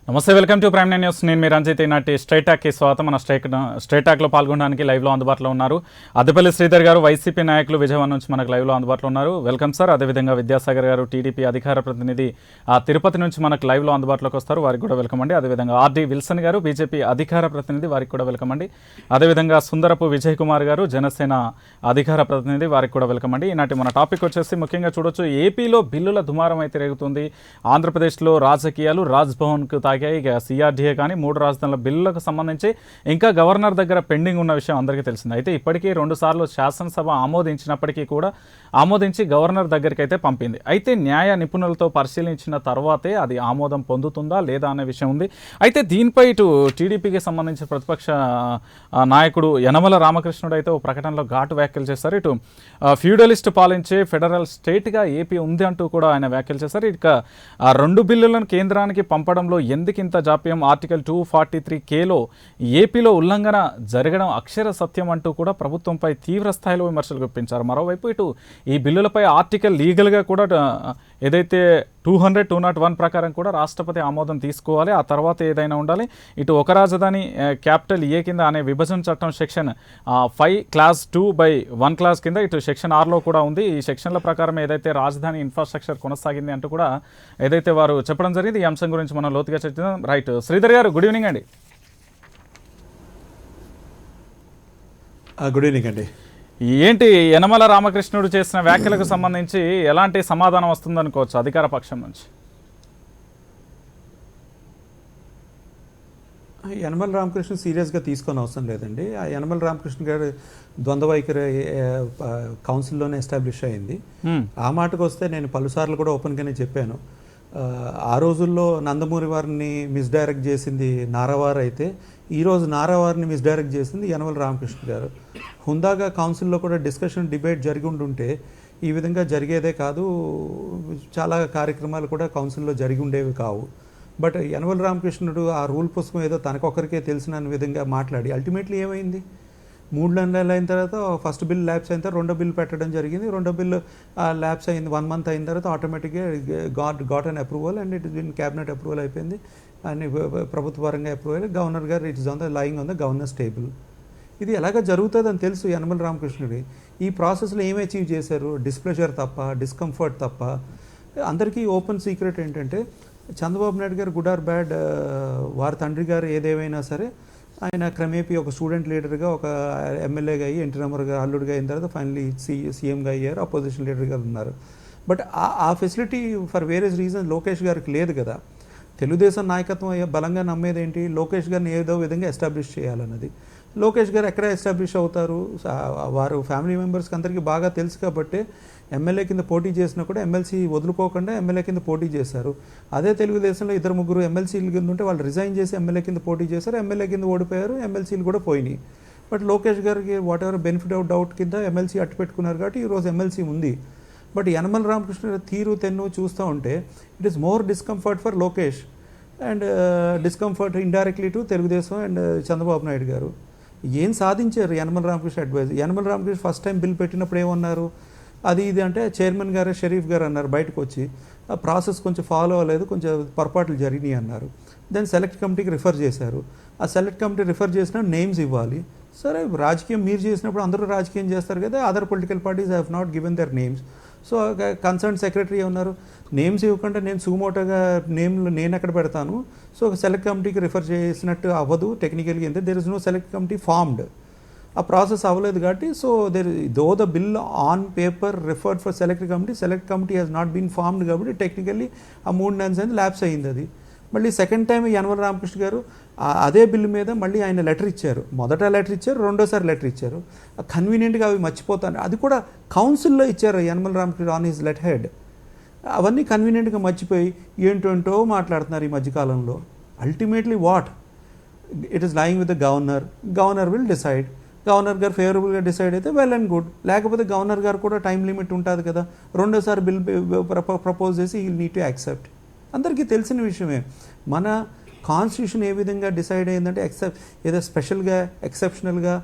నమస్తే, welcome to prime 9 news. నేను మీ రంజిత్. ఈనాటి స్ట్రైట్ టాక్కి స్వాగతం. మన స్ట్రైట్ టాక్లో పాల్గొనడానికి లైవ్లో అందుబాటులో ఉన్నారు అద్దెపల్లి శ్రీధర్ గారు, వైసీపీ నాయకులు విజయవాడ నుంచి మనకు లైవ్లో అందుబాటులో ఉన్నారు. Welcome sir. అదేవిధంగా విద్యాసాగర్ గారు, టీడీపీ అధికార ప్రతినిధి తిరుపతి నుంచి మనకు లైవ్లో అందుబాటులోకి వస్తారు, వారికి కూడా వెల్కమ్ అండి. అదేవిధంగా ఆర్డి విల్సన్ గారు, బీజేపీ అధికార ప్రతినిధి, వారికి కూడా వెల్కమ్ అండి. అదేవిధంగా సుందరపు విజయ్ కుమార్ గారు, జనసేన అధికార ప్రతినిధి, వారికి కూడా వెల్కమ్ అండి. ఈనాటి మన టాపిక్ వచ్చేసి ముఖ్యంగా చూడొచ్చు, ఏపీలో బిల్లుల దుమారం అయితే రేగుతుంది. ఆంధ్రప్రదేశ్లో రాజకీయాలు రాజ్భవన్కు తాగాయి. ఇక సిఆర్డీఏ కానీ 3 రాజధానుల బిల్లులకు సంబంధించి ఇంకా గవర్నర్ దగ్గర పెండింగ్ ఉన్న విషయం అందరికీ తెలిసింది. అయితే ఇప్పటికీ 2 సార్లు శాసనసభ ఆమోదించినప్పటికీ కూడా ఆమోదించి గవర్నర్ దగ్గరికి అయితే పంపింది. అయితే న్యాయ నిపుణులతో పరిశీలించిన తర్వాతే అది ఆమోదం పొందుతుందా లేదా అనే విషయం ఉంది. అయితే దీనిపై ఇటు టీడీపీకి సంబంధించిన ప్రతిపక్ష నాయకుడు యనమల రామకృష్ణుడు అయితే ఓ ప్రకటనలో ఘాటు వ్యాఖ్యలు చేశారు. ఇటు ఫ్యూడలిస్ట్ పాలించే ఫెడరల్ స్టేట్గా ఏపీ ఉంది అంటూ కూడా ఆయన వ్యాఖ్యలు చేశారు. ఇక 2 బిల్లులను కేంద్రానికి పంపడంలో ఎందుకింత జాప్యం, ఆర్టికల్ 243Kలో ఏపీలో ఉల్లంఘన జరగడం అక్షర సత్యం అంటూ కూడా ప్రభుత్వంపై తీవ్ర స్థాయిలో విమర్శలు గుప్పించారు. మరోవైపు ఇటు ఈ బిల్లులపై ఆర్టికల్ లీగల్గా కూడా ఏదైతే 201 ప్రకారం కూడా రాష్ట్రపతి ఆమోదం తీసుకోవాలి, ఆ తర్వాత ఏదైనా ఉండాలి. ఇటు ఒక రాజధాని క్యాపిటల్ ఏ కింద అనే విభజన చట్టం సెక్షన్ 5 క్లాస్ 2/1 క్లాస్ కింద ఇటు సెక్షన్ 6లో కూడా ఉంది. ఈ సెక్షన్ల ప్రకారం ఏదైతే రాజధాని ఇన్ఫ్రాస్ట్రక్చర్ కొనసాగింది అంటూ కూడా ఏదైతే వారు చెప్పడం జరిగింది. ఈ అంశం గురించి మనం లోతుగా చర్చిద్దాం. రైట్, శ్రీధర్ గారు, గుడ్ ఈవినింగ్ అండి. గుడ్ ఈవినింగ్ అండి. ఏంటి యనమల రామకృష్ణుడు చేసిన వ్యాఖ్యలకు సంబంధించి ఎలాంటి సమాధానం వస్తుందనుకోవచ్చు అధికార పక్షం నుంచి? యనమల రామకృష్ణ సీరియస్గా తీసుకొని అవసరం లేదండి. ఆ యనమల రామకృష్ణ గారు ద్వంద్వ వైఖరి కౌన్సిల్లోనే ఎస్టాబ్లిష్ అయింది. ఆ మాటకు వస్తే నేను పలుసార్లు కూడా ఓపెన్గానే చెప్పాను. ఆ రోజుల్లో నందమూరి వారిని మిస్డైరెక్ట్ చేసింది నారావారు అయితే, ఈరోజు నారావారిని మిస్డైరెక్ట్ చేసింది యనమల రామకృష్ణ గారు. హుందాగా కౌన్సిల్లో కూడా డిస్కషన్ డిబేట్ జరిగి ఉండుంటే ఈ విధంగా జరిగేదే కాదు, చాలా కార్యక్రమాలు కూడా కౌన్సిల్లో జరిగి ఉండేవి కావు. బట్ యనమల రామకృష్ణుడు ఆ రూల్ పుస్తకం ఏదో తనకొకరికే తెలిసిన విధంగా మాట్లాడి అల్టిమేట్లీ ఏమైంది, 3 నెలలు అయిన తర్వాత ఫస్ట్ బిల్ ల్యాబ్స్ అయిన తర్వాత 2వ బిల్ పెట్టడం జరిగింది. 2వ బిల్ ల్యాబ్స్ అయింది, 1 మంత్ అయిన తర్వాత ఆటోమేటిక్గా got an approval and it is been cabinet approval అయిపోయింది. అన్ని ప్రభుత్వ పరంగా అప్రూవల్, గవర్నర్ గారు it is on the lying on the governors table. ఇది ఎలాగ జరుగుతుందని తెలుసు యనమల రామకృష్ణుడి. ఈ ప్రాసెస్లో ఏమి అచీవ్ చేశారు? డిస్ప్లెజర్ తప్ప, డిస్కంఫర్ట్ తప్ప. అందరికీ ఓపెన్ సీక్రెట్ ఏంటంటే, చంద్రబాబు నాయుడు గారు గుడ్ ఆర్ బ్యాడ్, వారి తండ్రి గారు ఏదేమైనా సరే ఆయన క్రమేపీ ఒక స్టూడెంట్ లీడర్గా, ఒక ఎమ్మెల్యేగా అయ్యి, ఎన్టీ రామారావు గారు అల్లుడిగా అయిన తర్వాత ఫైనలీ సీఎంగా అయ్యారు, అపోజిషన్ లీడర్గా ఉన్నారు. బట్ ఆ facility for various reasons Lokesh గారికి లేదు కదా. తెలుగుదేశం నాయకత్వం బలంగా నమ్మేది ఏంటి, లోకేష్ గారిని ఏదో విధంగా ఎస్టాబ్లిష్ చేయాలన్నది. లోకేష్ గారు ఎక్కడ ఎస్టాబ్లిష్ అవుతారు? వారు ఫ్యామిలీ మెంబర్స్కి అందరికీ బాగా తెలుసు కాబట్టి ఎమ్మెల్యే కింద పోటీ చేసినా కూడా ఎమ్మెల్సీ వదులుకోకుండా ఎమ్మెల్యే కింద పోటీ చేశారు. అదే తెలుగుదేశంలో 2-3 ఎమ్మెల్సీలు కింద ఉంటే వాళ్ళు రిజైన్ చేసి ఎమ్మెల్యే కింద పోటీ చేశారు, ఎమ్మెల్యే కింద ఓడిపోయారు, ఎమ్మెల్సీలు కూడా పోయినాయి. బట్ లోకేష్ గారికి what ever benefit of doubt కింద ఎమ్మెల్సీ అట్టు పెట్టుకున్నారు కాబట్టి ఈరోజు ఎమ్మెల్సీ ఉంది. బట్ యనమల రామకృష్ణ తీరు తెన్ను చూస్తూ ఉంటే it is more discomfort for Lokesh and discomfort indirectly to Telugudesam and Chandrababu Naidu garu. ఏం సాధించారు Yanamala Ramakrishna advice? Yanamala Ramakrishna first time bill పెట్టినప్పుడు ఏమన్నారు, అది ఇది అంటే చైర్మన్ గారు షరీఫ్ గారు అన్నారు బయటకు వచ్చి, ఆ ప్రాసెస్ కొంచెం ఫాలో అవ్వలేదు, కొంచెం పొరపాట్లు జరిగినాయి అన్నారు. దెన్ సెలెక్ట్ కమిటీకి రిఫర్ చేశారు. ఆ సెలెక్ట్ కమిటీ రిఫర్ చేసిన నేమ్స్ ఇవ్వాలి. సరే, రాజకీయం మీరు చేసినప్పుడు అందరూ రాజకీయం చేస్తారు కదా, other political parties have not given there names. So concern secretary ఉన్నారు, నేమ్స్ ఇవ్వకుండా నేను సుమోటోగా నేమ్లు నేను ఎక్కడ పెడతాను? సో సెలెక్ట్ కమిటీకి రిఫర్ చేసినట్టు అవ్వదు టెక్నికల్గా. ఎంత there is no select committee formed, ఆ ప్రాసెస్ అవ్వలేదు కాబట్టి. So though the bill on paper referred for select committee has not been formed కాబట్టి టెక్నికల్లీ ఆ 3 నెలలు అయింది, ల్యాబ్స్ అయ్యింది అది. మళ్ళీ సెకండ్ టైం యనమల రామకృష్ణ గారు అదే బిల్లు మీద మళ్ళీ ఆయన లెటర్ ఇచ్చారు. మొదట లెటర్ ఇచ్చారు, రెండోసారి లెటర్ ఇచ్చారు. కన్వీనియంట్గా అవి మర్చిపోతాను, అది కూడా కౌన్సిల్లో ఇచ్చారు Yanamala Ramakrishna on his letter head. అవన్నీ కన్వీనియంట్గా మర్చిపోయి ఏంటంటో మాట్లాడుతున్నారు ఈ మధ్యకాలంలో. Ultimately what it is lying with the governor will decide. Governor గారు ఫేవరబుల్గా డిసైడ్ అయితే వెల్ అండ్ గుడ్, లేకపోతే గవర్నర్ గారు కూడా టైం లిమిట్ ఉంటుంది కదా, రెండోసారి బిల్ ప్రపోజ్ చేసి హీల్ నీడ్ టు యాక్సెప్ట్. అందరికీ తెలిసిన విషయమే. మన కాన్స్టిట్యూషన్ ఏ విధంగా డిసైడ్ అయ్యిందంటే ఏదో స్పెషల్గా ఎక్సెప్షనల్గా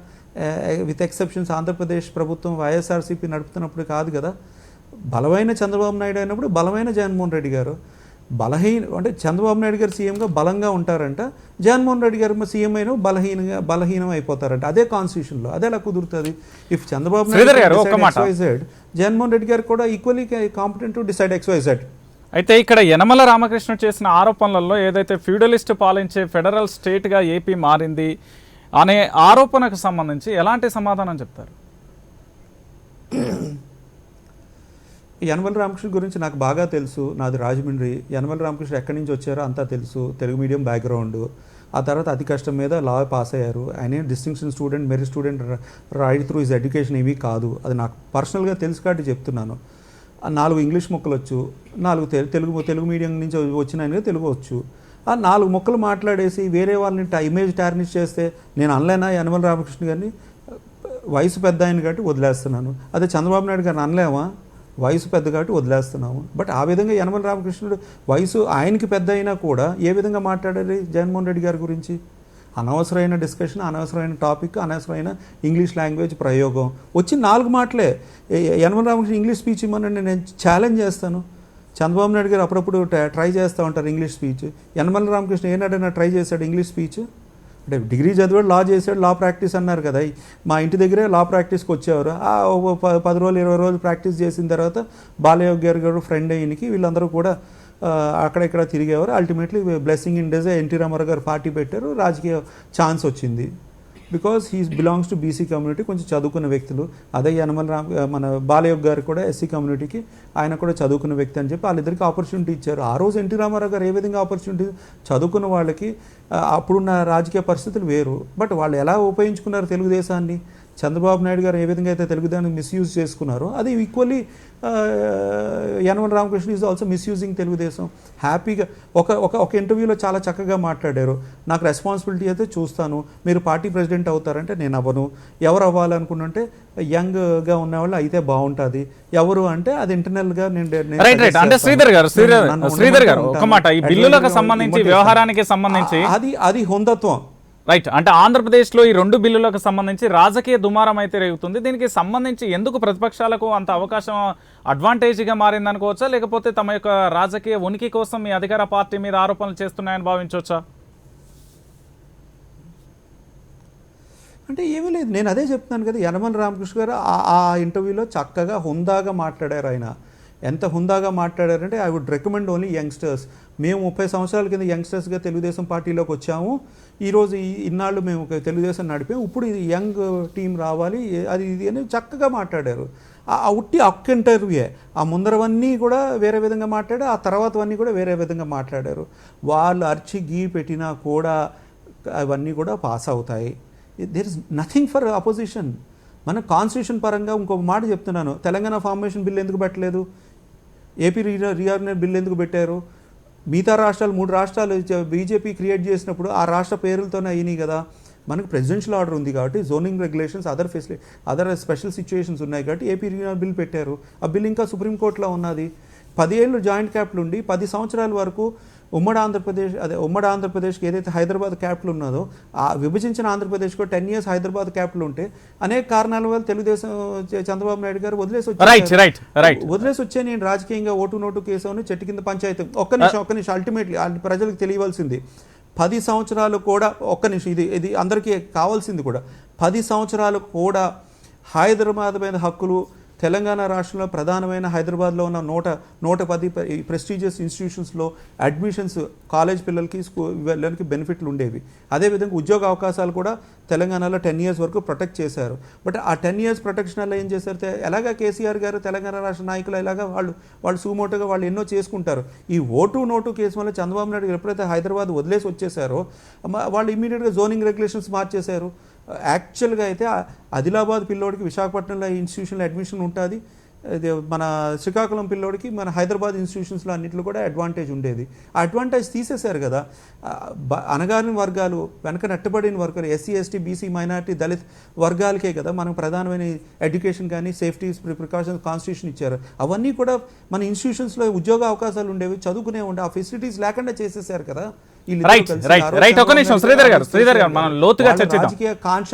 విత్ ఎక్సెప్షన్స్ ఆంధ్రప్రదేశ్ ప్రభుత్వం వైఎస్ఆర్సీపీ నడుపుతున్నప్పుడు కాదు కదా. బలమైన చంద్రబాబు నాయుడు అయినప్పుడు బలమైన జగన్మోహన్ రెడ్డి గారు, అంటే చంద్రబాబు నాయుడు గారు సీఎంగా బలంగా ఉంటారంట, జగన్మోహన్ రెడ్డి గారు సీఎం అయినా బలహీనం అయిపోతారంట. అదే కాన్స్టిట్యూషన్లో, అదే ఎలా కుదురుతుంది? ఇఫ్ చంద్రబాబు నాయుడు XYZ, జగన్మోహన్ రెడ్డి గారు కూడా equally competent to decide XYZ. అయితే ఇక్కడ యనమల రామకృష్ణ చేసిన ఆరోపణలలో ఏదైతే ఫ్యూడలిస్ట్ పాలించే ఫెడరల్ స్టేట్గా ఏపీ మారింది అనే ఆరోపణకు సంబంధించి ఎలాంటి సమాధానం చెప్తారు? యనమల రామకృష్ణ గురించి నాకు బాగా తెలుసు. నాది రాజమండ్రి. యనమల రామకృష్ణ ఎక్కడి నుంచి వచ్చారో అంతా తెలుసు. Telugu medium background. ఆ తర్వాత అతి కష్టం మీద లా పాస్ అయ్యారు. ఆయన distinction student, merit student right through his education ఏమీ కాదు. అది నాకు పర్సనల్గా తెలుసు కాబట్టి చెప్తున్నాను. 4 ఇంగ్లీష్ ముక్కలు వచ్చు, 4 తెలుగు మీడియం నుంచి వచ్చిన ఆయనగా తెలుగు వచ్చు. ఆ 4 ముక్కలు మాట్లాడేసి వేరే వాళ్ళని ఇమేజ్ టార్నిష్ చేస్తే నేను అనలేనా యనమల రామకృష్ణ గారిని? వయసు పెద్ద ఆయన కాబట్టి వదిలేస్తున్నాను. అదే చంద్రబాబు నాయుడు గారిని అనలేమా? వయసు పెద్ద కాబట్టి వదిలేస్తున్నాము. బట్ ఆ విధంగా యనమల రామకృష్ణుడు వయసు ఆయనకి పెద్ద అయినా కూడా ఏ విధంగా మాట్లాడారు జగన్మోహన్ రెడ్డి గారి గురించి? అనవసరమైన డిస్కషన్, అనవసరమైన టాపిక్, అనవసరమైన ఇంగ్లీష్ లాంగ్వేజ్ ప్రయోగం. వచ్చి 4 మాటలే. యనమల రామకృష్ణ ఇంగ్లీష్ స్పీచ్ ఇవ్వమని నేను ఛాలెంజ్ చేస్తాను. చంద్రబాబు నాయుడు గారు అప్పుడప్పుడు ట్రై చేస్తూ ఉంటారు ఇంగ్లీష్ స్పీచ్. యనమల రామకృష్ణ ఏనాడైనా ట్రై చేశాడు ఇంగ్లీష్ స్పీచ్? అంటే డిగ్రీ చదివాడు, లా చేశాడు, లా ప్రాక్టీస్ అన్నారు కదా. మా ఇంటి దగ్గరే లా ప్రాక్టీస్కి వచ్చేవారు. 10 రోజులు 20 రోజులు ప్రాక్టీస్ చేసిన తర్వాత బాలయోగి గారు ఫ్రెండ్ అయ్యనికి వీళ్ళందరూ కూడా అక్కడెక్కడ తిరిగేవారు. Ultimately blessing in days NT Ramarao గారు పార్టీ పెట్టారు. రాజకీయ ఛాన్స్ వచ్చింది. Because he belongs to BC community, కొంచెం చదువుకున్న వ్యక్తులు. అదే మన బాలయోగి గారు కూడా ఎస్సీ కమ్యూనిటీకి, ఆయన కూడా చదువుకున్న వ్యక్తి అని చెప్పి వాళ్ళిద్దరికి ఆపర్చునిటీ ఇచ్చారు. ఆ రోజు ఎన్టీ రామారావు గారు ఏ విధంగా ఆపర్చునిటీ చదువుకున్న వాళ్ళకి, అప్పుడున్న రాజకీయ పరిస్థితులు వేరు. బట్ వాళ్ళు ఎలా ఉపయోగించుకున్నారు తెలుగుదేశాన్ని? చంద్రబాబు నాయుడు గారు ఏ విధంగా అయితే తెలుగుదేశాన్ని మిస్యూజ్ చేసుకున్నారో అది equally Yanamala Ramakrishna is also misusing Telugu Desam. హ్యాపీగా ఒక ఇంటర్వ్యూలో చాలా చక్కగా మాట్లాడారు. నాకు రెస్పాన్సిబిలిటీ అయితే చూస్తాను, మీరు పార్టీ ప్రెసిడెంట్ అవుతారంటే నేను అవ్వను. ఎవరు అవ్వాలనుకుంటుంటే యంగ్గా ఉన్నవాళ్ళు అయితే బాగుంటుంది. ఎవరు అంటే అది ఇంటర్నల్గా అంటే శ్రీధర్ గారు ఒక మాట, ఈ బిల్లులకు సంబంధించి, వ్యవహారానికి సంబంధించి అది హుందత్వం. రైట్. అంటే ఆంధ్రప్రదేశ్లో ఈ 2 బిల్లులకు సంబంధించి రాజకీయ దుమారం అయితే రేగుతుంది. దీనికి సంబంధించి ఎందుకు ప్రతిపక్షాలకు అంత అవకాశం అడ్వాంటేజ్గా మారింది అనుకోవచ్చా, లేకపోతే తమ యొక్క రాజకీయ ఉనికి కోసం మీ అధికార పార్టీ మీద ఆరోపణలు చేస్తున్నాయని భావించవచ్చా? అంటే ఏమీ లేదు, నేను అదే చెప్తున్నాను కదా. యనమల రామకృష్ణ గారు ఆ ఇంటర్వ్యూలో చక్కగా హుందాగా మాట్లాడారు. ఆయన ఎంత హుందాగా మాట్లాడారంటే I would recommend only youngsters. మేము 30 సంవత్సరాల కింద యంగ్స్టర్స్గా తెలుగుదేశం పార్టీలోకి వచ్చాము. ఈరోజు ఇన్నాళ్ళు మేము తెలుగుదేశం నడిపాము. ఇప్పుడు ఇది యంగ్ టీం రావాలి, అది ఇది అని చక్కగా మాట్లాడారు. ఆ ఉట్టి ఒక్క ఇంటర్వ్యూయే. ఆ ముందరవన్నీ కూడా వేరే విధంగా మాట్లాడారు, ఆ తర్వాతవన్నీ కూడా వేరే విధంగా మాట్లాడారు. వాళ్ళు అర్చి గీ పెట్టినా కూడా అవన్నీ కూడా పాస్ అవుతాయి. There is nothing for opposition. మన కాన్స్టిట్యూషన్ పరంగా ఇంకొక మాట చెప్తున్నాను. తెలంగాణ ఫార్మేషన్ బిల్ ఎందుకు పెట్టలేదు? ఏపీ రీఆర్గనైజేషన్ బిల్ ఎందుకు పెట్టారు? మిగతా రాష్ట్రాలు 3 రాష్ట్రాలు బీజేపీ క్రియేట్ చేసినప్పుడు ఆ రాష్ట్ర పేర్లతోనే అయినాయి కదా. మనకు ప్రెసిడెన్షియల్ ఆర్డర్ ఉంది కాబట్టి zoning regulations, other special situations ఉన్నాయి కాబట్టి ఏపీ రీఆర్ బిల్ పెట్టారు. ఆ బిల్ ఇంకా సుప్రీంకోర్టులో ఉన్నది. 10 ఏళ్ళు జాయింట్ క్యాపిటల్ ఉండి 10 సంవత్సరాల వరకు ఉమ్మడి ఆంధ్రప్రదేశ్కి ఏదైతే హైదరాబాద్ క్యాపిటల్ ఉన్నదో, ఆ విభజించిన ఆంధ్రప్రదేశ్కు 10 years హైదరాబాద్ క్యాపిటల్ ఉంటే అనేక కారణాల వల్ల తెలుగుదేశం చంద్రబాబు నాయుడు గారు వదిలేసి వచ్చే నేను రాజకీయంగా ఓటు నోటు కేసు అని చెట్టు కింద పంచాయతీ. ఒక్క నిమిషం అల్టిమేట్లీ ప్రజలకు తెలియవలసింది 10 సంవత్సరాలు కూడా, ఒక్క నిమిషం, ఇది అందరికీ కావాల్సింది కూడా, 10 సంవత్సరాలు కూడా హైదరాబాద్ మీద హక్కులు, తెలంగాణ రాష్ట్రంలో ప్రధానమైన హైదరాబాద్లో ఉన్న 110 ప్రెస్టీజియస్ ఇన్స్టిట్యూషన్స్లో అడ్మిషన్స్ కాలేజ్ పిల్లలకి వెళ్ళడానికి బెనిఫిట్లు ఉండేవి. అదేవిధంగా ఉద్యోగ అవకాశాలు కూడా తెలంగాణలో 10 years వరకు ప్రొటెక్ట్ చేశారు. బట్ ఆ 10 years ప్రొటెక్షన్లో ఏం చేశారు? ఎలాగా కేసీఆర్ గారు తెలంగాణ రాష్ట్ర నాయకులు ఎలాగా వాళ్ళు సుమోటోగా వాళ్ళు ఎన్నో చేసుకుంటారు. ఈ ఓటు నోటు కేసు వల్ల చంద్రబాబు నాయుడు గారు ఎప్పుడైతే హైదరాబాద్ వదిలేసి వచ్చేసారో వాళ్ళు ఇమీడియట్గా జోనింగ్ రెగ్యులేషన్స్ మార్చేశారు. యాక్చువల్గా అయితే ఆదిలాబాద్ పిల్లోడికి విశాఖపట్నంలో ఇన్స్టిట్యూషన్లో అడ్మిషన్ ఉంటుంది. మన శ్రీకాకుళం పిల్లోడికి మన హైదరాబాద్ ఇన్స్టిట్యూషన్స్లో అన్నింటిలో కూడా అడ్వాంటేజ్ ఉండేది. ఆ అడ్వాంటేజ్ తీసేశారు కదా. అణగారిన వర్గాలు, వెనక నెట్టబడిన వర్గాలు, SC ST BC minority Dalit వర్గాలకే కదా మనకు ప్రధానమైన ఎడ్యుకేషన్ కానీ సేఫ్టీ ప్రికాషన్స్ కాన్స్టిట్యూషన్ ఇచ్చారు. అవన్నీ కూడా మన ఇన్స్టిట్యూషన్స్లో ఉద్యోగ అవకాశాలు ఉండేవి, చదువుకునే ఉండే, ఆ ఫెసిలిటీస్ లేకుండా చేసేసారు కదా. రాజకీయ కాంక్ష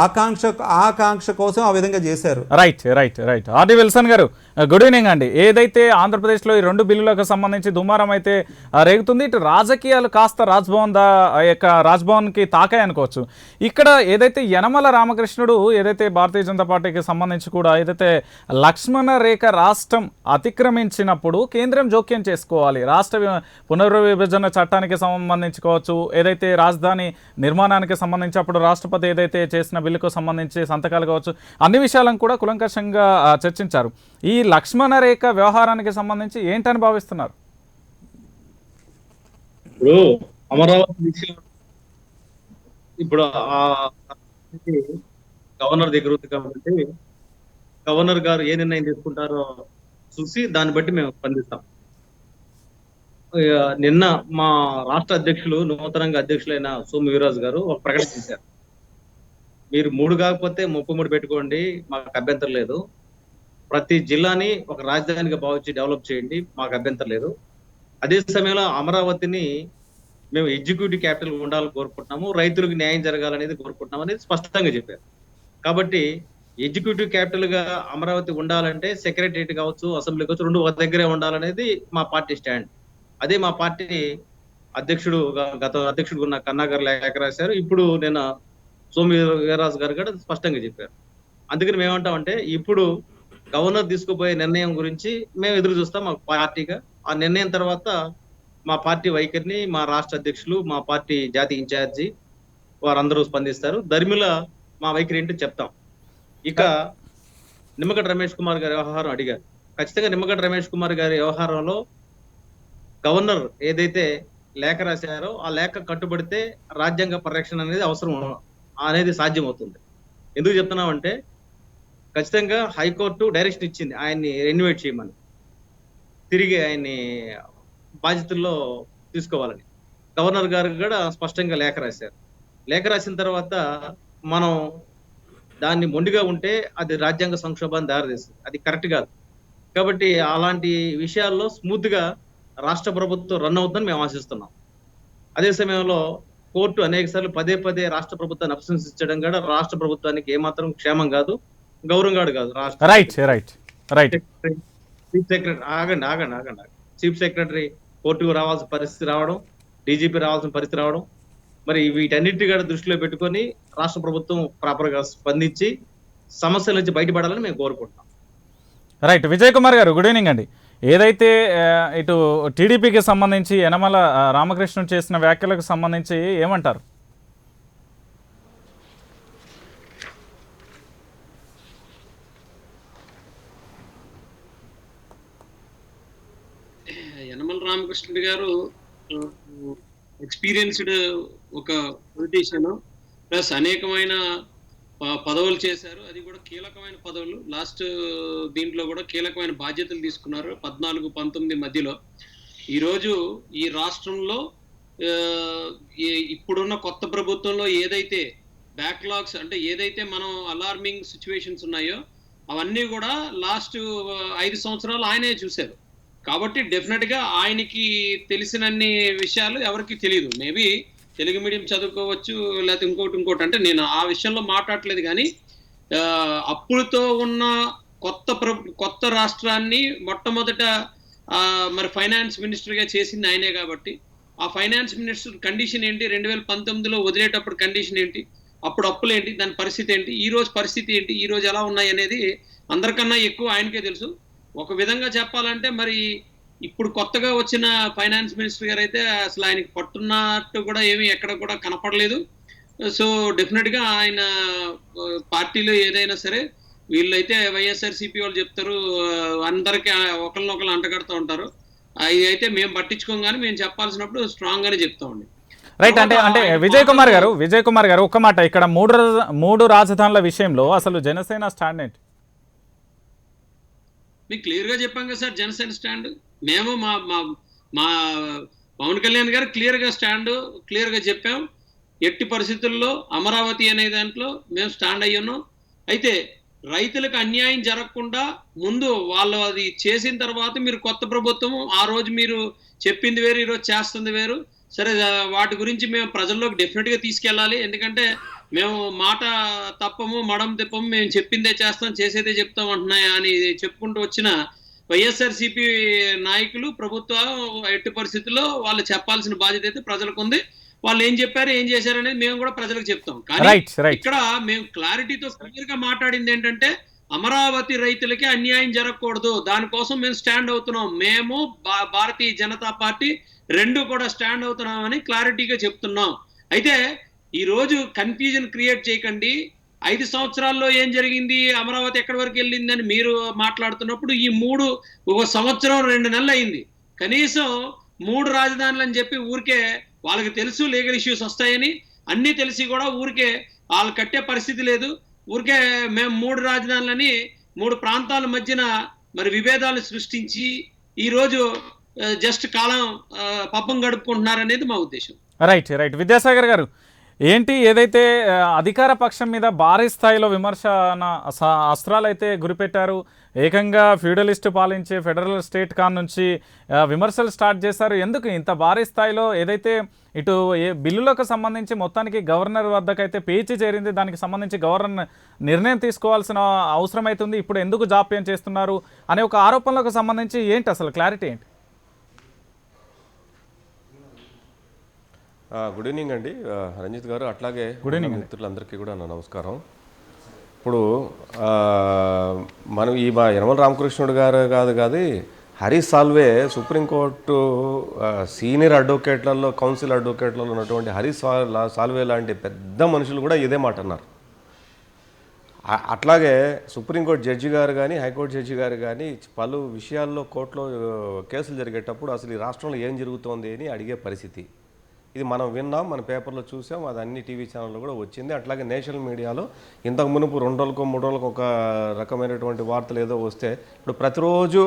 ఆకాంక్ష కోసం ఆ విధంగా చేశారు. రైట్. ఆర్డి విల్సన్ గారు, గుడ్ ఈవినింగ్ అండి. ఏదైతే ఆంధ్రప్రదేశ్లో ఈ 2 బిల్లులకు సంబంధించి దుమారం అయితే రేగుతుంది, ఇటు రాజకీయాలు కాస్త రాజ్భవన్కి తాకాయి అనుకోవచ్చు. ఇక్కడ ఏదైతే యనమల రామకృష్ణుడు ఏదైతే భారతీయ జనతా పార్టీకి సంబంధించి కూడా ఏదైతే లక్ష్మణ రేఖ రాష్ట్రం అతిక్రమించినప్పుడు కేంద్రం జోక్యం చేసుకోవాలి, రాష్ట్ర పునర్విభజన చట్టానికి సంబంధించుకోవచ్చు, ఏదైతే రాజధాని నిర్మాణానికి సంబంధించి అప్పుడు రాష్ట్రపతి ఏదైతే చేసిన బిల్లుకు సంబంధించి సంతకాలు కావచ్చు, అన్ని విషయాలను కూడా కులంకషంగా చర్చించారు. ఈ లక్ష్మణ రేఖ వ్యవహారానికి సంబంధించి ఏంటని భావిస్తున్నారు? ఇప్పుడు అమరావతి విషయం ఇప్పుడు గవర్నర్ దగ్గర ఉంది కాబట్టి గవర్నర్ గారు ఏ నిర్ణయం తీసుకుంటారో చూసి దాన్ని బట్టి మేము స్పందిస్తాం. నిన్న మా రాష్ట్ర అధ్యక్షులు, నూతనంగా అధ్యక్షులైన సోము వీర్రాజు గారు ఒక ప్రకటన చేశారు. మీరు 3 కాకపోతే 33 పెట్టుకోండి, మాకు అభ్యంతరం లేదు. ప్రతి జిల్లాని ఒక రాజధానిగా భావించి డెవలప్ చేయండి, మాకు అభ్యంతరం లేదు. అదే సమయంలో అమరావతిని మేము ఎగ్జిక్యూటివ్ క్యాపిటల్ ఉండాలని కోరుకుంటున్నాము, రైతులకు న్యాయం జరగాలనేది కోరుకుంటున్నాం అనేది స్పష్టంగా చెప్పారు. కాబట్టి ఎగ్జిక్యూటివ్ క్యాపిటల్ గా అమరావతి ఉండాలంటే సెక్రటరియట్ కావచ్చు, అసెంబ్లీ కావచ్చు, 2 ఒక దగ్గరే ఉండాలనేది మా పార్టీ స్టాండ్. అదే మా పార్టీ అధ్యక్షుడు, గత అధ్యక్షుడు ఉన్న కన్నా గారు లేఖ రాశారు. ఇప్పుడు నేను సోము వీర్రాజు గారు కూడా స్పష్టంగా చెప్పారు. అందుకని మేమంటామంటే ఇప్పుడు గవర్నర్ తీసుకుపోయే నిర్ణయం గురించి మేము ఎదురు చూస్తాం మా పార్టీగా. ఆ నిర్ణయం తర్వాత మా పార్టీ వైఖరిని మా రాష్ట్ర అధ్యక్షులు, మా పార్టీ జాతీయ ఇన్ఛార్జి వారందరూ స్పందిస్తారు. ధర్మిల మా వైఖరి ఏంటో చెప్తాం. ఇక నిమ్మగడ్డ రమేష్ కుమార్ గారి వ్యవహారం అడిగారు. ఖచ్చితంగా నిమ్మగడ్డ రమేష్ కుమార్ గారి వ్యవహారంలో గవర్నర్ ఏదైతే లేఖ రాశారో ఆ లేఖ కట్టుబడితే రాజ్యాంగ పరిరక్షణ అనేది అవసరం అనేది సాధ్యమవుతుంది. ఎందుకు చెప్తున్నామంటే ఖచ్చితంగా హైకోర్టు డైరెక్షన్ ఇచ్చింది ఆయన్ని రెన్యువేట్ చేయమని, తిరిగి ఆయన్ని బాధ్యతల్లో తీసుకోవాలని. గవర్నర్ గారు కూడా స్పష్టంగా లేఖ రాశారు. లేఖ రాసిన తర్వాత మనం దాన్ని మొండిగా ఉంటే అది రాజ్యాంగ సంక్షోభాన్ని దారితీస్తుంది, అది కరెక్ట్ కాదు. కాబట్టి అలాంటి విషయాల్లో స్మూత్ గా రాష్ట్ర ప్రభుత్వం రన్ అవుతుందని మేము ఆశిస్తున్నాం. అదే సమయంలో కోర్టు అనేక సార్లు పదే రాష్ట్ర ప్రభుత్వాన్ని అభిశంసించడం కూడా రాష్ట్ర ప్రభుత్వానికి ఏమాత్రం క్షేమం కాదు, గౌరవం కాదు. రైట్. చీఫ్ సెక్రటరీ ఆగండి. చీఫ్ సెక్రటరీ కోర్టుకు రావాల్సిన పరిస్థితి రావడం, డీజీపీ రావాల్సిన పరిస్థితి రావడం, మరి వీటన్నిటి కూడా దృష్టిలో పెట్టుకొని రాష్ట్ర ప్రభుత్వం ప్రాపర్ గా స్పందించి సమస్యల నుంచి బయటపడాలని మేము కోరుకుంటున్నాం. రైట్. విజయ్ కుమార్ గారు, గుడ్ ఈవినింగ్ అండి. ఏదైతే ఇటు టీడీపీకి సంబంధించి యనమల రామకృష్ణుడు చేసిన వ్యాఖ్యలకు సంబంధించి ఏమంటారు? యనమల రామకృష్ణుడు గారు ఎక్స్పీరియన్స్డ్ ఒక పొలిటీషియన్, ప్లస్ అనేకమైన పదవులు చేశారు. అది కూడా కీలకమైన పదవులు. లాస్ట్ దీంట్లో కూడా కీలకమైన బాధ్యతలు తీసుకున్నారు 14-19 మధ్యలో. ఈరోజు ఈ రాష్ట్రంలో ఇప్పుడున్న కొత్త ప్రభుత్వంలో ఏదైతే బ్యాక్లాగ్స్ అంటే ఏదైతే మనం అలార్మింగ్ సిచ్యువేషన్స్ ఉన్నాయో అవన్నీ కూడా లాస్ట్ 5 సంవత్సరాలు ఆయనే చూశారు. కాబట్టి డెఫినెట్ గా ఆయనకి తెలిసినన్ని విషయాలు ఎవరికి తెలియదు. మేబీ తెలుగు మీడియం చదువుకోవచ్చు, లేకపోతే ఇంకోటి అంటే నేను ఆ విషయంలో మాట్లాడలేదు. కానీ అప్పుడుతో ఉన్న కొత్త రాష్ట్రాన్ని మొట్టమొదట మరి ఫైనాన్స్ మినిస్టర్ గా చేసింది ఆయనే. కాబట్టి ఆ ఫైనాన్స్ మినిస్టర్ కండిషన్ ఏంటి, 2019లో వదిలేటప్పుడు కండిషన్ ఏంటి, అప్పుడు అప్పులు ఏంటి, దాని పరిస్థితి ఏంటి, ఈ రోజు పరిస్థితి ఏంటి, ఈ రోజు ఎలా ఉన్నాయి అనేది అందరికన్నా ఎక్కువ ఆయనకే తెలుసు. ఒక విధంగా చెప్పాలంటే మరి ఇప్పుడు కొత్తగా వచ్చిన ఫైనాన్స్ మినిస్టర్ గారు అయితే అసలు ఆయనకి పట్టున్నట్టు కూడా ఏమీ ఎక్కడ కూడా కనపడలేదు. సో డెఫినెట్ గా ఆయన పార్టీలో ఏదైనా సరే వీళ్ళైతే వైఎస్ఆర్సీపీ వాళ్ళు చెప్తారు, అందరికి ఒకరినొకరు అంటగడుతూ ఉంటారు. అవి అయితే మేము పట్టించుకోం, కానీ మేము చెప్పాల్సినప్పుడు స్ట్రాంగ్ గానే చెప్తామండి. రైట్. అంటే విజయ్ కుమార్ గారు ఒక్క మాట, ఇక్కడ మూడు రాజధానుల విషయంలో అసలు జనసేన స్టాండ్ ఏంటి? మీకు క్లియర్ గా చెప్పాం కదా సార్, జనసేన స్టాండ్. మేము మా పవన్ కళ్యాణ్ గారు క్లియర్ గా చెప్పాం. ఎట్టి పరిస్థితుల్లో అమరావతి అనే దాంట్లో మేము స్టాండ్ అయ్యాను. అయితే రైతులకు అన్యాయం జరగకుండా ముందు వాళ్ళు అది చేసిన తర్వాత మీరు కొత్త ప్రభుత్వం ఆ రోజు మీరు చెప్పింది వేరు, ఈరోజు చేస్తుంది వేరు. సరే వాటి గురించి మేము ప్రజల్లోకి డెఫినెట్ గా తీసుకెళ్ళాలి. ఎందుకంటే మేము మాట తప్పము మడం తిప్పము, మేము చెప్పిందే చేస్తాం చేసేదే చెప్తాం అంటున్నాయా అని చెప్పుకుంటూ వచ్చిన వైఎస్ఆర్సీపీ నాయకులు ప్రభుత్వం ఎట్టి పరిస్థితుల్లో వాళ్ళు చెప్పాల్సిన బాధ్యత అయితే ప్రజలకు ఉంది. వాళ్ళు ఏం చెప్పారు ఏం చేశారు అనేది మేము కూడా ప్రజలకు చెప్తాం. కానీ ఇక్కడ మేము క్లారిటీతో క్లియర్ గా మాట్లాడింది ఏంటంటే అమరావతి రైతులకి అన్యాయం జరగకూడదు, దానికోసం మేము స్టాండ్ అవుతున్నాం. మేము భారతీయ జనతా పార్టీ రెండు కూడా స్టాండ్ అవుతున్నామని క్లారిటీగా చెప్తున్నాం. అయితే ఈ రోజు కన్ఫ్యూజన్ క్రియేట్ చేయకండి. 5 సంవత్సరాల్లో ఏం జరిగింది, అమరావతి ఎక్కడి వరకు వెళ్ళింది అని మీరు మాట్లాడుతున్నప్పుడు ఈ 1 సంవత్సరం 2 నెలలు అయింది. కనీసం 3 రాజధానులు అని చెప్పి ఊరికే వాళ్ళకి తెలుసు లీగల్ ఇష్యూస్ వస్తాయని, అన్ని తెలిసి కూడా ఊరికే వాళ్ళు కట్టే పరిస్థితి లేదు. ఊరికే మేము 3 రాజధానులని 3 ప్రాంతాల మధ్యన మరి విభేదాలు సృష్టించి ఈ రోజు జస్ట్ కాలం పబ్బం గడుపుకుంటున్నారనేది మా ఉద్దేశం. రైట్. విద్యాసాగర్ గారు, ఏంటి ఏదైతే అధికార పక్షం మీద భారీ స్థాయిలో విమర్శన అస్త్రాలు అయితే గురిపెట్టారు, ఏకంగా ఫ్యూడలిస్ట్ పాలించే ఫెడరల్ స్టేట్ కాన్ నుంచి విమర్శలు స్టార్ట్ చేశారు. ఎందుకు ఇంత భారీ స్థాయిలో ఏదైతే ఇటు బిల్లులకు సంబంధించి మొత్తానికి గవర్నర్ వద్దకైతే పేచి చేరింది, దానికి సంబంధించి గవర్నర్ నిర్ణయం తీసుకోవాల్సిన అవసరం అవుతుంది, ఇప్పుడు ఎందుకు జాప్యం చేస్తున్నారు అనే ఒక ఆరోపణలకు సంబంధించి ఏంటి అసలు క్లారిటీ ఏంటి? గుడ్ ఈవినింగ్ అండి రంజిత్ గారు, అట్లాగే గుడ్ ఈవినింగ్ మిత్రులందరికీ కూడా నా నమస్కారం. ఇప్పుడు మనం ఈ యనమల రామకృష్ణుడు గారు కాదు హరీష్ సాల్వే సుప్రీంకోర్టు సీనియర్ అడ్వకేట్లలో కౌన్సిల్ అడ్వకేట్లలో ఉన్నటువంటి హరీష్ సాల్వే లాంటి పెద్ద మనుషులు కూడా ఇదే మాట అన్నారు. అట్లాగే సుప్రీంకోర్టు జడ్జి గారు కానీ హైకోర్టు జడ్జి గారు కానీ పలు విషయాల్లో కోర్టులో కేసులు జరిగేటప్పుడు అసలు ఈ రాష్ట్రంలో ఏం జరుగుతోంది అని అడిగే పరిస్థితి. ఇది మనం విన్నాం, మన పేపర్లో చూసాం, అది అన్ని టీవీ ఛానల్లో కూడా వచ్చింది. అట్లాగే నేషనల్ మీడియాలో ఇంతకు మునుపు 2 రోజులకు 3 రోజులకు ఒక రకమైనటువంటి వార్తలు ఏదో వస్తే ఇప్పుడు ప్రతిరోజు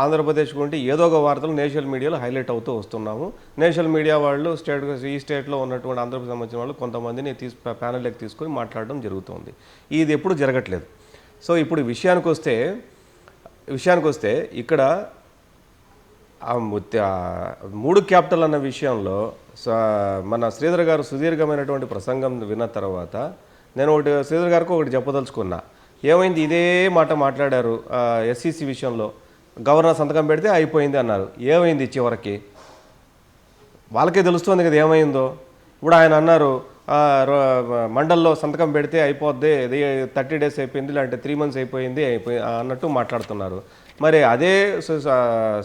ఆంధ్రప్రదేశ్ గురించి ఏదో ఒక వార్తలు నేషనల్ మీడియాలో హైలైట్ అవుతూ వస్తున్నాము. నేషనల్ మీడియా వాళ్ళు ఈ స్టేట్లో ఉన్నటువంటి ఆంధ్రప్రదేశ్ సంబంధించిన వాళ్ళు కొంతమందిని ప్యానెల్లోకి తీసుకొని మాట్లాడడం జరుగుతుంది. ఇది ఎప్పుడు జరగట్లేదు. సో ఇప్పుడు విషయానికి వస్తే ఇక్కడ 3 క్యాపిటల్ అన్న విషయంలో మన శ్రీధర్ గారు సుదీర్ఘమైనటువంటి ప్రసంగం విన్న తర్వాత నేను శ్రీధర్ గారికి ఒకటి చెప్పదలుచుకున్నా. ఏమైంది, ఇదే మాట మాట్లాడారు ఎస్సీసీ విషయంలో, గవర్నర్ సంతకం పెడితే అయిపోయింది అన్నారు. ఏమైంది చివరికి? వాళ్ళకే తెలుస్తుంది కదా ఏమైందో. ఇప్పుడు ఆయన అన్నారు మండల్లో సంతకం పెడితే అయిపోద్ది, 30 days అయిపోయింది, లేదంటే 3 months అయిపోయింది అన్నట్టు మాట్లాడుతున్నారు. మరి అదే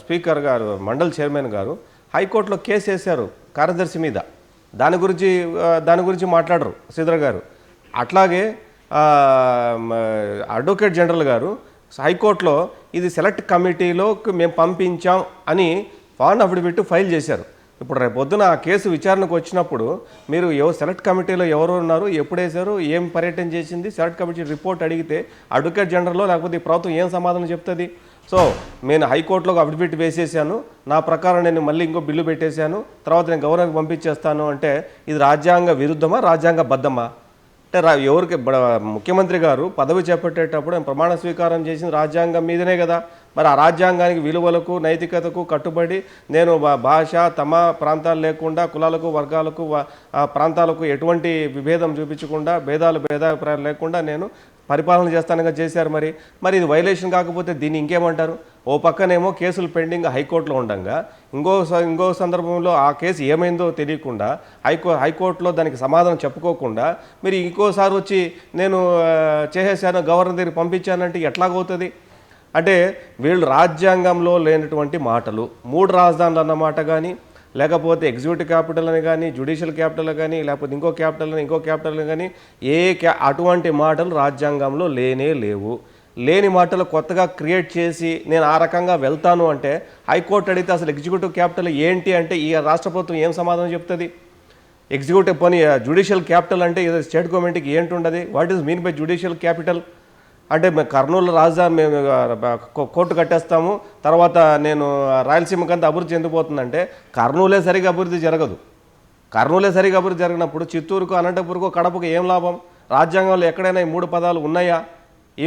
స్పీకర్ గారు మండల్ చైర్మన్ గారు హైకోర్టులో కేసు వేశారు కార్యదర్శి మీద. దాని గురించి మాట్లాడరు శ్రీధర్ గారు. అట్లాగే అడ్వకేట్ జనరల్ గారు హైకోర్టులో ఇది సెలెక్ట్ కమిటీలోకి మేము పంపించాం అని ఫారెన్ అఫిడవిట్ ఫైల్ చేశారు. ఇప్పుడు రేపు పొద్దున ఆ కేసు విచారణకు వచ్చినప్పుడు మీరు సెలెక్ట్ కమిటీలో ఎవరు ఉన్నారు, ఎప్పుడు వేశారు, ఏం పర్యటన చేసింది, సెలెక్ట్ కమిటీ రిపోర్ట్ అడిగితే అడ్వకేట్ జనరల్లో లేకపోతే ఈ ప్రభుత్వం ఏం సమాధానం చెప్తుంది? సో నేను హైకోర్టులో అఫిడవిట్ వేసేసాను, నా ప్రకారం నేను మళ్ళీ ఇంకో బిల్లు పెట్టేశాను, తర్వాత నేను గవర్నర్కి పంపించేస్తాను అంటే ఇది రాజ్యాంగ విరుద్ధమా రాజ్యాంగబద్ధమా? అంటే ఎవరికి ముఖ్యమంత్రి గారు పదవి చేపట్టేటప్పుడు ప్రమాణ స్వీకారం చేసింది రాజ్యాంగం మీదనే కదా. మరి ఆ రాజ్యాంగానికి విలువలకు నైతికతకు కట్టుబడి నేను భాష తమ ప్రాంతాలు లేకుండా కులాలకు వర్గాలకు ప్రాంతాలకు ఎటువంటి విభేదం చూపించకుండా భేదాభిప్రాయాలు లేకుండా నేను పరిపాలన చేస్తానుగా చేశారు. మరి ఇది వైలేషన్ కాకపోతే దీన్ని ఇంకేమంటారు? ఓ పక్కనేమో కేసులు పెండింగ్ హైకోర్టులో ఉండగా ఇంకో సందర్భంలో ఆ కేసు ఏమైందో తెలియకుండా హైకోర్టులో దానికి సమాధానం చెప్పుకోకుండా మీరు ఇంకోసారి వచ్చి నేను చేసేసాను గవర్నర్ దగ్గరికి పంపించానంటే ఎట్లాగవుతుంది? అంటే వీళ్ళు రాజ్యాంగంలో లేనటువంటి మాటలు 3 రాజధానులు అన్నమాట కానీ, లేకపోతే ఎగ్జిక్యూటివ్ క్యాపిటల్ అని కానీ, జ్యుడిషియల్ క్యాపిటల్ కానీ, లేకపోతే ఇంకో క్యాపిటల్ కానీ అటువంటి మాటలు రాజ్యాంగంలో లేవు. లేని మాటలు కొత్తగా క్రియేట్ చేసి నేను ఆ రకంగా వెళ్తాను అంటే హైకోర్టు అడిగితే అసలు ఎగ్జిక్యూటివ్ క్యాపిటల్ ఏంటి అంటే ఈ రాష్ట్ర ప్రభుత్వం ఏం సమాధానం చెప్తుంది? ఎగ్జిక్యూటివ్ జ్యుడిషియల్ క్యాపిటల్ అంటే స్టేట్ గవర్నమెంట్కి ఏంటి ఉండదు? What is mean by judicial capital? అంటే మేము కర్నూలు రాజధాని మేము కోర్టు కట్టేస్తాము, తర్వాత నేను రాయలసీమకంతా అభివృద్ధి చెందిపోతుందంటే కర్నూలే సరిగా అభివృద్ధి జరిగినప్పుడు చిత్తూరుకు, అనంతపురకు, కడపకు ఏం లాభం? రాజ్యాంగంలో ఎక్కడైనా ఈ 3 పదాలు ఉన్నాయా? ఈ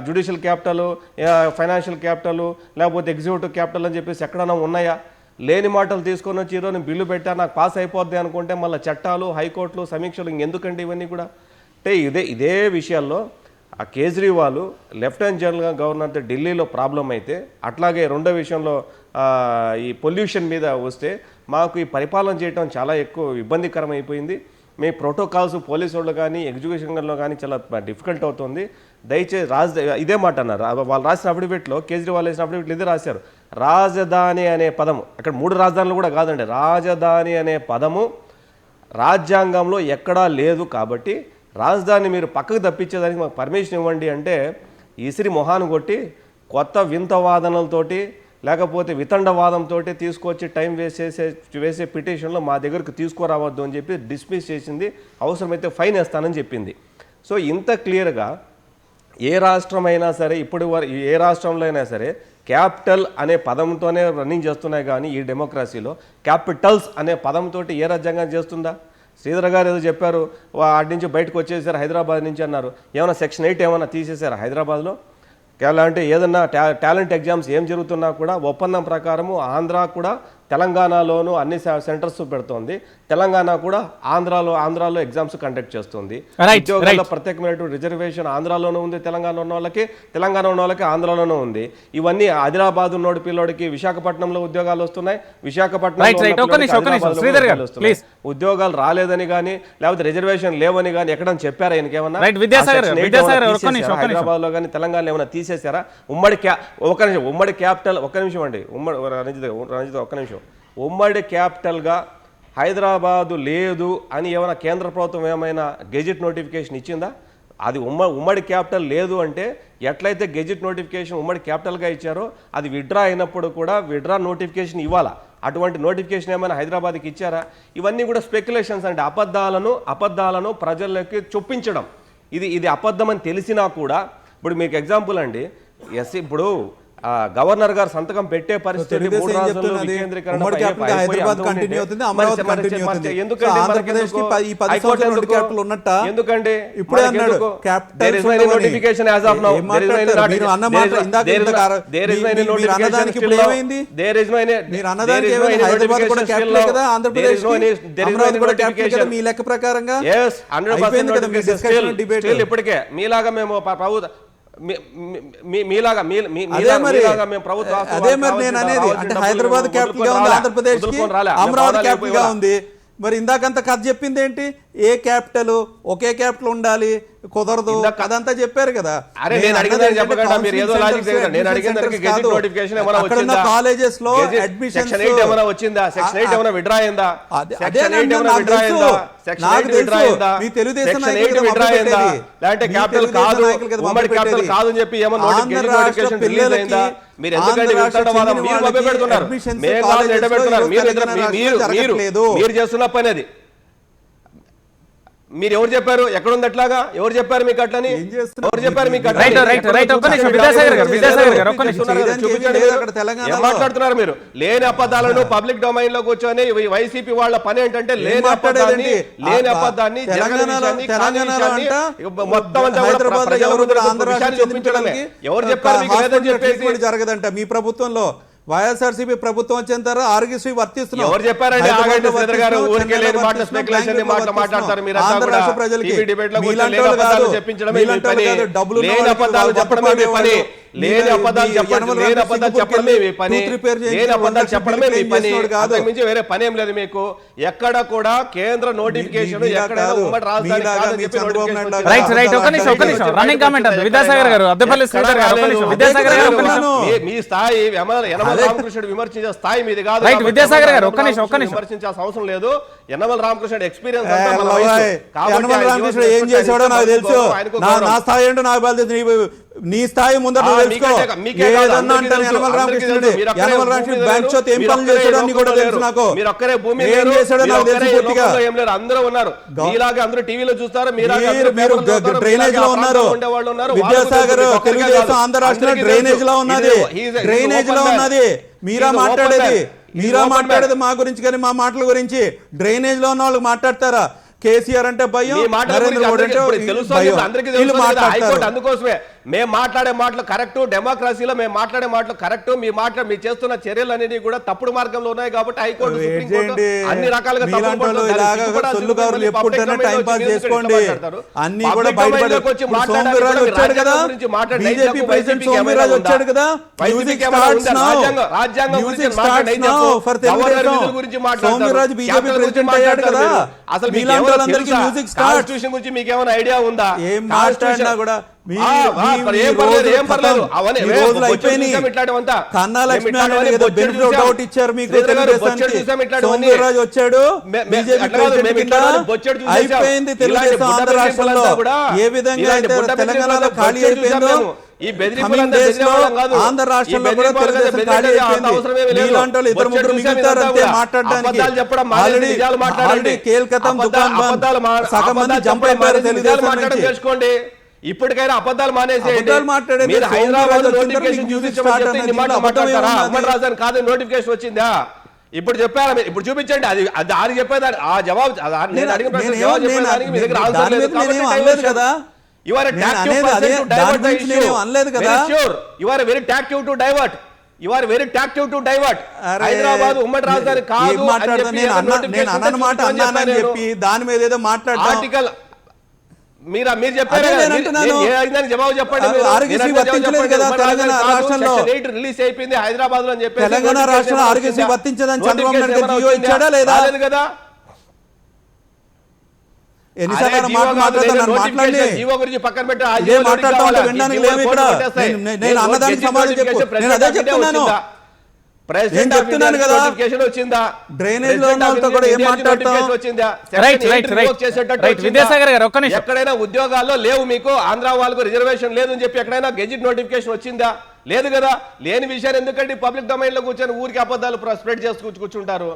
జ్యుడిషియల్ క్యాపిటల్, ఫైనాన్షియల్ క్యాపిటల్, లేకపోతే ఎగ్జిక్యూటివ్ క్యాపిటల్ అని చెప్పేసి ఎక్కడైనా ఉన్నాయా? లేని మాటలు తీసుకొని వచ్చి ఈరోజు బిల్లు పెట్టా నాకు పాస్ అయిపోద్ది అనుకుంటే మళ్ళీ చట్టాలు, హైకోర్టులు, సమీక్షలు ఇంకెందుకండి ఇవన్నీ కూడా? అంటే ఇదే విషయాల్లో ఆ కేజ్రీవాల్ లెఫ్టినెంట్ జనరల్ గవర్నర్ ఢిల్లీలో ప్రాబ్లం అయితే, అట్లాగే రెండో విషయంలో ఈ పొల్యూషన్ మీద వస్తే మాకు ఈ పరిపాలన చేయడం చాలా ఎక్కువ ఇబ్బందికరం అయిపోయింది. మీ ప్రోటోకాల్స్ పోలీసు వాళ్ళు కానీ ఎగ్జిక్యూషన్లో కానీ చాలా డిఫికల్ట్ అవుతుంది. దయచేసి ఇదే మాట అన్నారు వాళ్ళు రాసిన అఫిడవిట్లో, కేజ్రీవాల్ వేసిన అఫిడవిట్లో ఇదే రాశారు. రాజధాని అనే పదము, అక్కడ 3 రాజధానులు కూడా కాదండి, రాజధాని అనే పదము రాజ్యాంగంలో ఎక్కడా లేదు. కాబట్టి రాజధాని మీరు పక్కకు తప్పించేదానికి మాకు పర్మిషన్ ఇవ్వండి అంటే ఇసిరి మొహాను కొట్టి కొత్త వింత వాదనలతోటి లేకపోతే వితండవాదంతో తీసుకొచ్చి టైం వేసే పిటిషన్లో మా దగ్గరకు తీసుకురావద్దు అని చెప్పి డిస్మిస్ చేసింది. అవసరమైతే ఫైన్ వేస్తానని చెప్పింది. సో ఇంత క్లియర్గా ఏ రాష్ట్రమైనా సరే, ఇప్పుడు ఏ రాష్ట్రంలో అయినా సరే క్యాపిటల్ అనే పదంతోనే రన్నింగ్ చేస్తున్నాయి. కానీ ఈ డెమోక్రసీలో క్యాపిటల్స్ అనే పదంతో ఏ రాజ్యాంగం చేస్తుందా? శ్రీధర్ గారు ఏదో చెప్పారు, వాటి నుంచి బయటకు వచ్చేసారు హైదరాబాద్ నుంచి అన్నారు. ఏమైనా సెక్షన్ 8 ఏమైనా తీసేశారు హైదరాబాద్లో? అంటే ఏదన్నా టాలెంట్ ఎగ్జామ్స్ ఏం జరుగుతున్నా కూడా ఒప్పందం ప్రకారము ఆంధ్ర కూడా తెలంగాణలోను అన్ని సెంటర్స్ పెడుతోంది, తెలంగాణ కూడా ఆంధ్రాలో ఎగ్జామ్స్ కండక్ట్ చేస్తుంది. ఉద్యోగాల్లో ప్రత్యేకమైన రిజర్వేషన్ ఆంధ్రాలోనూ ఉంది, తెలంగాణ ఉన్న వాళ్ళకి ఆంధ్రాలోనూ ఉంది. ఇవన్నీ ఆదిలాబాద్ ఉన్నోడి పిల్లోడికి విశాఖపట్నంలో ఉద్యోగాలు వస్తున్నాయి, ఉద్యోగాలు రాలేదని కానీ లేకపోతే రిజర్వేషన్ లేవని కానీ ఎక్కడని చెప్పారా? ఆయనకేమన్నా హైదరాబాద్ లో కానీ తెలంగాణలో ఏమైనా తీసేశారా? ఉమ్మడి క్యాపిటల్ ఒక్క నిమిషం అండి, రంజిత్ ఒక్క నిమిషం, ఉమ్మడి క్యాపిటల్గా హైదరాబాదు లేదు అని ఏమైనా కేంద్ర ప్రభుత్వం ఏమైనా గెజిట్ నోటిఫికేషన్ ఇచ్చిందా? అది ఉమ్మడి క్యాపిటల్ లేదు అంటే ఎట్లయితే గెజిట్ నోటిఫికేషన్ ఉమ్మడి క్యాపిటల్గా ఇచ్చారో అది విడ్రా అయినప్పుడు కూడా విడ్రా నోటిఫికేషన్ ఇవ్వాలా. అటువంటి నోటిఫికేషన్ ఏమైనా హైదరాబాద్కి ఇచ్చారా? ఇవన్నీ కూడా స్పెక్యులేషన్స్ అండి, అబద్ధాలను ప్రజల్లోకి చొప్పించడం. ఇది అబద్ధం అని తెలిసినా కూడా, ఇప్పుడు మీకు ఎగ్జాంపుల్ అండి, ఇప్పుడు గవర్నర్ గారు సంతకం పెట్టే పరిస్థితి ఇప్పటికే మీలాగా మేము హైదరాబాద్ క్యాపిటల్ గా ఉంది, ఆంధ్రప్రదేశ్ కి అమరావతి క్యాపిటల్ గా ఉంది. మరి ఇందాకంత కథ చెప్పింది ఏంటి? ఏ క్యాపిటల్ ఒకే క్యాపిటల్ ఉండాలి, కుదరదు, అదంతా చెప్పారు కదా. కాలేజెస్ లో అడ్మిషన్ తెలుగుదేశం మీరు చేస్తున్న పని అది. మీరు ఎవరు చెప్పారు? ఎక్కడుంది అట్లాగా? ఎవరు చెప్పారు మీకు అట్లని? ఎవరు చెప్పారు మీకు? ఏం మాట్లాడుతున్నారు మీరు? లేని అబద్ధాలను పబ్లిక్ డొమైన్ లో కూర్చొని వైసీపీ వాళ్ళ పని ఏంటంటే లేని అబద్ధాన్ని మొత్తం చూపించడమే. ఎవరు చెప్పారు మీకు లేదని చెప్పేసి? జరగదంట మీ ప్రభుత్వంలో. వైఎస్ఆర్సీపీ ప్రభుత్వం వచ్చిన తర్వాత ఆరోగ్యశ్రీ వర్తిస్తున్నారు. ఎవరు చెప్పారండి? ఆగండి శ్రీధర్ గారు, ఊరికే లేని మాటలు స్పెక్యులేషన్ మాట్లాడతారు మీరు. లేని అబద్ధాలు చెప్పడమే మీ పని, లేని అబద్ధాలు చెప్పడమే మీ పని, లేని అబద్ధాలు చెప్పడమే మీ పని, అంతకు మించి వేరే పని ఏం లేదు మీకు. ఎక్కడ కూడా కేంద్ర నోటిఫికేషన్ ఎక్కడ ఉమ్మడి రాజధాని మీ స్థాయి యనమల రామకృష్ణుడు విమర్శించే స్థాయి మీది కాదు. విమర్శించాల్సిన అవసరం లేదు. యనమల రామకృష్ణుడు ఎక్స్పీరియన్స్ ఏం చేశాడో నాకు తెలుసు, నా స్థాయి ఏంటో నాకు తెలుసు. నీ స్థాయి ముందర అందరూ ఉన్నారు. అందరూ టీవీలో చూస్తారు, డ్రైనేజ్ లో ఉన్నారు. విద్యాసాగర్ తెలుగుదేశం ఆంధ్ర రాష్ట్ర డ్రైనేజ్ లో ఉన్నది, డ్రైనేజ్ లో ఉన్నది. మీరా మాట్లాడేది మా గురించి కానీ మా మాటల గురించి. డ్రైనేజ్ లో ఉన్న వాళ్ళకి మాట్లాడతారా? కేసీఆర్ అంటే భయం, నరేంద్ర మోడీ అంటే అందుకోసమే మేము మాట్లాడే మాటలు కరెక్ట్, డెమోక్రసీలో మేము మాట్లాడే మాటలు కరెక్ట్, మీరు చేస్తున్న చర్యలన్నీ కూడా తప్పుడు మార్గంలో ఉన్నాయి కాబట్టి హైకోర్టు, సుప్రీంకోర్టు అన్ని రకాలుగా కాన్స్టిట్యూషన్ గురించి మీకేమైనా ఐడియా ఉందా? ఏం మాట్లాడినా కూడా వచ్చాడు, అయిపోయింది తెలుగుదేశం ఆంధ్ర రాష్ట్రంలో. ఏ విధంగా తెలంగాణలో ఖాళీ అయిపోయిందో ఆంధ్ర రాష్ట్రంలో కూడా తెలుగుదేశం ఖాళీ అయిపోయింది. మీలాంటి వాళ్ళు ఇద్దరు ముగ్గురు మిగులుతారు అంతే మాట్లాడడానికి. ఆల్రెడీ కేల్కతం దుకాన్ బంద్, సగం మంది జంప్ అయిపోయారు తెలుగుదేశం నుంచి. ఇప్పటికైనా అబద్ధాలు మానేసేయండి. మాట్లాడేది హైదరాబాద్ నోటిఫికేషన్ రాజధాని కాదు నోటిఫికేషన్ వచ్చిందా? ఇప్పుడు చెప్పారా? ఇప్పుడు చూపించండి. అది అది చెప్పేది ఆ జవాబు నేను అడిగిన ప్రశ్న జవాబు చెప్పేదానికి మీ దగ్గర ఆన్సర్ లేదు కదా. You are very tactful to divert. You are very tactful to divert. Hyderabad ఉమ్మడి రాజధాని కాదు నేను అన్న మాట అన్నానని చెప్పి దాని మీద ఏదో మాట్లాడతాను. ఆర్టికల్ మీరు చెప్పారు, జవాబు చెప్పండి. రిలీజ్ అయిపోయింది హైదరాబాద్ లో అని చెప్పి తెలంగాణ రాష్ట్రంలో ఆరోగ్యశ్రీ వర్తించదని చంద్రబాబు నాయుడు గారు జియో ఇచ్చాడా లేదా? కదా ఎన్నిసార్లు మాట్లాడి పక్కన పెట్టి వినడానికి లేవు ఇక్కడ. నేను అన్నదానికి సమాధానం చెప్పు. నేను అదే చెప్తున్నాను. నేను చెప్తున్నాను కదా, డ్రైనేజ్ లో కూడా ఏం మాట్లాడతాం. విద్యాసాగర్ గారు ఒక్క నిమిషం. ఎక్కడైనా ఉద్యోగాల్లో లేవు మీకు, ఆంధ్ర వాళ్ళకు రిజర్వేషన్ లేదు అని చెప్పి ఎక్కడైనా గెజిట్ నోటిఫికేషన్ వచ్చిందా? లేదు కదా. లేని విషయాన్ని ఎందుకంటే పబ్లిక్ డొమైన్ లో కూర్చొని ఊరికి అబద్ధాలు స్ప్రెడ్ చేసుకు కూర్చుంటారు.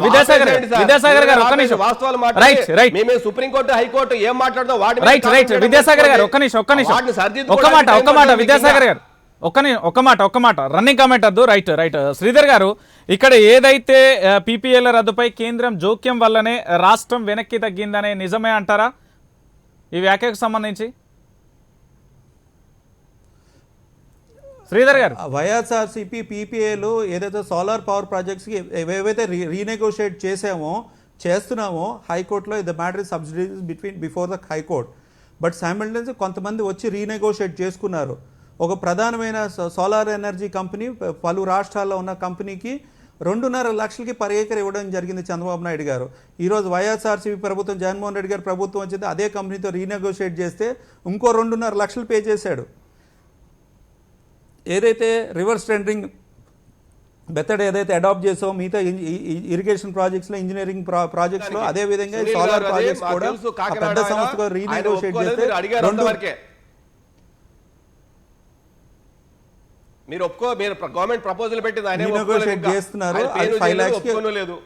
విద్యాసాగర్ గారు ఒక్క నిమిషం. వాస్తవాలు మాట్లాడి మేము సుప్రీంకోర్టు హైకోర్టు ఏం మాట్లాడతాం వాటి విద్యాసాగర్ గారు ఒక్క నిమిషం. ఒక్క మాట విద్యాసాగర్ గారు ఒక్క మాట రన్నింగ్ కామెంట్ వద్దు. రైట్ శ్రీధర్ గారు, ఇక్కడ ఏదైతే పీపీఎల్ రద్దుపై కేంద్రం జోక్యం వల్లనే రాష్ట్రం వెనక్కి తగ్గిందనే నిజమే అంటారా ఈ వ్యాఖ్యకు సంబంధించి? శ్రీధర్ గారు, వైఎస్ఆర్సీపీ పీపీఏలు ఏదైతే సోలార్ పవర్ ప్రాజెక్ట్స్కి ఏవైతే రీనెగోషియేట్ చేస్తున్నామో హైకోర్టులో the matter is subsidies before the high court. But simultaneously కొంతమంది వచ్చి రీనెగోషియేట్ చేసుకున్నారు. ఒక ప్రధానమైన సోలార్ ఎనర్జీ కంపెనీ పలు రాష్ట్రాల్లో ఉన్న కంపెనీకి 2.5 లక్షలకి పర్ ఏకర్ ఇవ్వడం జరిగింది చంద్రబాబు నాయుడు గారు. ఈరోజు వైఎస్ఆర్సీపీ ప్రభుత్వం, జగన్మోహన్ రెడ్డి గారు ప్రభుత్వం వచ్చింది, అదే కంపెనీతో రీనెగోషియేట్ చేస్తే ఇంకో 2.5 లక్షలు పే చేశాడు. ఏదైతే రివర్స్ టెండరింగ్ మెథడ్ ఏదైతే అడాప్ట్ చేసామో మిగతా ఇరిగేషన్ ప్రాజెక్ట్స్ లో, ఇంజనీరింగ్ ప్రాజెక్ట్స్ లో, అదే విధంగా సోలార్ ప్రాజెక్ట్స్ కూడా పెద్ద సంస్థగా రీనెగోషియేట్ చేస్తే మీరు గవర్నమెంట్ ప్రపోజల్ పెట్టింది ఆయన నెగోషియేట్ చేస్తున్నారు. 5 lakhs లేదు.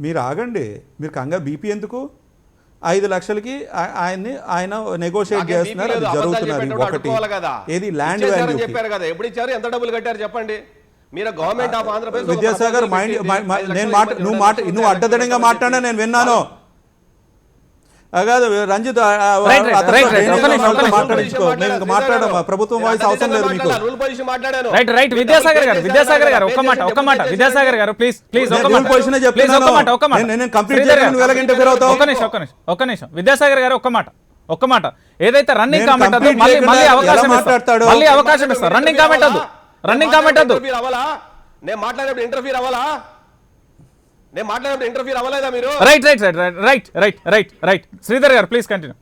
మీరు ఆగండి, మీరు కంగా బీపీ ఎందుకు? 5 లక్షలకి ఆయన నెగోషియేట్ చేస్తున్నారు, అది జరుగుతున్నది. ఒకటి ఏది ల్యాండ్ వాల్యూ చెప్పారు కదా, ఎప్పుడు ఇచ్చారు, ఎంత డబ్బులు కట్టారు చెప్పండి. మీరు గవర్నమెంట్ ఆఫ్ ఆంధ్రప్రదేశ్ విద్యాసాగర్ నువ్వు అడ్డదడంగా మాట్లాడినా నేను విన్నాను. కాదు రంజిత్, మాట్లాడడం ప్రభుత్వం వాయిస్ అవసరం లేదు మీకు. విద్యాసాగర్ గారు ఒక్క మాట విద్యాసాగర్ గారు ప్లీజ్ ఒక్క నిమిషం విద్యాసాగర్ గారు ఒక్క మాట ఏదైతే రన్నింగ్ కామెంట్ మళ్ళీ అవకాశం ఇస్తారు. రన్నింగ్ కామెంట్ వద్దు. నేను మాట్లాడేప్పుడు ఇంటర్ఫీర్ అవ్వాలా? నేను మాట్లాడేప్పుడు ఇంటర్ఫీర్ అవ్వలేదా మీరు? రైట్ శ్రీధర్ గారు ప్లీజ్ కంటిన్యూ.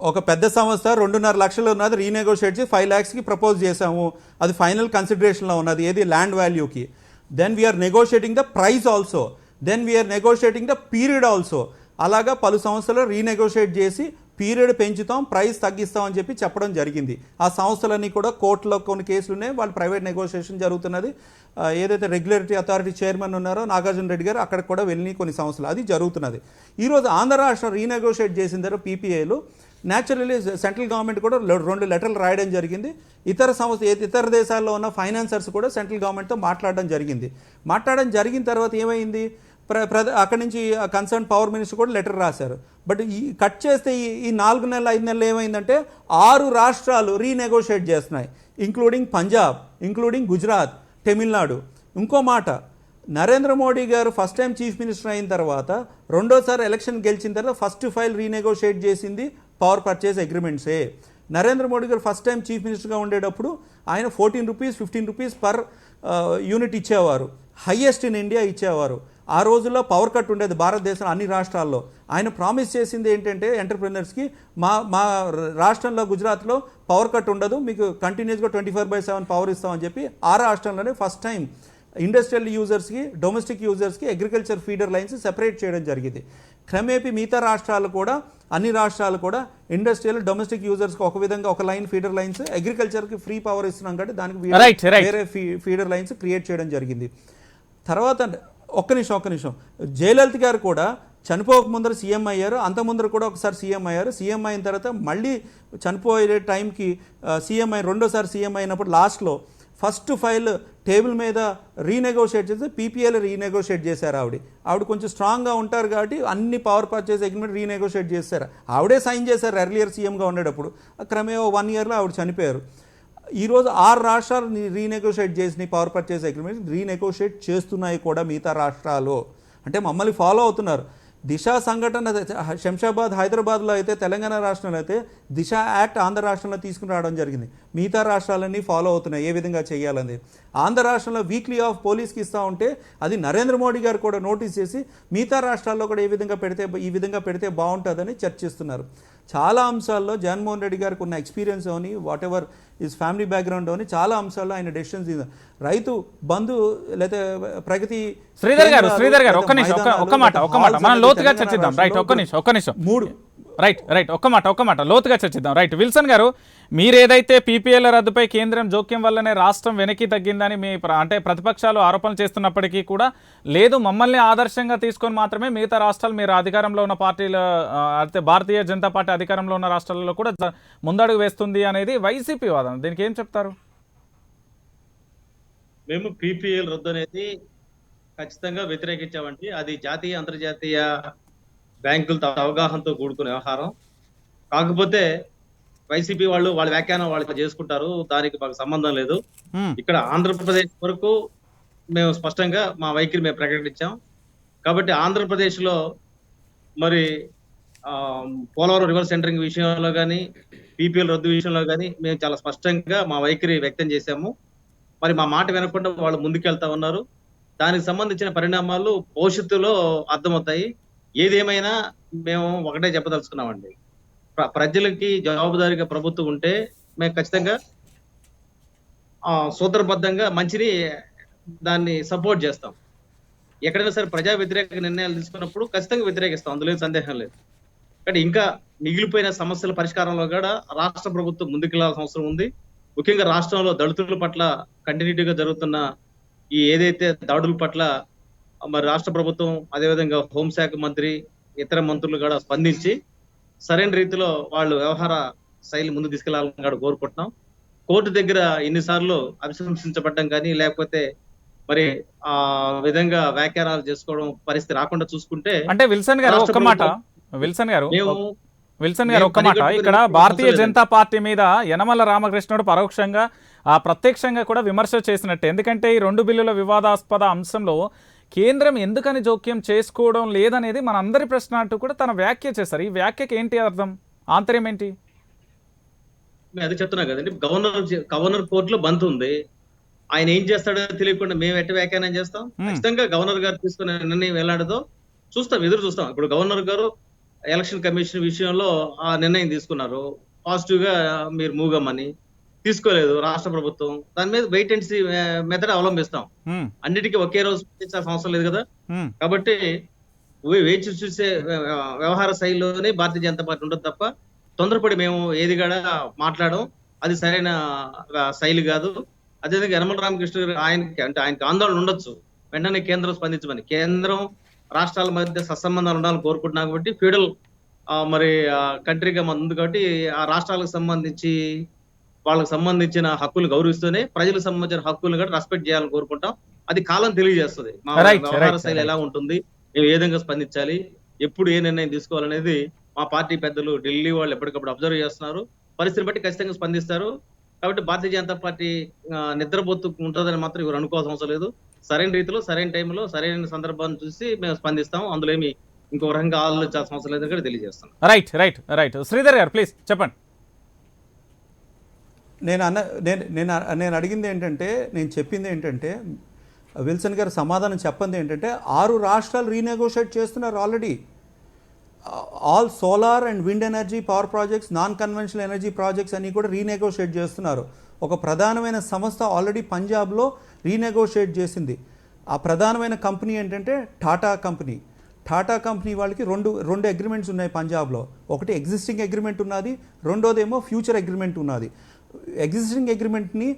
ఒక పెద్ద సంస్థ 2.5 లక్షలు ఉన్నది రీనెగోషియేట్ చేసి 5 lakhs కి ప్రపోజ్ చేసాము. అది ఫైనల్ కన్సిడరేషన్లో ఉన్నది, ఏది ల్యాండ్ వాల్యూకి. Then we are negotiating the price also, then we are negotiating the period also. అలాగా పలు సంస్థలు రీనెగోషియేట్ చేసి పీరియడ్ పెంచుతాం, ప్రైస్ తగ్గిస్తాం అని చెప్పి చెప్పడం జరిగింది. ఆ సంస్థలన్నీ కూడా కోర్టులో కొన్ని కేసులు ఉన్నాయి, వాళ్ళు ప్రైవేట్ నెగోషియేషన్ జరుగుతున్నది. ఏదైతే రెగ్యులేటరీ అథారిటీ చైర్మన్ ఉన్నారో నాగార్జున రెడ్డి గారు, అక్కడికి కూడా వెళ్ళి కొన్ని సంస్థలు, అది జరుగుతున్నది. ఈరోజు ఆంధ్ర రాష్ట్రం రీనెగోషియేట్ చేసిన తర్వాత పీపీఏలు న్యాచురల్లీ సెంట్రల్ గవర్నమెంట్ కూడా 2 లెటర్లు రాయడం జరిగింది. ఇతర దేశాల్లో ఉన్న ఫైనాన్సర్స్ కూడా సెంట్రల్ గవర్నమెంట్తో మాట్లాడడం జరిగింది. మాట్లాడడం జరిగిన తర్వాత ఏమైంది, అక్కడి నుంచి కన్సర్న్ పవర్ మినిస్టర్ కూడా లెటర్ రాశారు. బట్ ఈ కట్ చేస్తే ఈ 4 నెలలు 5 నెలలు ఏమైందంటే 6 రాష్ట్రాలు రీనెగోషియేట్ చేస్తున్నాయి, ఇంక్లూడింగ్ పంజాబ్, ఇంక్లూడింగ్ గుజరాత్, తమిళనాడు. ఇంకో మాట, నరేంద్ర మోడీ గారు ఫస్ట్ టైం చీఫ్ మినిస్టర్ అయిన తర్వాత రెండోసారి ఎలక్షన్ గెలిచిన తర్వాత ఫస్ట్ ఫైల్ రీనెగోషియేట్ చేసింది పవర్ పర్చేస్ అగ్రిమెంట్సే. నరేంద్ర మోడీ గారు ఫస్ట్ టైం చీఫ్ మినిస్టర్గా ఉండేటప్పుడు ఆయన 14 రూపీస్ 15 రూపీస్ పర్ యూనిట్ ఇచ్చేవారు, హయ్యెస్ట్ ఇన్ ఇండియా ఇచ్చేవారు. ఆ రోజుల్లో పవర్ కట్ ఉండేది భారతదేశం అన్ని రాష్ట్రాల్లో. ఆయన ప్రామిస్ చేసింది ఏంటంటే ఎంటర్ప్రెనర్స్కి, మా రాష్ట్రంలో గుజరాత్లో పవర్ కట్ ఉండదు, మీకు కంటిన్యూస్గా 24/7 పవర్ ఇస్తామని చెప్పి ఆ రాష్ట్రంలోనే ఫస్ట్ టైం ఇండస్ట్రియల్ యూజర్స్కి, డొమెస్టిక్ యూజర్స్కి అగ్రికల్చర్ ఫీడర్ లైన్స్ సెపరేట్ చేయడం జరిగింది. క్రమేపీ మిగతా రాష్ట్రాలు కూడా, అన్ని రాష్ట్రాలు కూడా ఇండస్ట్రియల్ డొమెస్టిక్ యూజర్స్కి ఒక విధంగా ఒక లైన్ ఫీడర్ లైన్స్, అగ్రికల్చర్కి ఫ్రీ పవర్ ఇస్తున్నాం కాబట్టి దానికి వేరే ఫీడర్ లైన్స్ క్రియేట్ చేయడం జరిగింది. తర్వాత ఒక్క నిమిషం, జయలలిత గారు కూడా చనిపోక ముందర సీఎం అయ్యారు, అంత ముందర కూడా ఒకసారి సీఎం అయ్యారు. సీఎం అయిన తర్వాత మళ్ళీ చనిపోయే టైంకి రెండోసారి సీఎం అయినప్పుడు లాస్ట్లో ఫస్ట్ ఫైల్ టేబుల్ మీద రీనెగోషియేట్ చేస్తే పీపీఎల్ రీనెగోషియేట్ చేశారు. ఆవిడ కొంచెం స్ట్రాంగ్గా ఉంటారు కాబట్టి అన్ని పవర్ పర్చేస్ అగ్రిమెంట్ రీనెగోషియేట్ చేశారు. ఆవిడే సైన్ చేశారు ఎర్లియర్ సీఎంగా ఉండేటప్పుడు. క్రమేణా 1 ఇయర్లో ఆవిడ చనిపోయారు. ఈరోజు 6 రాష్ట్రాలు రీనెగోషియేట్ చేసిన పవర్ పర్చేస్ అగ్రిమెంట్ రీనెగోషియేట్ చేస్తున్నాయి కూడా మిగతా రాష్ట్రాలు. అంటే మమ్మల్ని ఫాలో అవుతున్నారు. దిశ సంఘటన శంషాబాద్, హైదరాబాద్లో అయితే, తెలంగాణ రాష్ట్రంలో అయితే దిశ యాక్ట్ ఆంధ్ర రాష్ట్రంలో తీసుకుని రావడం జరిగింది. మిగతా రాష్ట్రాలన్నీ ఫాలో అవుతున్నాయి ఏ విధంగా చేయాలని. ఆంధ్ర రాష్ట్రంలో వీక్లీ ఆఫ్ పోలీస్కి ఇస్తూ ఉంటే అది నరేంద్ర మోడీ గారు కూడా నోటీస్ చేసి మిగతా రాష్ట్రాల్లో కూడా ఈ విధంగా పెడితే బాగుంటుందని చర్చిస్తున్నారు. చాలా అంశాల్లో జగన్మోహన్ రెడ్డి గారికి ఉన్న ఎక్స్పీరియన్స్ అని, what ever is family background అని చాలా అంశాల్లో ఆయన డెసిషన్స్ రైతు బంధు లేదా ప్రగతి. శ్రీధర్ గారు ఒక్క మాట మనం లోతుగా చర్చిద్దాం. రైట్, ఒక్క నిమిషం రైట్ ఒక్క మాట లోతుగా చర్చిద్దాం. రైట్, విల్సన్ గారు, మీరేదైతే పీపీఎల్ రద్దుపై కేంద్రం జోక్యం వల్లనే రాష్ట్రం వెనక్కి తగ్గిందని అంటే ప్రతిపక్షాలు ఆరోపణలు చేస్తున్నప్పటికీ కూడా లేదు, మమ్మల్ని ఆదర్శంగా తీసుకొని మాత్రమే మిగతా రాష్ట్రాలు, మీరు అధికారంలో ఉన్న పార్టీల అయితే భారతీయ జనతా పార్టీ అధికారంలో ఉన్న రాష్ట్రాలలో కూడా ముందడుగు వేస్తుంది అనేది వైసీపీ వాదన. దీనికి ఏం చెప్తారు? మేము పీపీఎల్ రద్దు అనేది ఖచ్చితంగా వ్యతిరేకించామండి. అది జాతీయ అంతర్జాతీయ బ్యాంకులతో అవగాహనతో కూడుకునే వ్యవహారం. కాకపోతే వైసీపీ వాళ్ళ వ్యాఖ్యానం వాళ్ళు చేసుకుంటారు, దానికి మాకు సంబంధం లేదు. ఇక్కడ ఆంధ్రప్రదేశ్ వరకు మేము స్పష్టంగా మా వైఖరి మేము ప్రకటించాం. కాబట్టి ఆంధ్రప్రదేశ్ లో మరి పోలవరం రివర్స్ సెంటరింగ్ విషయంలో కానీ, పీపీఎల్ రద్దు విషయంలో కానీ మేము చాలా స్పష్టంగా మా వైఖరి వ్యక్తం చేశాము. మరి మా మాట వినకుండా వాళ్ళు ముందుకెళ్తా ఉన్నారు. దానికి సంబంధించిన పరిణామాలు భవిష్యత్తులో అర్థమవుతాయి. ఏదేమైనా మేము ఒకటే చెప్పదలుచుకున్నామండి, ప్రజలకి జవాబుదారీగా ప్రభుత్వం ఉంటే మేము ఖచ్చితంగా సూత్రబద్ధంగా మంచిని దాన్ని సపోర్ట్ చేస్తాం. ఎక్కడైనా సరే ప్రజా వ్యతిరేక నిర్ణయాలు తీసుకున్నప్పుడు ఖచ్చితంగా వ్యతిరేకిస్తాం, అందులో సందేహం లేదు. కానీ ఇంకా మిగిలిపోయిన సమస్యల పరిష్కారంలో కూడా రాష్ట్ర ప్రభుత్వం ముందుకెళ్లాల్సిన అవసరం ఉంది. ముఖ్యంగా రాష్ట్రంలో దళితుల పట్ల కంటిన్యూటీగా జరుగుతున్న ఈ ఏదైతే దాడుల పట్ల మరి రాష్ట్ర ప్రభుత్వం, అదేవిధంగా హోంశాఖ మంత్రి, ఇతర మంత్రులు కూడా స్పందించి సరైన రీతిలో వాళ్ళు వ్యవహార శైలి ముందు తీసుకెళ్లాలని కూడా కోరుకుంటున్నాం. కోర్టు దగ్గర ఎన్నిసార్లు అభిశంసించబడ్డం కానీ, లేకపోతే మరి ఆ విధంగా వ్యాఖ్యానాలు చేసుకోవడం పరిస్థితి రాకుండా చూసుకుంటే, అంటే విల్సన్ గారు ఒక్క మాట ఇక్కడ భారతీయ జనతా పార్టీ మీద యనమల రామకృష్ణుడు పరోక్షంగా ప్రత్యక్షంగా కూడా విమర్శ చేసినట్టే. ఎందుకంటే ఈ 2 బిల్లుల వివాదాస్పద అంశంలో కేంద్రం ఎందుకని జోక్యం చేసుకోవడం లేదనేది మన అందరి ప్రశ్న అంటూ కూడా తన వ్యాఖ్య చేశారు. ఈ వ్యాఖ్యకి ఏంటి అర్థం, ఆంతర్యం ఏంటి? అది చెప్తున్నా కదండి, గవర్నర్ కోర్టులో బంద్ ఉంది. ఆయన ఏం చేస్తాడో తెలియకుండా మేము ఎట్టి వ్యాఖ్యానం చేస్తాం? ఖచ్చితంగా గవర్నర్ గారు తీసుకునే నిర్ణయం ఎలాంటిదో ఎదురు చూస్తాం. ఇప్పుడు గవర్నర్ గారు ఎలక్షన్ కమిషన్ విషయంలో ఆ నిర్ణయం తీసుకున్నారు, పాజిటివ్ గా మీరు మూవ్ కమ్మని. తీసుకోలేదు రాష్ట్ర ప్రభుత్వం, దాని మీద వెయిట్ అండ్ సీ మెథడ్ అవలంబిస్తాం. అన్నిటికీ ఒకే రోజు స్పందించాల్సిన అవసరం లేదు కదా. కాబట్టి వేచి చూసే వ్యవహార శైలిలోనే భారతీయ జనతా పార్టీ ఉండదు తప్ప తొందరపడి మేము ఏది కూడా మాట్లాడడం అది సరైన శైలి కాదు. అదేవిధంగా యనమల రామకృష్ణ గారు ఆయనకి ఆందోళన ఉండొచ్చు, వెంటనే కేంద్రం స్పందించమని. కేంద్రం రాష్ట్రాల మధ్య సత్సంబంధాలు ఉండాలని కోరుకుంటున్నాం కాబట్టి ఫ్యూడల్ మరి కంట్రీగా మన ఉంది కాబట్టి ఆ రాష్ట్రాలకు సంబంధించి వాళ్ళకి సంబంధించిన హక్కులు గౌరవిస్తూనే ప్రజలకు సంబంధించిన హక్కులను కూడా రెస్పెక్ట్ చేయాలని కోరుకుంటాం. అది కాలం తెలియజేస్తుంది. మా Right, వ్యవహార right, శైలి right. ఎలా ఉంటుంది, మేము ఏ విధంగా స్పందించాలి, ఎప్పుడు ఏ నిర్ణయం తీసుకోవాలనేది మా పార్టీ పెద్దలు ఢిల్లీ వాళ్ళు ఎప్పటికప్పుడు అబ్జర్వ్ చేస్తున్నారు. పరిస్థితిని బట్టి ఖచ్చితంగా స్పందిస్తారు. కాబట్టి భారతీయ జనతా పార్టీ నిద్రపోతూ ఉంటుందని మాత్రం ఎవరు అనుకోవాల్సిన అవసరం లేదు. సరైన రీతిలో, సరైన టైంలో, సరైన సందర్భాన్ని చూసి మేము స్పందిస్తాం. అందులో ఏమి ఇంకో రకంగా ఆలోచించాల్సిన అవసరం లేదని కూడా తెలియజేస్తాం. రైట్ రైట్ రైట్ శ్రీధర్ గారు ప్లీజ్ చెప్పండి. నేను అడిగింది ఏంటంటే, నేను చెప్పింది ఏంటంటే, విల్సన్ గారు సమాధానం చెప్పింది ఏంటంటే 6 రాష్ట్రాలు రీనెగోషియేట్ చేస్తున్నారు already. All solar and wind energy power projects, non conventional energy projects అన్నీ కూడా రీనెగోషియేట్ చేస్తున్నారు. ఒక ప్రధానమైన సంస్థ ఆల్రెడీ పంజాబ్లో రీనెగోషియేట్ చేసింది. ఆ ప్రధానమైన కంపెనీ ఏంటంటే టాటా కంపెనీ. టాటా కంపెనీ వాళ్ళకి రెండు అగ్రిమెంట్స్ ఉన్నాయి పంజాబ్లో. ఒకటి ఎగ్జిస్టింగ్ అగ్రిమెంట్ ఉన్నది, రెండోదేమో ఫ్యూచర్ అగ్రిమెంట్ ఉన్నది. ఎగ్జిస్టింగ్ అగ్రిమెంట్ని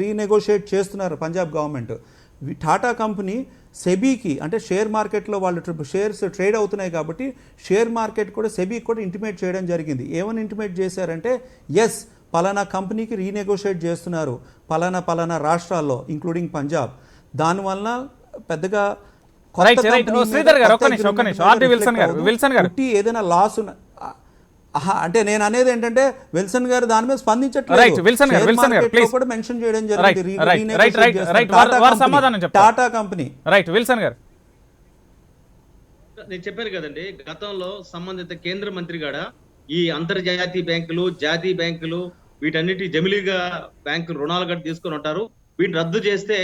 రీనెగోషియేట్ చేస్తున్నారు పంజాబ్ గవర్నమెంట్. టాటా కంపెనీ సెబీకి, అంటే షేర్ మార్కెట్లో వాళ్ళు షేర్స్ ట్రేడ్ అవుతున్నాయి కాబట్టి షేర్ మార్కెట్ కూడా సెబీకి కూడా ఇంటిమేట్ చేయడం జరిగింది. ఏమని ఇంటిమేట్ చేశారంటే, ఎస్ పలానా కంపెనీకి రీనెగోషియేట్ చేస్తున్నారు పలానా రాష్ట్రాల్లో ఇంక్లూడింగ్ పంజాబ్. దానివల్ల పెద్దగా శ్రీధర్ గారు ఒక్క నిమిషం విల్సన్ గారు ఏదైనా లాస్ ఉన్న అంటే నేను అనేది ఏంటంటే విల్సన్ గారు దాని మీద Right, Wilson గారు, please. కూడా మెన్షన్ చేయడం Right, right. సమాధానం చెప్తారు. టాటా కంపెనీ. రైట్ విల్సన్ గారు. నేను చెప్పాను కదండి, గతంలో సంబంధిత కేంద్ర మంత్రి గాడ ఈ అంతర్జాతీయ బ్యాంకులు, జాతీయ బ్యాంకులు, వీటన్నిటి జమిలీగా బ్యాంకులు రుణాలు గట్ట తీసుకొని ఉంటారు. వీటిని రద్దు చేస్తే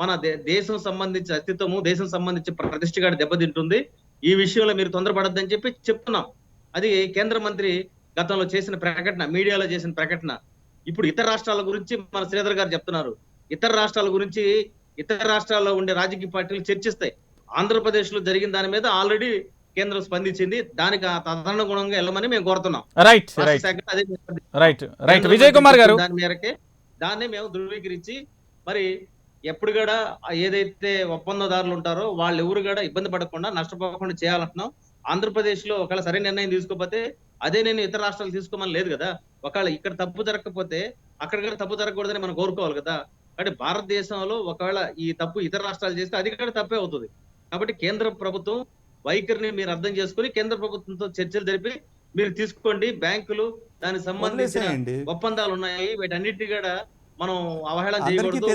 మన దేశం సంబంధించి అస్తిత్వము, దేశం సంబంధించి ప్రతిష్ట గాడి దెబ్బతింటుంది. ఈ విషయంలో మీరు తొందరపడద్దని చెప్పి చెప్తున్నాం. అది కేంద్ర మంత్రి గతంలో చేసిన ప్రకటన, మీడియాలో చేసిన ప్రకటన. ఇప్పుడు ఇతర రాష్ట్రాల గురించి మన శ్రీధర్ గారు చెప్తున్నారు. ఇతర రాష్ట్రాల గురించి ఇతర రాష్ట్రాల్లో ఉండే రాజకీయ పార్టీలు చర్చిస్తాయి. ఆంధ్రప్రదేశ్ లో జరిగిన దాని మీద ఆల్రెడీ కేంద్రం స్పందించింది. దానికి తదనుగుణంగా వెళ్ళమని మేము కోరుతున్నాం. రైట్ విజయ్ కుమార్ గారు, దాని మేరకే దాన్ని మేము ధృవీకరించి, మరి ఎప్పుడు కూడా ఏదైతే ఒప్పందదారులు ఉంటారో వాళ్ళు ఎవరు కూడా ఇబ్బంది పడకుండా, నష్టపోకుండా చేయాలంటున్నాం. ఆంధ్రప్రదేశ్ లో ఒకవేళ సరైన నిర్ణయం తీసుకోకపోతే అదే నేను ఇతర రాష్ట్రాలు తీసుకోమని లేదు కదా. ఒకవేళ ఇక్కడ తప్పు జరగకపోతే అక్కడ కూడా తప్పు జరగకూడదని మనం కోరుకోవాలి కదా. కాబట్టి భారతదేశంలో ఒకవేళ ఈ తప్పు ఇతర రాష్ట్రాలు చేస్తే అది కూడా తప్పే అవుతుంది. కాబట్టి కేంద్ర ప్రభుత్వం వైఖరిని మీరు అర్థం చేసుకుని కేంద్ర ప్రభుత్వంతో చర్చలు జరిపి మీరు తీసుకోండి. బ్యాంకులు దానికి సంబంధించిన ఒప్పందాలు ఉన్నాయి, వీటన్నిటిని కూడా మనం అవహేళన చేయకూడదు.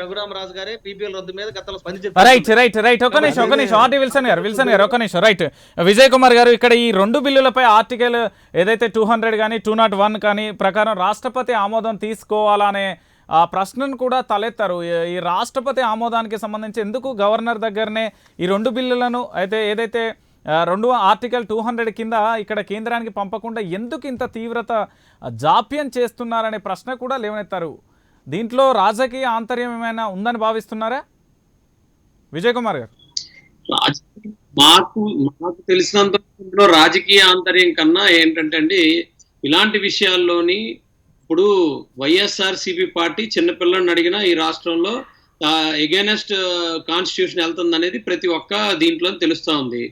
రఘురామరాజు గారే పీపీఎల్ రద్దు మీద గతంలో రైట్ ఒక నిమిషం ఆర్టీ విల్సన్ గారు ఒక నిమిషం. రైట్ విజయ్ కుమార్ గారు, ఇక్కడ ఈ 2 బిల్లులపై ఆర్టికల్ ఏదైతే 200 కానీ 201 కానీ ప్రకారం రాష్ట్రపతి ఆమోదం తీసుకోవాలనే ఆ ప్రశ్నను కూడా తలెత్తారు. ఈ రాష్ట్రపతి ఆమోదానికి సంబంధించి ఎందుకు గవర్నర్ దగ్గరనే ఈ 2 బిల్లులను ఏదైతే ఆర్టికల్ 200 కింద ఇక్కడ కేంద్రానికి పంపకుండా ఎందుకు ఇంత తీవ్రత జాప్యం చేస్తున్నారనే ప్రశ్న కూడా లేవనెత్తారు. దీంట్లో రాజకీయ ఆంతర్యం ఏమైనా ఉందని భావిస్తున్నారా విజయ్ కుమార్ గారు? మాకు తెలిసినంత రాజకీయ ఆంతర్యం కన్నా ఏంటంటే అండి, ఇలాంటి విషయాల్లోని ఇప్పుడు వైఎస్ఆర్సీపీ పార్టీ చిన్నపిల్లల్ని అడిగినా ఈ రాష్ట్రంలో ఎగైనెస్ట్ కాన్స్టిట్యూషన్ వెళ్తుంది అనేది ప్రతి ఒక్క దీంట్లో తెలుస్తూ ఉంది.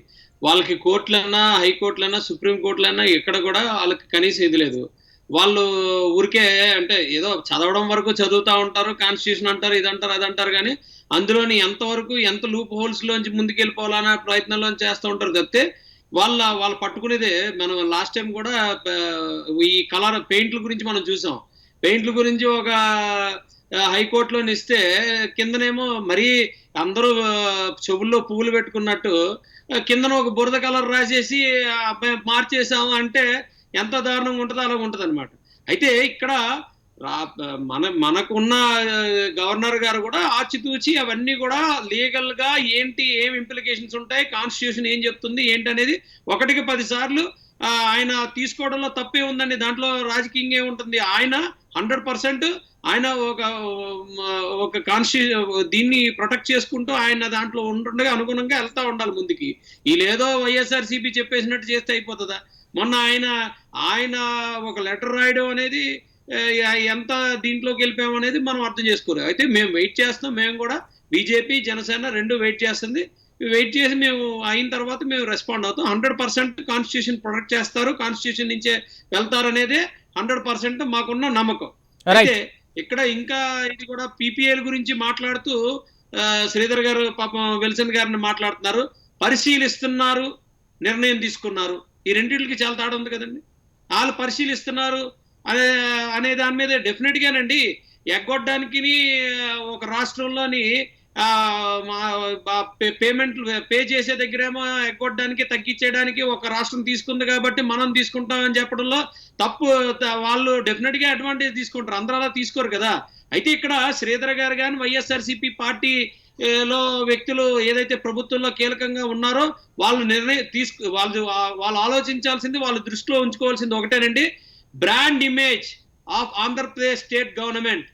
వాళ్ళకి కోర్టులైనా, హైకోర్టులైనా, సుప్రీంకోర్టులైనా ఎక్కడ కూడా వాళ్ళకి కనీసం ఇది లేదు. వాళ్ళు ఊరికే అంటే ఏదో చదవడం వరకు చదువుతూ ఉంటారు, కాన్స్టిట్యూషన్ అంటారు, ఇదంటారు, అదంటారు, కానీ అందులోని ఎంతవరకు ఎంత లూప్ హోల్స్ లోంచి ముందుకెళ్ళిపోవాలన్న ప్రయత్నంలో చేస్తూ ఉంటారు తప్పితే వాళ్ళు పట్టుకునేదే. మనం లాస్ట్ టైం కూడా ఈ కలర్ పెయింట్ల గురించి మనం చూసాం. పెయింట్ల గురించి ఒక హైకోర్టులో ఇస్తే కిందనేమో మరీ అందరూ చెవుల్లో పువ్వులు పెట్టుకున్నట్టు కిందన ఒక బురద కలర్ రాసేసి మార్చేసాము అంటే ఎంత దారుణంగా ఉంటుందో అలా ఉంటుంది అనమాట. అయితే ఇక్కడ మనకున్న గవర్నర్ గారు కూడా ఆచితూచి అవన్నీ కూడా లీగల్ గా ఏంటి, ఏం ఇంప్లికేషన్స్ ఉంటాయి, కాన్స్టిట్యూషన్ ఏం చెప్తుంది ఏంటి అనేది 1కి 10 సార్లు ఆయన తీసుకోవడంలో తప్పే ఉందండి. దాంట్లో రాజకీయంగా ఏముంటుంది? ఆయన 100% ఆయన ఒక దీన్ని ప్రొటెక్ట్ చేసుకుంటూ ఆయన దాంట్లో ఉంటుండగా అనుగుణంగా వెళ్తా ఉండాలి ముందుకి. వీళ్ళేదో వైఎస్ఆర్సీపీ చెప్పేసినట్టు చేస్తే అయిపోతుందా? మొన్న ఆయన ఒక లెటర్ రాయడం అనేది ఎంత దీంట్లోకి వెళ్ళిపోయాం అనేది మనం అర్థం చేసుకోరు. అయితే మేము వెయిట్ చేస్తున్నాం. మేము కూడా బీజేపీ, జనసేన 2 వెయిట్ చేస్తుంది. వెయిట్ చేసి మేము అయిన తర్వాత మేము రెస్పాండ్ అవుతాం. 100% కాన్స్టిట్యూషన్ ప్రొటెక్ట్ చేస్తారు, కాన్స్టిట్యూషన్ నుంచే వెళ్తారు అనేది 100% మాకున్న నమ్మకం. అయితే ఇక్కడ ఇంకా ఇది కూడా పీపీఎల్ గురించి మాట్లాడుతూ శ్రీధర్ గారు పాపం విల్సన్ గారిని మాట్లాడుతున్నారు, పరిశీలిస్తున్నారు, నిర్ణయం తీసుకున్నారు. ఈ రెండింటికి చాలా తేడా ఉంది కదండి. వాళ్ళు పరిశీలిస్తున్నారు అనే దాని మీద డెఫినెట్ గానండి ఎగ్గొట్టడానికి ఒక రాష్ట్రంలోని పేమెంట్లు పే చేసే దగ్గరేమో ఎగ్గొట్టడానికి తగ్గించేయడానికి ఒక రాష్ట్రం తీసుకుంది కాబట్టి మనం తీసుకుంటామని చెప్పడంలో తప్పు. వాళ్ళు డెఫినెట్ గా అడ్వాంటేజ్ తీసుకుంటారు, అందరూ అలా తీసుకోరు కదా. అయితే ఇక్కడ శ్రీధర్ గారు కానీ వైఎస్ఆర్సీపీ పార్టీ లో వ్యక్తులు ఏదైతే ప్రభుత్వంలో కీలకంగా ఉన్నారో వాళ్ళు నిర్ణయం వాళ్ళు ఆలోచించాల్సింది, వాళ్ళు దృష్టిలో ఉంచుకోవాల్సింది ఒకటేనండి, brand image of Andhra Pradesh state government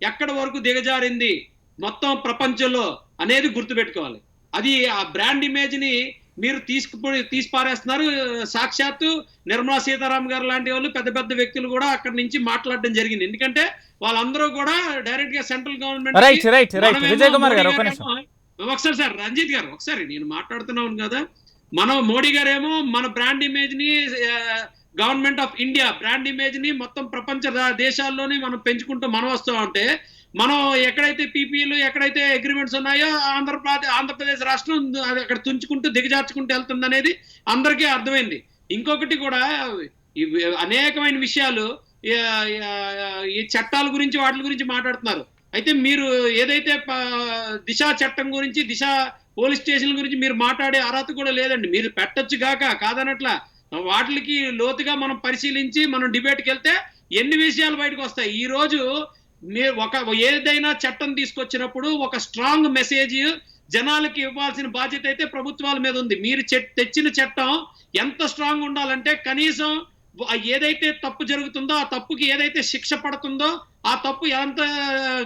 ఎక్కడ వరకు దిగజారింది మొత్తం ప్రపంచంలో అనేది గుర్తుపెట్టుకోవాలి. అది ఆ బ్రాండ్ ఇమేజ్ ని మీరు తీసి పారేస్తున్నారు. సాక్షాత్తు నిర్మలా సీతారాం గారు లాంటి వాళ్ళు పెద్ద పెద్ద వ్యక్తులు కూడా అక్కడి నుంచి మాట్లాడడం జరిగింది. ఎందుకంటే వాళ్ళందరూ కూడా డైరెక్ట్ గా సెంట్రల్ గవర్నమెంట్. ఒకసారి సార్ రంజిత్ గారు, ఒకసారి నేను మాట్లాడుతున్నాను కదా, మనం మోడీ గారేమో మన బ్రాండ్ ఇమేజ్ ని government of India brand image ని మొత్తం ప్రపంచ దేశాల్లోనే మనం పెంచుకుంటూ మనం వస్తూ ఉంటే, మనం ఎక్కడైతే పీపీలు ఎక్కడైతే అగ్రిమెంట్స్ ఉన్నాయో ఆంధ్రప్రదేశ్ రాష్ట్రం అక్కడ తుంచుకుంటూ దిగజార్చుకుంటూ వెళ్తుంది అనేది అందరికీ అర్థమైంది. ఇంకొకటి కూడా అనేకమైన విషయాలు ఈ చట్టాల గురించి వాటి గురించి మాట్లాడుతున్నారు. అయితే మీరు ఏదైతే దిశ చట్టం గురించి, దిశ పోలీస్ స్టేషన్ గురించి మీరు మాట్లాడే అర్హత కూడా లేదండి. మీరు పెట్టొచ్చు గాక కాదనట్లా, వాటికి లోతుగా మనం పరిశీలించి మనం డిబేట్కి వెళ్తే ఎన్ని విషయాలు బయటకు వస్తాయి. ఈ రోజు ఏదైనా చట్టం తీసుకొచ్చినప్పుడు ఒక స్ట్రాంగ్ మెసేజ్ జనాలకి ఇవ్వాల్సిన బాధ్యత అయితే ప్రభుత్వాల మీద ఉంది. మీరు తెచ్చిన చట్టం ఎంత స్ట్రాంగ్ ఉండాలంటే కనీసం ఏదైతే తప్పు జరుగుతుందో ఆ తప్పుకి ఏదైతే శిక్ష పడుతుందో ఆ తప్పు ఎంత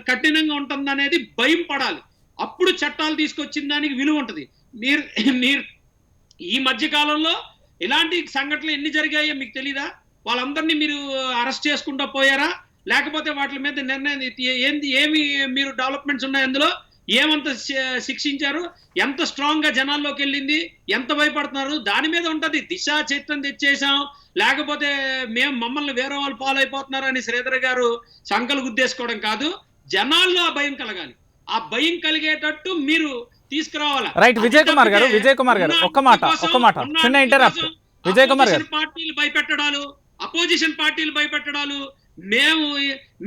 కఠినంగా ఉంటుంది అనేది భయం పడాలి. అప్పుడు చట్టాలు తీసుకొచ్చిన దానికి విలువ ఉంటుంది. మీరు ఈ మధ్య కాలంలో ఇలాంటి సంఘటనలు ఎన్ని జరిగాయో మీకు తెలీదా? వాళ్ళందరినీ మీరు అరెస్ట్ చేసుకుంటూ పోయారా? లేకపోతే వాటి మీద నిర్ణయం ఏమి మీరు డెవలప్మెంట్స్ ఉన్నాయి, అందులో ఏమంత శిక్షించారు, ఎంత స్ట్రాంగ్ గా జనాల్లోకి వెళ్ళింది, ఎంత భయపడుతున్నారు, దాని మీద ఉంటది. దిశ చట్టం తెచ్చేసాం లేకపోతే మమ్మల్ని వేరే వాళ్ళు ఫాలో అయిపోతున్నారు అని శ్రీధర్ గారు సంకలు గుద్దేసుకోవడం కాదు, జనాల్లో ఆ భయం కలగాలి. ఆ భయం కలిగేటట్టు మీరు తీసుకురావాలి. రైట్ విజయ్ కుమార్ గారు ఒక్క మాట చిన్న ఇంటరప్ట్. విజయ్ కుమార్ గారు, పార్టీలు భయపెట్టడాలు, అపోజిషన్ పార్టీలు భయపెట్టడాలు,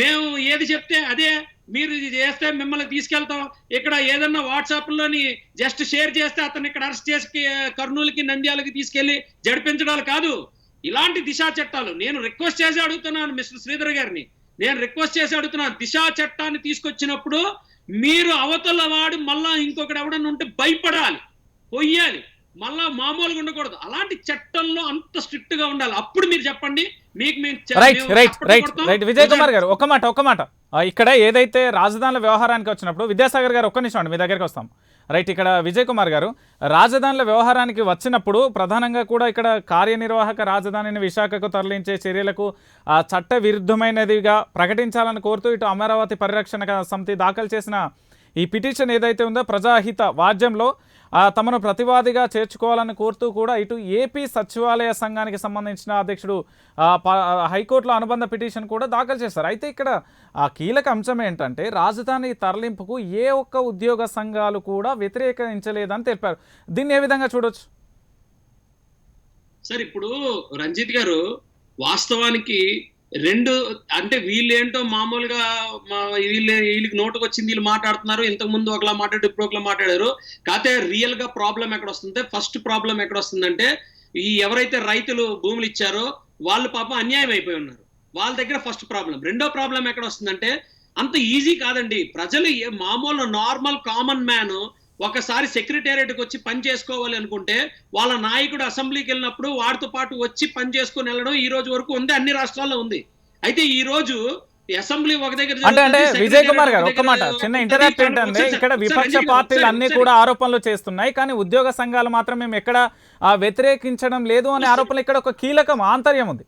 మేము ఏది చెప్తే అదే మీరు చేస్తే మిమ్మల్ని తీసుకెళ్తాం, ఇక్కడ ఏదన్నా వాట్సాప్ లోని జస్ట్ షేర్ చేస్తే అతను ఇక్కడ అరెస్ట్ చేసి కర్నూలుకి నంద్యాలకి తీసుకెళ్లి జడిపించడాలు కాదు. ఇలాంటి దిశా చట్టాలు నేను రిక్వెస్ట్ చేసి అడుగుతున్నాను మిస్టర్ శ్రీధర్ గారిని, దిశా చట్టాన్ని తీసుకొచ్చినప్పుడు మీరు అవతల వాడు మళ్ళా ఇంకొకటి ఎవడన్నా ఉంటే భయపడాలి, పొయ్యాలి, మళ్ళా మామూలుగా ఉండకూడదు. అలాంటి చట్టంలో అంత స్ట్రిక్ట్ గా ఉండాలి. అప్పుడు మీరు చెప్పండి. రైట్ విజయ్ కుమార్ గారు ఒక్క మాట ఇక్కడ ఏదైతే రాజధానుల వ్యవహారానికి వచ్చినప్పుడు విద్యాసాగర్ గారు ఒక్క నిమిషం అండి, మీ దగ్గరికి వస్తాం. రైట్, ఇక్కడ విజయ్ కుమార్ గారు రాజధానుల వ్యవహారానికి వచ్చినప్పుడు ప్రధానంగా కూడా ఇక్కడ కార్యనిర్వాహక రాజధానిని విశాఖకు తరలించే చర్యలకు చట్ట విరుద్ధమైనదిగా ప్రకటించాలని కోరుతూ ఇటు అమరావతి పరిరక్షణ సమితి దాఖలు చేసిన ఈ పిటిషన్ ఏదైతే ఉందో ప్రజాహిత వాద్యంలో తమను ప్రతివాదిగా చేర్చుకోవాలని కోరుతూ కూడా ఇటు ఏపీ సచివాలయ సంఘానికి సంబంధించిన అధ్యక్షుడు హైకోర్టులో అనుబంధ పిటిషన్ కూడా దాఖలు చేశారు. అయితే ఇక్కడ కీలక అంశం ఏంటంటే రాజధాని తరలింపుకు ఏ ఒక్క ఉద్యోగ సంఘాలు కూడా వ్యతిరేకించలేదని తెలిపారు. దీన్ని ఏ విధంగా చూడొచ్చు? సార్ ఇప్పుడు రంజిత్ గారు వాస్తవానికి రెండు అంటే వీళ్ళేంటో మామూలుగా వీళ్ళకి నోటుకు వచ్చింది వీళ్ళు మాట్లాడుతున్నారు, ఇంతకు ముందు ఒకలా మాట్లాడు ఇప్పుడు ఒకలా మాట్లాడారు. కాకపోతే రియల్ గా ప్రాబ్లం ఎక్కడ వస్తుందంటే, ఫస్ట్ ప్రాబ్లం ఎక్కడ వస్తుందంటే ఈ ఎవరైతే రైతులు భూములు ఇచ్చారో వాళ్ళు పాపం అన్యాయం అయిపోయి ఉన్నారు, వాళ్ళ దగ్గర ఫస్ట్ ప్రాబ్లం. రెండో ప్రాబ్లం ఎక్కడ వస్తుందంటే అంత ఈజీ కాదండి. ప్రజలు మామూలు నార్మల్ కామన్ మ్యాన్ ఒకసారి సెక్రటేరియట్కి వచ్చి పని చేసుకోవాలి అనుకుంటే వాళ్ళ నాయకుడు అసెంబ్లీకి వెళ్ళినప్పుడు వాడితో పాటు వచ్చి పని చేసుకుని వెళ్ళడం ఈ రోజు వరకు ఉంది, అన్ని రాష్ట్రాల్లో ఉంది. అయితే ఈ రోజు అసెంబ్లీ ఒక దగ్గర అంటే విజయ్ కుమార్ గారు ఒక్క మాట చిన్న ఇంటరాక్ట్ ఏంటంటే ఇక్కడ విపక్ష పార్టీలు అన్ని కూడా ఆరోపణలు చేస్తున్నాయి, కానీ ఉద్యోగ సంఘాలు మాత్రం మేము ఎక్కడ వ్యతిరేకించడం లేదు అనే ఆరోపణలు ఇక్కడ ఒక కీలకం ఆంతర్యం ఉంది.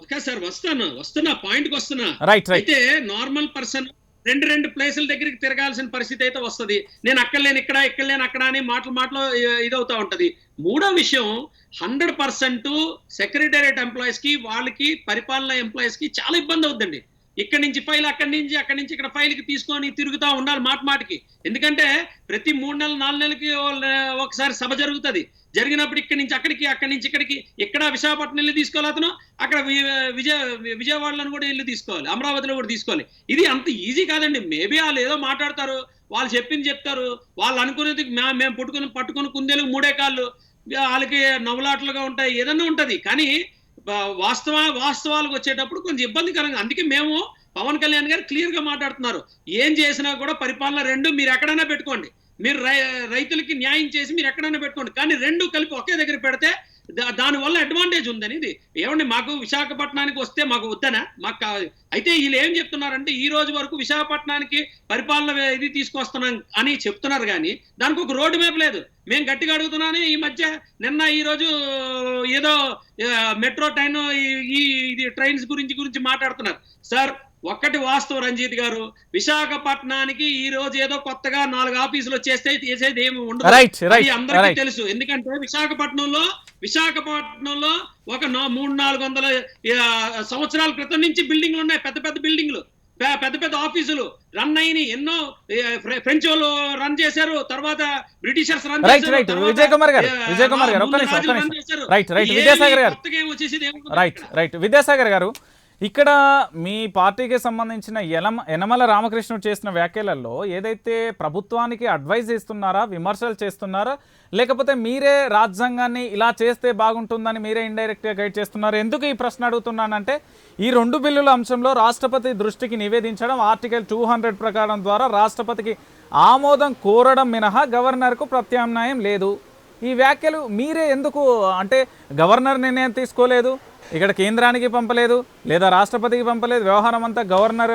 ఓకే సార్, వస్తున్నా పాయింట్ కి వస్తున్నా. రైట్. అయితే నార్మల్ పర్సన్ రెండు ప్లేసుల దగ్గరికి తిరగాల్సిన పరిస్థితి అయితే వస్తుంది. నేను అక్కడ లేని ఇక్కడ, ఇక్కడ లేని అక్కడ అని మాటలు ఇదవుతా ఉంటది. మూడో విషయం 100% సెక్రటేరియట్ ఎంప్లాయీస్ కి, వాళ్ళకి పరిపాలన ఎంప్లాయీస్ కి చాలా ఇబ్బంది అవుతుందండి. ఇక్కడి నుంచి ఫైల్, అక్కడి నుంచి ఇక్కడ ఫైల్ కి తీసుకొని తిరుగుతా ఉండాలి మాటికి. ఎందుకంటే ప్రతి 3 నెలలు 4 నెలలకి ఒకసారి సభ జరుగుతుంది. జరిగినప్పుడు ఇక్కడి నుంచి అక్కడికి, అక్కడి నుంచి ఇక్కడికి, ఇక్కడ విశాఖపట్నం ఇల్లు తీసుకోవాలి అతను, అక్కడ విజయవాడలో కూడా ఇల్లు తీసుకోవాలి, అమరావతిలో కూడా తీసుకోవాలి. ఇది అంత ఈజీ కాదండి. మేబీ వాళ్ళు ఏదో మాట్లాడతారు, వాళ్ళు చెప్పింది చెప్తారు, వాళ్ళు అనుకునేది మేము పట్టుకుని కుందేలు 3 కాళ్ళు, వాళ్ళకి నవ్వులాటలుగా ఉంటాయి, ఏదన్నా ఉంటది. కానీ వాస్తవాలకు వచ్చేటప్పుడు కొంచెం ఇబ్బందికరంగా. అందుకే మేము పవన్ కళ్యాణ్ గారు క్లియర్ గా మాట్లాడుతున్నారు, ఏం చేసినా కూడా పరిపాలన 2 మీరు ఎక్కడైనా పెట్టుకోండి, మీరు రైతులకి న్యాయం చేసి మీరు ఎక్కడైనా పెట్టుకోండి, కానీ 2 కలిపి ఒకే దగ్గర పెడితే దాని వల్ల అడ్వాంటేజ్ ఉందని. ఇది ఏమండి, మాకు విశాఖపట్నానికి వస్తే మాకు వద్దనా? మాకు అయితే వీళ్ళు ఏం చెప్తున్నారంటే ఈ రోజు వరకు విశాఖపట్నానికి పరిపాలన ఇది తీసుకొస్తున్నాం అని చెప్తున్నారు, కానీ దానికి ఒక రోడ్డు మ్యాప్ లేదు. మేము గట్టిగా అడుగుతున్నాను. ఈ మధ్య నిన్న ఈ రోజు ఏదో మెట్రో ట్రైన్ ఇది ట్రైన్స్ గురించి మాట్లాడుతున్నారు. సార్ ఒక్కటి వాస్తవం రంజిత్ గారు, విశాఖపట్నానికి ఈ రోజు ఏదో కొత్తగా 4 ఆఫీసులు చేస్తే చేసేది ఏమి ఉండదు, అది అందరికీ తెలుసు. ఎందుకంటే విశాఖపట్నంలో ఒక 300-400 సంవత్సరాల క్రితం నుంచి బిల్డింగ్లు ఉన్నాయి, పెద్ద బిల్డింగ్లు, పెద్ద ఆఫీసులు రన్ అయిన. ఎన్నో ఫ్రెంచ్ వాళ్ళు రన్ చేశారు, తర్వాత బ్రిటిషర్స్ రన్ చేశారు. విజయ్ కుమార్ గారు విద్యాసాగర్ గారు, ఇక్కడ మీ పార్టీకి సంబంధించిన యనమల రామకృష్ణుడు చేసిన వ్యాఖ్యలలో ఏదైతే ప్రభుత్వానికి అడ్వైజ్ ఇస్తున్నారా, విమర్శలు చేస్తున్నారా, లేకపోతే మీరే రాజ్యాంగాన్ని ఇలా చేస్తే బాగుంటుందని మీరే ఇండైరెక్ట్గా గైడ్ చేస్తున్నారు? ఎందుకు ఈ ప్రశ్న అడుగుతున్నానంటే, ఈ 2 బిల్లుల అంశంలో రాష్ట్రపతి దృష్టికి నివేదించడం, ఆర్టికల్ 200 ప్రకారం ద్వారా రాష్ట్రపతికి ఆమోదం కోరడం మినహా గవర్నర్కు ప్రత్యామ్నాయం లేదు. ఈ వ్యాఖ్యలు మీరే ఎందుకు, అంటే గవర్నర్ నిర్ణయం తీసుకోలేదు, ఇక్కడ కేంద్రానికి పంపలేదు, లేదా రాష్ట్రపతికి పంపలేదు, వ్యవహారం అంతా గవర్నర్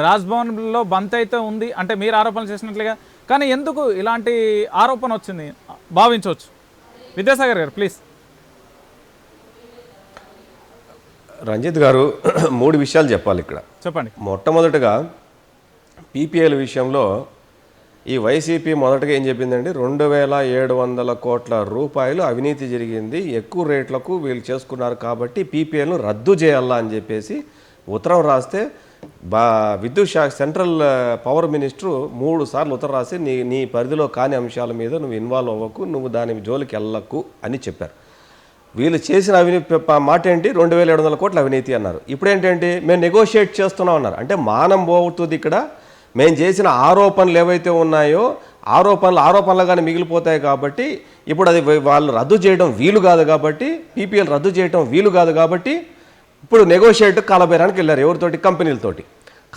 రాజ్భవన్లో బంద్ అయితే ఉంది అంటే మీరు ఆరోపణలు చేసినట్లుగా, కానీ ఎందుకు ఇలాంటి ఆరోపణ వచ్చింది భావించవచ్చు? విద్యాసాగర్ గారు ప్లీజ్. రంజిత్ గారు 3 విషయాలు చెప్పాలి ఇక్కడ. చెప్పండి. మొట్టమొదటిగా పీపీఎల్ విషయంలో ఈ వైసీపీ మొదటగా ఏం చెప్పిందండి, 2700 కోట్ల రూపాయలు అవినీతి జరిగింది, ఎక్కువ రేట్లకు వీళ్ళు చేసుకున్నారు కాబట్టి పీపీఎల్ను రద్దు చేయాలా అని చెప్పేసి ఉత్తరం రాస్తే విద్యుత్ శాఖ సెంట్రల్ పవర్ మినిస్టరు 3 సార్లు ఉత్తరం రాసి నీ పరిధిలో కాని అంశాల మీద నువ్వు ఇన్వాల్వ్ అవ్వకు, నువ్వు దాని జోలికి వెళ్ళకు అని చెప్పారు. వీళ్ళు చేసిన అవినీతి మాట ఏంటి, 2700 కోట్ల అవినీతి అన్నారు. ఇప్పుడు ఏంటంటే మేము నెగోషియేట్ చేస్తున్నాం అన్నారు. అంటే మానం పోతుంది ఇక్కడ. మేము చేసిన ఆరోపణలు ఏవైతే ఉన్నాయో ఆరోపణలుగానే మిగిలిపోతాయి కాబట్టి ఇప్పుడు అది వాళ్ళు రద్దు చేయడం వీలు కాదు, కాబట్టి పీపీఎల్ రద్దు చేయడం వీలు కాదు, కాబట్టి ఇప్పుడు నెగోషియేట్ కాలబేరానికి వెళ్ళారు. ఎవరితోటి? కంపెనీలతోటి.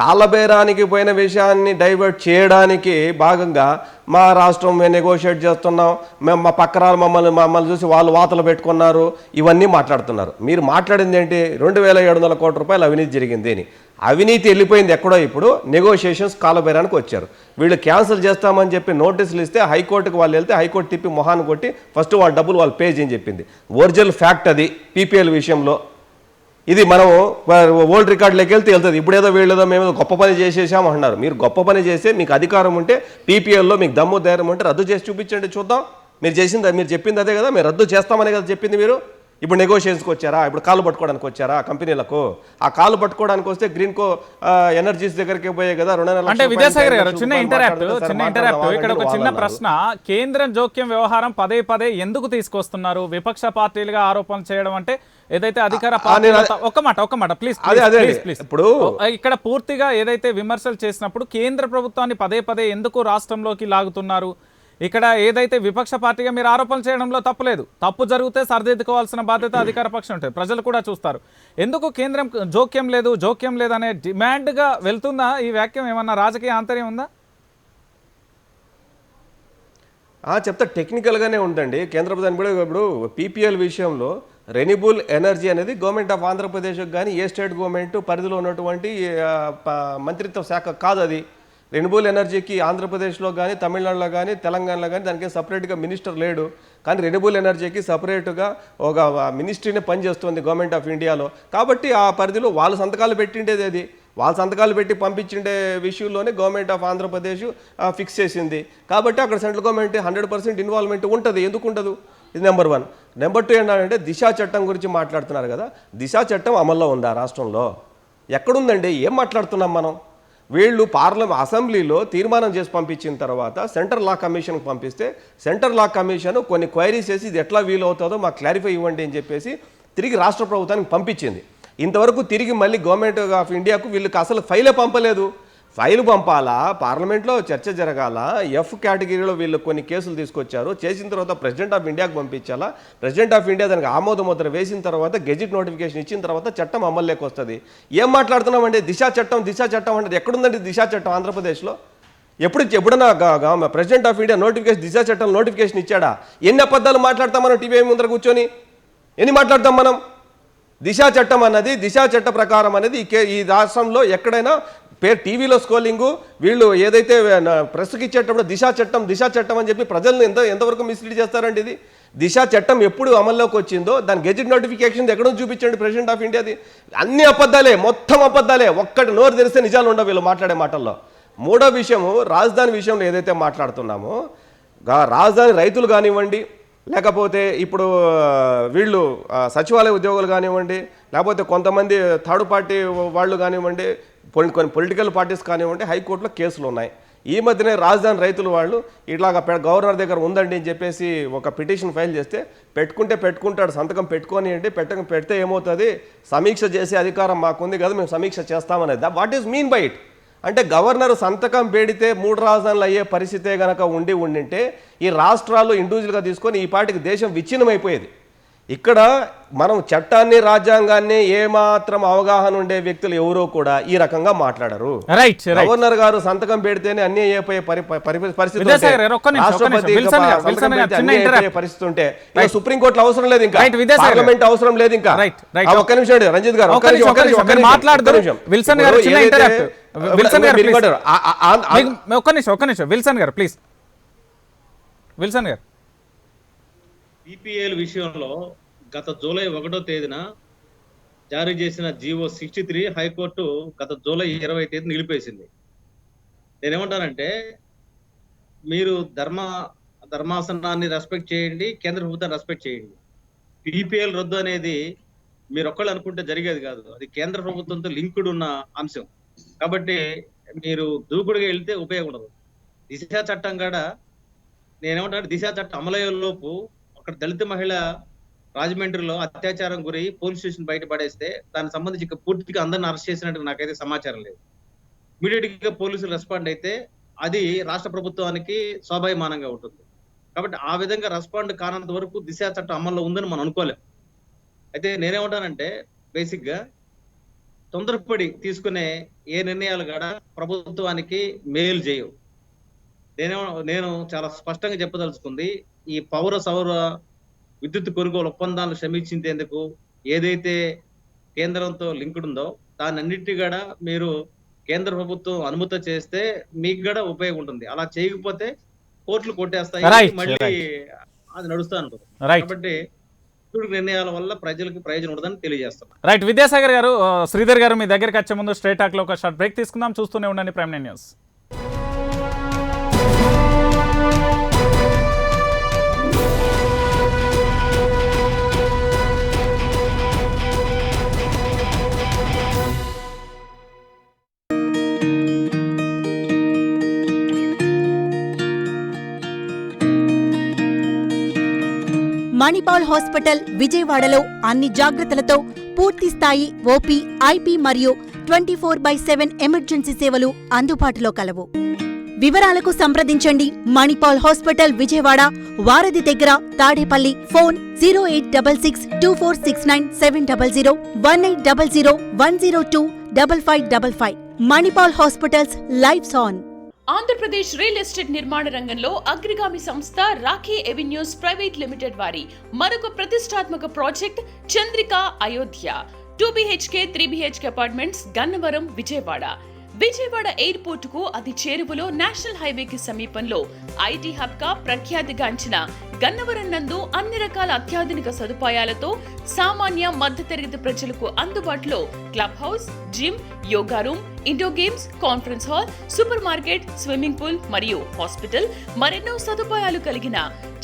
కాలబేరానికి పోయిన విషయాన్ని డైవర్ట్ చేయడానికి భాగంగా మా రాష్ట్రం మేము నెగోషియేట్ చేస్తున్నాం, మేము మా పక్కరాలు మమ్మల్ని చూసి వాళ్ళు వాతలు పెట్టుకున్నారు, ఇవన్నీ మాట్లాడుతున్నారు. మీరు మాట్లాడింది ఏంటి? 2700 కోట్ల రూపాయలు అవినీతి జరిగింది అని. అవినీతి వెళ్ళిపోయింది ఎక్కడో, ఇప్పుడు నెగోషియేషన్స్ కాలబేరానికి వచ్చారు. వీళ్ళు క్యాన్సిల్ చేస్తామని చెప్పి నోటీసులు ఇస్తే హైకోర్టుకు వాళ్ళు వెళ్తే హైకోర్టు తిప్పి మొహాన్ని కొట్టి ఫస్ట్ వాళ్ళ డబ్బులు వాళ్ళు పే చేయని చెప్పింది. ఒరిజినల్ ఫ్యాక్ట్ అది పీపీఎల్ విషయంలో. ఇది మనం ఓల్డ్ రికార్డులోకి వెళ్తుంది. ఇప్పుడేదో వీళ్ళేదో మేము గొప్ప పని చేసేసాం అంటున్నారు. మీరు గొప్ప పని చేస్తే మీకు అధికారం ఉంటే పీపీఎల్లో మీకు దమ్ము ధైర్యం ఉంటే రద్దు చేసి చూపించండి, చూద్దాం. మీరు చెప్పింది అదే కదా, మేము రద్దు చేస్తామనే కదా చెప్పింది. మీరు ఇప్పుడు నెగోషియేషన్స్కి వచ్చారా? ఇప్పుడు కాలు పట్టుకోవడానికి వచ్చారా కంపెనీలకు? ఆ కాలు పట్టుకోవడానికి వస్తే గ్రీన్కో ఎనర్జీస్ దగ్గరికి పోయే కదా 2 అంటే విద్యాసాగర్ గారు చిన్న ఇంటరాక్టివ్ ఇక్కడ ఒక చిన్న ప్రశ్న. కేంద్రం జోక్యం వ్యవహారం పదే ఎందుకు తీసుకొస్తున్నారు? విపక్ష పార్టీలుగా ఆరోపణలు చేయడం అంటే ఏదైతే అధికార పార్టీ ఒక్క మాట ప్లీజ్. ఇప్పుడు ఇక్కడ పూర్తిగా ఏదైతే విమర్శలు చేసినప్పుడు కేంద్ర ప్రభుత్వాన్ని పదే ఎందుకు రాష్ట్రంలోకి లాగుతున్నారు? ఇక్కడ ఏదైతే విపక్ష పార్టీగా మీరు ఆరోపణలు చేయడంలో తప్పులేదు, తప్పు జరిగితే సరిదిద్దుకోవాల్సిన బాధ్యత అధికార పక్షం ఉంటుంది, ప్రజలు కూడా చూస్తారు. ఎందుకు కేంద్రం జోక్యం లేదనే డిమాండ్గా వెళ్తుందా ఈ వ్యాఖ్యం? ఏమన్నా రాజకీయ ఆంతర్యం ఉందా? చెప్తా, టెక్నికల్గానే ఉందండి. కేంద్ర ప్రభుత్వం కూడా ఇప్పుడు పీపీఎల్ విషయంలో రెన్యూబుల్ ఎనర్జీ అనేది గవర్నమెంట్ ఆఫ్ ఆంధ్రప్రదేశ్కి కానీ ఏ స్టేట్ గవర్నమెంట్ పరిధిలో ఉన్నటువంటి మంత్రిత్వ శాఖ కాదు. అది రెన్యూబుల్ ఎనర్జీకి ఆంధ్రప్రదేశ్లో కానీ తమిళనాడులో కానీ తెలంగాణలో కానీ దానికి సపరేట్గా మినిస్టర్ లేడు. కానీ రెన్యూబుల్ ఎనర్జీకి సపరేట్గా ఒక మినిస్ట్రీని పనిచేస్తుంది గవర్నమెంట్ ఆఫ్ ఇండియాలో. కాబట్టి ఆ పరిధిలో వాళ్ళు సంతకాలు పెట్టిండేది అది. వాళ్ళ సంతకాలు పెట్టి పంపించిండే విషయంలోనే గవర్నమెంట్ ఆఫ్ ఆంధ్రప్రదేశ్ ఫిక్స్ చేసింది. కాబట్టి అక్కడ సెంట్రల్ గవర్నమెంట్ 100% ఇన్వాల్వ్మెంట్ ఉంటుంది. ఎందుకు ఉండదు? ఇది నెంబర్ 1. నెంబర్ 2 ఏంటంటే దిశా చట్టం గురించి మాట్లాడుతున్నారు కదా. దిశా చట్టం అమల్లో ఉందా రాష్ట్రంలో? ఎక్కడుందండి? ఏం మాట్లాడుతున్నాం మనం? వీళ్ళు అసెంబ్లీలో తీర్మానం చేసి పంపించిన తర్వాత సెంట్రల్ లా కమిషన్కి పంపిస్తే సెంట్రల్ లా కమిషన్ కొన్ని క్వైరీస్ చేసి ఇది ఎట్లా వీలవుతుందో మాకు క్లారిఫై ఇవ్వండి అని చెప్పేసి తిరిగి రాష్ట్ర ప్రభుత్వానికి పంపించింది. ఇంతవరకు తిరిగి మళ్ళీ గవర్నమెంట్ ఆఫ్ ఇండియాకు వీళ్ళకి అసలు ఫైలే పంపలేదు. ఫైలు పంపాలా, పార్లమెంట్లో చర్చ జరగాల, ఎఫ్ కేటగిరీలో వీళ్ళు కొన్ని కేసులు తీసుకొచ్చారు, చేసిన తర్వాత ప్రెసిడెంట్ ఆఫ్ ఇండియాకు పంపించాలా, ప్రెసిడెంట్ ఆఫ్ ఇండియా దానికి ఆమోద ముద్ర వేసిన తర్వాత గెజిట్ నోటిఫికేషన్ ఇచ్చిన తర్వాత చట్టం అమల్లోకి వస్తుంది. ఏం మాట్లాడుతున్నామండి? దిశా చట్టం అంటే ఎక్కడుందండి దిశా చట్టం ఆంధ్రప్రదేశ్లో? ఎప్పుడన్నా ప్రెసిడెంట్ ఆఫ్ ఇండియా నోటిఫికేషన్ దిశా చట్టం నోటిఫికేషన్ ఇచ్చాడా? ఎన్ని అబద్ధాలు మాట్లాడతాం మనం టీవీ ముందర కూర్చొని? ఎన్ని మాట్లాడతాం మనం? దిశా చట్టం అన్నది, దిశా చట్ట ప్రకారం అనేది ఈ రాష్ట్రంలో ఎక్కడైనా టీవీలో స్క్రోలింగు, వీళ్ళు ఏదైతే ప్రెస్కి ఇచ్చేటప్పుడు దిశా చట్టం అని చెప్పి ప్రజలను ఎంతవరకు మిస్లీడ్ చేస్తారండి? ఇది దిశా చట్టం ఎప్పుడు అమల్లోకి వచ్చిందో దాని గెజిట్ నోటిఫికేషన్ ఎక్కడో చూపించండి ప్రెసిడెంట్ ఆఫ్ ఇండియాది. అన్ని అబద్ధాలే, మొత్తం అబద్ధాలే. ఒక్కటి నోరు తెరిస్తే నిజాలు ఉండవు వీళ్ళు మాట్లాడే మాటల్లో. మూడో విషయము, రాజధాని విషయంలో ఏదైతే మాట్లాడుతున్నామో, రాజధాని రైతులు కానివ్వండి, లేకపోతే ఇప్పుడు వీళ్ళు సచివాలయ ఉద్యోగులు కానివ్వండి, లేకపోతే కొంతమంది థర్డ్ పార్టీ వాళ్ళు కానివ్వండి, కొన్ని పొలిటికల్ పార్టీస్ కానివ్వండి, హైకోర్టులో కేసులు ఉన్నాయి. ఈ మధ్యనే రాజధాని రైతులు వాళ్ళు ఇట్లాగా గవర్నర్ దగ్గర ఉందండి అని చెప్పేసి ఒక పిటిషన్ ఫైల్ చేస్తే పెట్టుకుంటాడు, సంతకం పెట్టుకొని అంటే పెడితే ఏమవుతుంది? సమీక్ష చేసే అధికారం మాకుంది కదా, మేము సమీక్ష చేస్తామనేది. What is mean by it? అంటే గవర్నర్ సంతకం పెడితే 3 రాజధానులు అయ్యే పరిస్థితే గనక ఉండింటే ఈ రాష్ట్రాలు ఇండివిజువల్గా తీసుకొని ఈ పార్టీకి దేశం విచ్ఛిన్నమైపోయేది. ఇక్కడ మనం చట్టాన్ని, రాజ్యాంగాన్ని ఏమాత్రం అవగాహన ఉండే వ్యక్తులు ఎవరో కూడా ఈ రకంగా మాట్లాడరు. గవర్నర్ గారు సంతకం పెడితేనే అన్ని అయిపోయే పరిస్థితి ఉంటే సుప్రీంకోర్టులో అవసరం లేదు, ఇంకా పార్లమెంట్ అవసరం లేదు. ఇంకా ఒక్క నిమిషం రంజిత్ గారు, విల్సన్ గారు ఈపీఎల్ విషయంలో గత జూలై 1వ తేదీన జారీ చేసిన జీవో 63 హైకోర్టు గత జూలై 20వ తేదీ నిలిపేసింది. నేనేమంటానంటే, మీరు ధర్మాసనాన్ని రెస్పెక్ట్ చేయండి, కేంద్ర ప్రభుత్వాన్ని రెస్పెక్ట్ చేయండి. ఈపీఎల్ రద్దు అనేది మీరు ఒక్కళ్ళు అనుకుంటే జరిగేది కాదు, అది కేంద్ర ప్రభుత్వంతో లింక్డ్ ఉన్న అంశం. కాబట్టి మీరు దూకుడుగా వెళ్తే ఉపయోగం ఉండదు. దిశా చట్టం కూడా నేనేమంటాను, దిశా చట్టం అమలయ్యేలోపు అక్కడ దళిత మహిళ రాజమండ్రిలో అత్యాచారం గురి పోలీస్ స్టేషన్ బయట పడేస్తే దానికి సంబంధించి పూర్తిగా అందరిని అరెస్ట్ చేసినట్టు నాకైతే సమాచారం లేదు. ఇమీడియట్ గా పోలీసులు రెస్పాండ్ అయితే అది రాష్ట్ర ప్రభుత్వానికి స్వాభావిమానంగా ఉంటుంది. కాబట్టి ఆ విధంగా రెస్పాండ్ కానంత వరకు దిశా చట్టం అమల్లో ఉందని మనం అనుకోలేం. అయితే నేనేమంటానంటే, బేసిక్ గా తొందరపడి తీసుకునే ఏ నిర్ణయాలు కూడా ప్రభుత్వానికి మేలు చేయవు. నేను చాలా స్పష్టంగా చెప్పదలుచుకుంది, ఈ పౌర సౌర విద్యుత్ కొనుగోలు ఒప్పందాలను సమీక్షించేందుకు ఏదైతే కేంద్రంతో లింక్డ్ ఉందో దాన్ని అన్నిటి కూడా మీరు కేంద్ర ప్రభుత్వం అనుమతి చేస్తే మీకు కూడా ఉపయోగం ఉంటుంది. అలా చేయకపోతే కోర్టులు కొట్టేస్తాయి, మళ్ళీ అది నడుస్తూ ఉంటుంది. కాబట్టి నిర్ణయాల వల్ల ప్రజలకు ప్రయోజనం ఉండదని తెలియజేస్తాం. రైట్. విద్యాసాగర్ గారు, శ్రీధర్ గారు మీ దగ్గరికి వచ్చే ముందు స్ట్రైట్ టాక్ లో ఒక షార్ట్ బ్రేక్ తీసుకుందాం. చూస్తూనే ఉండండి ప్రైమ్ 9 న్యూస్. మణిపాల్ హాస్పిటల్ విజయవాడలో అన్ని జాగ్రత్తలతో పూర్తి స్థాయి ఓపీ, ఐపీ మరియు 24/7 ఎమర్జెన్సీ సేవలు అందుబాటులో కలవు. వివరాలకు సంప్రదించండి మణిపాల్ హాస్పిటల్ విజయవాడ, వారధి దగ్గర, Tadepalli. Phone 08662469 700 1800 102 Manipal hospitals lives on. Andhra Pradesh real estate నిర్మాణ రంగంలో అగ్రగామి సంస్థ రాఖీ ఎవెన్యూస్ ప్రైవేట్ లిమిటెడ్ వారి మరొక ప్రతిష్టాత్మక project Chandrika Ayodhya. 2 BHK 3 BHK apartments, Gannavaram, Vijayawada. Vijayawada airport కు అతి చేరువలో, నేషనల్ హైవేకి సమీపంలో ఐటీ హబ్ గా ప్రఖ్యాతిగాంచిన గన్నవరం నందు అన్ని రకాల అత్యాధునిక సదుపాయాలతో సామాన్య మధ్యతరగతి ప్రజలకు అందుబాటులో club house, gym, yoga room, indoor games, conference hall, supermarket, swimming pool మరియు హాస్పిటల్ మరెన్నో సదుపాయాలు కలిగిన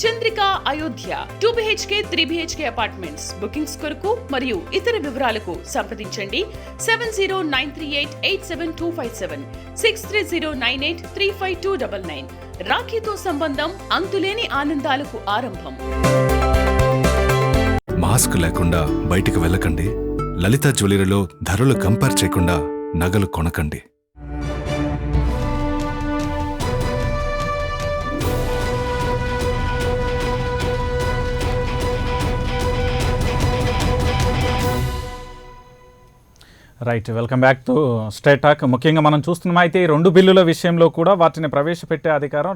Chandrika Ayodhya 2 BHK 3 BHK apartments. Bookings కొరకు మరియు ఇతర వివరాలకు సంప్రదించండి 7093887257 6309835299. రాఖీతో సంబంధం అంతులేని ఆనందాలకు ఆరంభం. మాస్క్ లేకుండా బయటికి వెళ్ళకండి. లలిత జ్యువెలరీలో ధరలు కంపేర్ చేయకుండా నగలు కొనకండి. Right, welcome back to straight talk. ముఖ్యంగా మనం చూస్తున్నాం అయితే ఈ 2 బిల్లుల విషయంలో కూడా వాటిని ప్రవేశపెట్టే అధికారం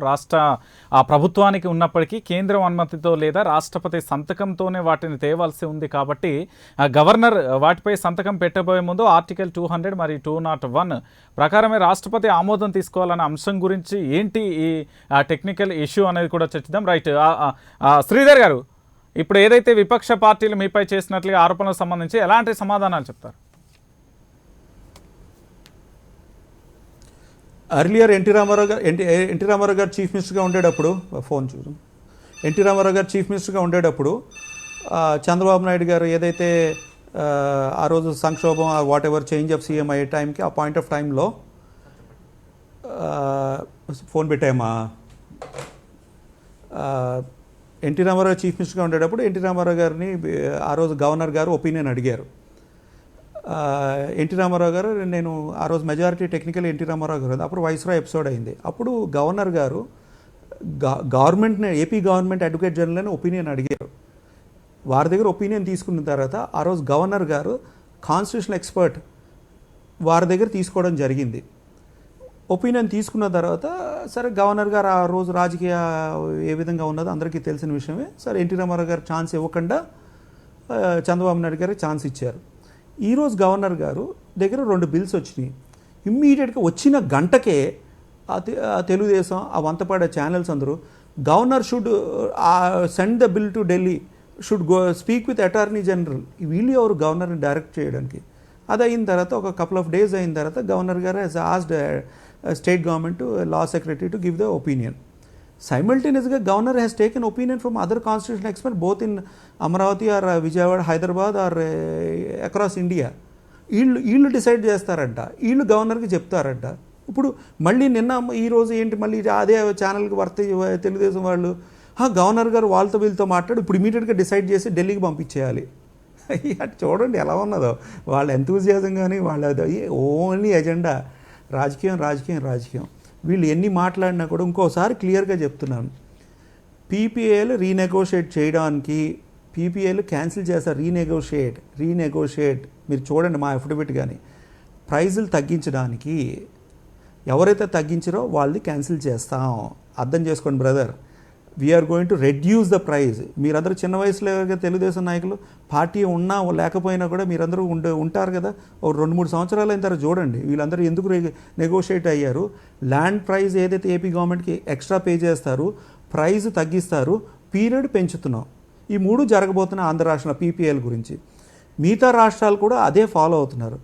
ప్రభుత్వానికి ఉన్నప్పటికీ కేంద్రం అనుమతితో లేదా రాష్ట్రపతి సంతకంతోనే వాటిని తేవాల్సి ఉంది. కాబట్టి గవర్నర్ వాటిపై సంతకం పెట్టబోయే ముందు ఆర్టికల్ 200 మరియు 201 ప్రకారమే రాష్ట్రపతి ఆమోదం తీసుకోవాలనే అంశం గురించి ఏంటి ఈ టెక్నికల్ ఇష్యూ అనేది కూడా చర్చిద్దాం. రైట్, శ్రీధర్ గారు, ఇప్పుడు ఏదైతే విపక్ష పార్టీలు మీపై చేసినట్లుగా ఆరోపణలకు సంబంధించి ఎలాంటి సమాధానాలు చెప్తారు? అర్లియర్ ఎన్టీ రామారావు గారు చీఫ్ మినిస్టర్గా ఉండేటప్పుడు ఎన్టీ రామారావు గారు చీఫ్ మినిస్టర్గా ఉండేటప్పుడు చంద్రబాబు నాయుడు గారు ఏదైతే ఆ రోజు సంక్షోభం what ever change of CM అయ్యే టైంకి ఆ పాయింట్ ఆఫ్ టైంలో ఫోన్ పెట్టామా ఎన్టీ రామారావు చీఫ్ మినిస్టర్గా ఉండేటప్పుడు ఎన్టీ రామారావు గారిని ఆ రోజు గవర్నర్ గారు ఒపీనియన్ అడిగారు. ఎన్టీ రామారావు గారు, నేను ఆ రోజు మెజారిటీ టెక్నికల్ ఎన్టీ రామారావు గారు, అప్పుడు వైస్రాయ్ ఎపిసోడ్ అయింది. అప్పుడు గవర్నర్ గారు AP government advocate general opinion అడిగారు. వారి దగ్గర ఒపీనియన్ తీసుకున్న తర్వాత ఆ రోజు గవర్నర్ గారు కాన్స్టిట్యూషనల్ ఎక్స్పర్ట్ వారి దగ్గర తీసుకోవడం జరిగింది. ఒపీనియన్ తీసుకున్న తర్వాత సరే గవర్నర్ గారు ఆ రోజు రాజకీయ ఏ విధంగా ఉన్నదో అందరికీ తెలిసిన విషయమే. సరే ఎన్టీ రామారావు గారు ఛాన్స్ ఇవ్వకుండా చంద్రబాబు నాయుడు గారికి ఛాన్స్ ఇచ్చారు. ఈరోజు గవర్నర్ గారు దగ్గర 2 బిల్స్ వచ్చినాయి. ఇమ్మీడియట్గా వచ్చిన గంటకే తెలుగుదేశం ఆ వంతపాడే ఛానల్స్ అందరూ governor should send the bill to Delhi, should go speak with attorney general. వీళ్ళు ఎవరు గవర్నర్ని డైరెక్ట్ చేయడానికి? అది అయిన తర్వాత ఒక కపుల్ ఆఫ్ డేస్ అయిన తర్వాత governor garu he's asked state government law secretary to give the opinion. Simultaneously, governor has taken opinion from other constitutional experts, both in Amaravati or Vijayawada, Hyderabad or across India. వీళ్ళు decide చేస్తారంట, వీళ్ళు గవర్నర్కి చెప్తారంట. ఇప్పుడు మళ్ళీ నిన్న ఈరోజు ఏంటి మళ్ళీ అదే ఛానల్కి తెలుగుదేశం వాళ్ళు గవర్నర్ గారు వాళ్ళతో వీళ్ళతో మాట్లాడు ఇప్పుడు ఇమీడియట్గా డిసైడ్ చేసి ఢిల్లీకి పంపించేయాలి. అటు చూడండి ఎలా ఉన్నదో వాళ్ళ ఎంతూజియాజం, కానీ వాళ్ళ ఓన్లీ ఎజెండా రాజకీయం. వీళ్ళు ఎన్ని మాట్లాడినా కూడా ఇంకోసారి క్లియర్గా చెప్తున్నాను, పీపీఏలు రీనెగోషియేట్ చేయడానికి పీపీఏలు క్యాన్సిల్ చేస్తారు. రీనెగోషియేట్ మీరు చూడండి మా అఫిడవిట్. కానీ ప్రైజులు తగ్గించడానికి ఎవరైతే తగ్గించారో వాళ్ళది క్యాన్సిల్ చేస్తాం. అర్థం చేసుకోండి brother, we're going to reduce the price. మీరందరూ చిన్న వయసులో తెలుగుదేశం నాయకులు పార్టీ ఉన్నా లేకపోయినా కూడా మీరందరూ ఉంటారు కదా. ఒక 2-3 సంవత్సరాలు అయిన తర్వాత చూడండి వీళ్ళందరూ ఎందుకు నెగోషియేట్ అయ్యారు. ల్యాండ్ ప్రైజ్ ఏదైతే ఏపీ గవర్నమెంట్కి ఎక్స్ట్రా పే చేస్తారు, ప్రైజ్ తగ్గిస్తారు, పీరియడ్ పెంచుతున్నాం. ఈ 3 జరగబోతున్న ఆంధ్ర రాష్ట్రంలో పీపీఎల్ గురించి. మిగతా రాష్ట్రాలు కూడా అదే ఫాలో అవుతున్నారు.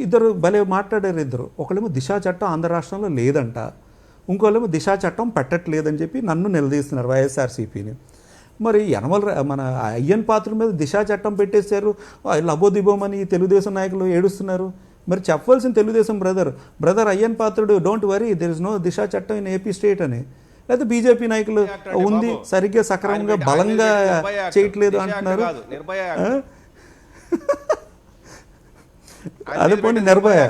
ఇద్దరు భలే మాట్లాడారు ఇద్దరు. ఒకళ్ళేమో దిశా చట్టం ఆంధ్ర రాష్ట్రంలో లేదంట, ఇంకోళ్ళేమో దిశా చట్టం పెట్టట్లేదని చెప్పి నన్ను నిలదీస్తున్నారు వైఎస్ఆర్సీపీని. మరి మన అయ్యన్ పాత్ర మీద దిశా చట్టం పెట్టేశారు, లబోదిబోమని తెలుగుదేశం నాయకులు ఏడుస్తున్నారు. మరి చెప్పవలసిన Telugu Desam brother Ayyanna Patrudu don't worry there is no Disha చట్టం ఇన్ ఏపీ స్టేట్ అని. లేకపోతే బీజేపీ నాయకులు ఉంది సరిగ్గా సక్రమంగా బలంగా చేయట్లేదు అంటున్నారు. అదే పోనీ నిర్భయ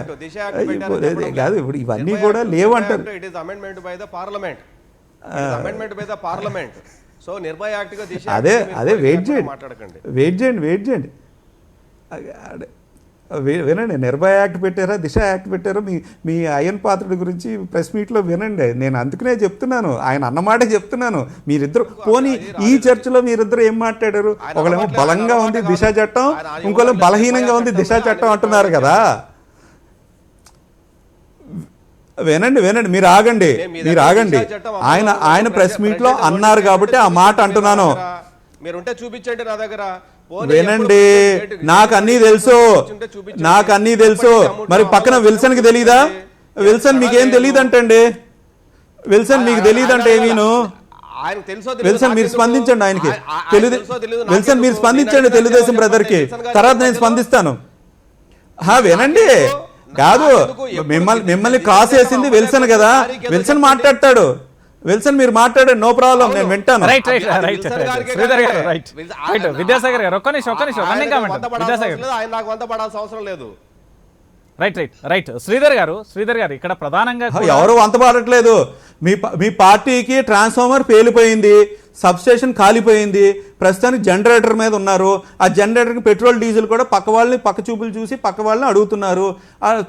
కాదు, ఇప్పుడు ఇవన్నీ కూడా లేవంటారు. అదే వెయిట్ చేయండి. వినండి, నిర్భయ యాక్ట్ పెట్టారా, దిశ యాక్ట్ పెట్టారా, మీ అయ్యన్ పాత్రుడి గురించి ప్రెస్ మీట్లో వినండి. నేను అందుకనే చెప్తున్నాను, ఆయన అన్నమాటే చెప్తున్నాను. మీరిద్దరు పోనీ ఈ చర్చలో మీరిద్దరు ఏం మాట్లాడారు? ఒకళ్ళేమో బలంగా ఉంది దిశా చట్టం, ఇంకోళ్ళేమో బలహీనంగా ఉంది దిశా చట్టం అంటున్నారు కదా. వినండి మీరు ఆగండి, ఆయన ప్రెస్ మీట్ లో అన్నారు కాబట్టి ఆ మాట అంటున్నాను. మీరుంటే చూపించండి నా దగ్గర. వినండి, నాకు అన్నీ తెలుసు. మరి పక్కన విల్సన్ కి తెలీదా? విల్సన్ మీకేం తెలియదు అంటండి. విల్సన్ మీకు తెలియదు అంటే ఏమీను? విల్సన్ మీరు స్పందించండి, ఆయనకి విల్సన్ మీరు స్పందించండి తెలుగుదేశం బ్రదర్ కి, తర్వాత నేను స్పందిస్తాను. వినండి, కాదు మిమ్మల్ని క్రాస్ చేసింది విల్సన్ కదా, విల్సన్ మాట్లాడతాడు. విల్సన్ మీరు మాట్లాడండి, నో ప్రాబ్లం, నేను వింటాను. విద్యాసాగర్ గారు ఒక్క నిమిషం ఆయన నాకు వంతపడాల్సిన అవసరం లేదు. రైట్ శ్రీధర్ గారు ఇక్కడ ప్రధానంగా ఎవరు వంతపాడట్లేదు. మీ పార్టీకి ట్రాన్స్ఫార్మర్ పేలిపోయింది, సబ్ స్టేషన్ కాలిపోయింది, ప్రస్తుతానికి జనరేటర్ మీద ఉన్నారు. ఆ జనరేటర్కి పెట్రోల్ డీజిల్ కూడా పక్క చూపులు చూసి పక్క వాళ్ళని అడుగుతున్నారు.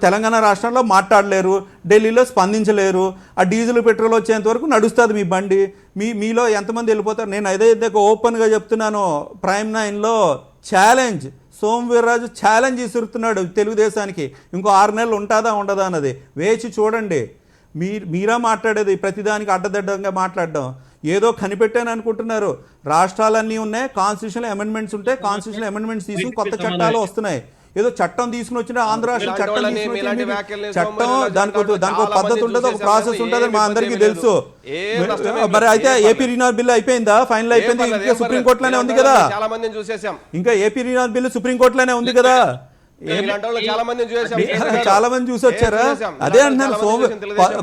తెలంగాణ రాష్ట్రంలో మాట్లాడలేరు, ఢిల్లీలో స్పందించలేరు. ఆ డీజిల్ పెట్రోల్ వచ్చేంత వరకు నడుస్తుంది మీ బండి. మీలో ఎంతమంది వెళ్ళిపోతారు? నేను అదే ఓపెన్గా చెప్తున్నాను. ప్రైమ్ 9లో ఛాలెంజ్, సోము వీర్రాజు ఛాలెంజ్ ఇస్తున్నాడు తెలుగుదేశానికి. ఇంకో 6 నెలలు ఉంటుందా ఉండదా అన్నది వేచి చూడండి. మీరా మాట్లాడేది ప్రతిదానికి అడ్డదడ్డంగా మాట్లాడడం. ఏదో కనిపెట్టాను అనుకుంటున్నారు. రాష్ట్రాలన్నీ ఉన్నాయి, కాన్స్టిట్యూషనల్ అమెండ్మెంట్స్ ఉంటాయి, కాన్స్టిట్యూషనల్ అమెండ్మెంట్స్ తీసుకుని కొత్త చట్టాలు వస్తున్నాయి. ఏదో చట్టం తీసుకుని వచ్చిన ఆంధ్ర రాష్ట్రం చట్టం దానికి ఒక పద్ధతి ఉంటుంది, ఒక ప్రాసెస్ ఉంటుంది, మా అందరికీ తెలుసు. మరి అయితే ఏపీ రీనార్ బిల్ అయిపోయిందా? ఫైనల్ అయిపోయింది, ఇంకా సుప్రీంకోర్టులోనే ఉంది కదా. ఇంకా ఏపీ రీనార్ బిల్ సుప్రీంకోర్టులోనే ఉంది కదా. చాలా మంది చూసి వచ్చారా? అదే అంటున్నాను,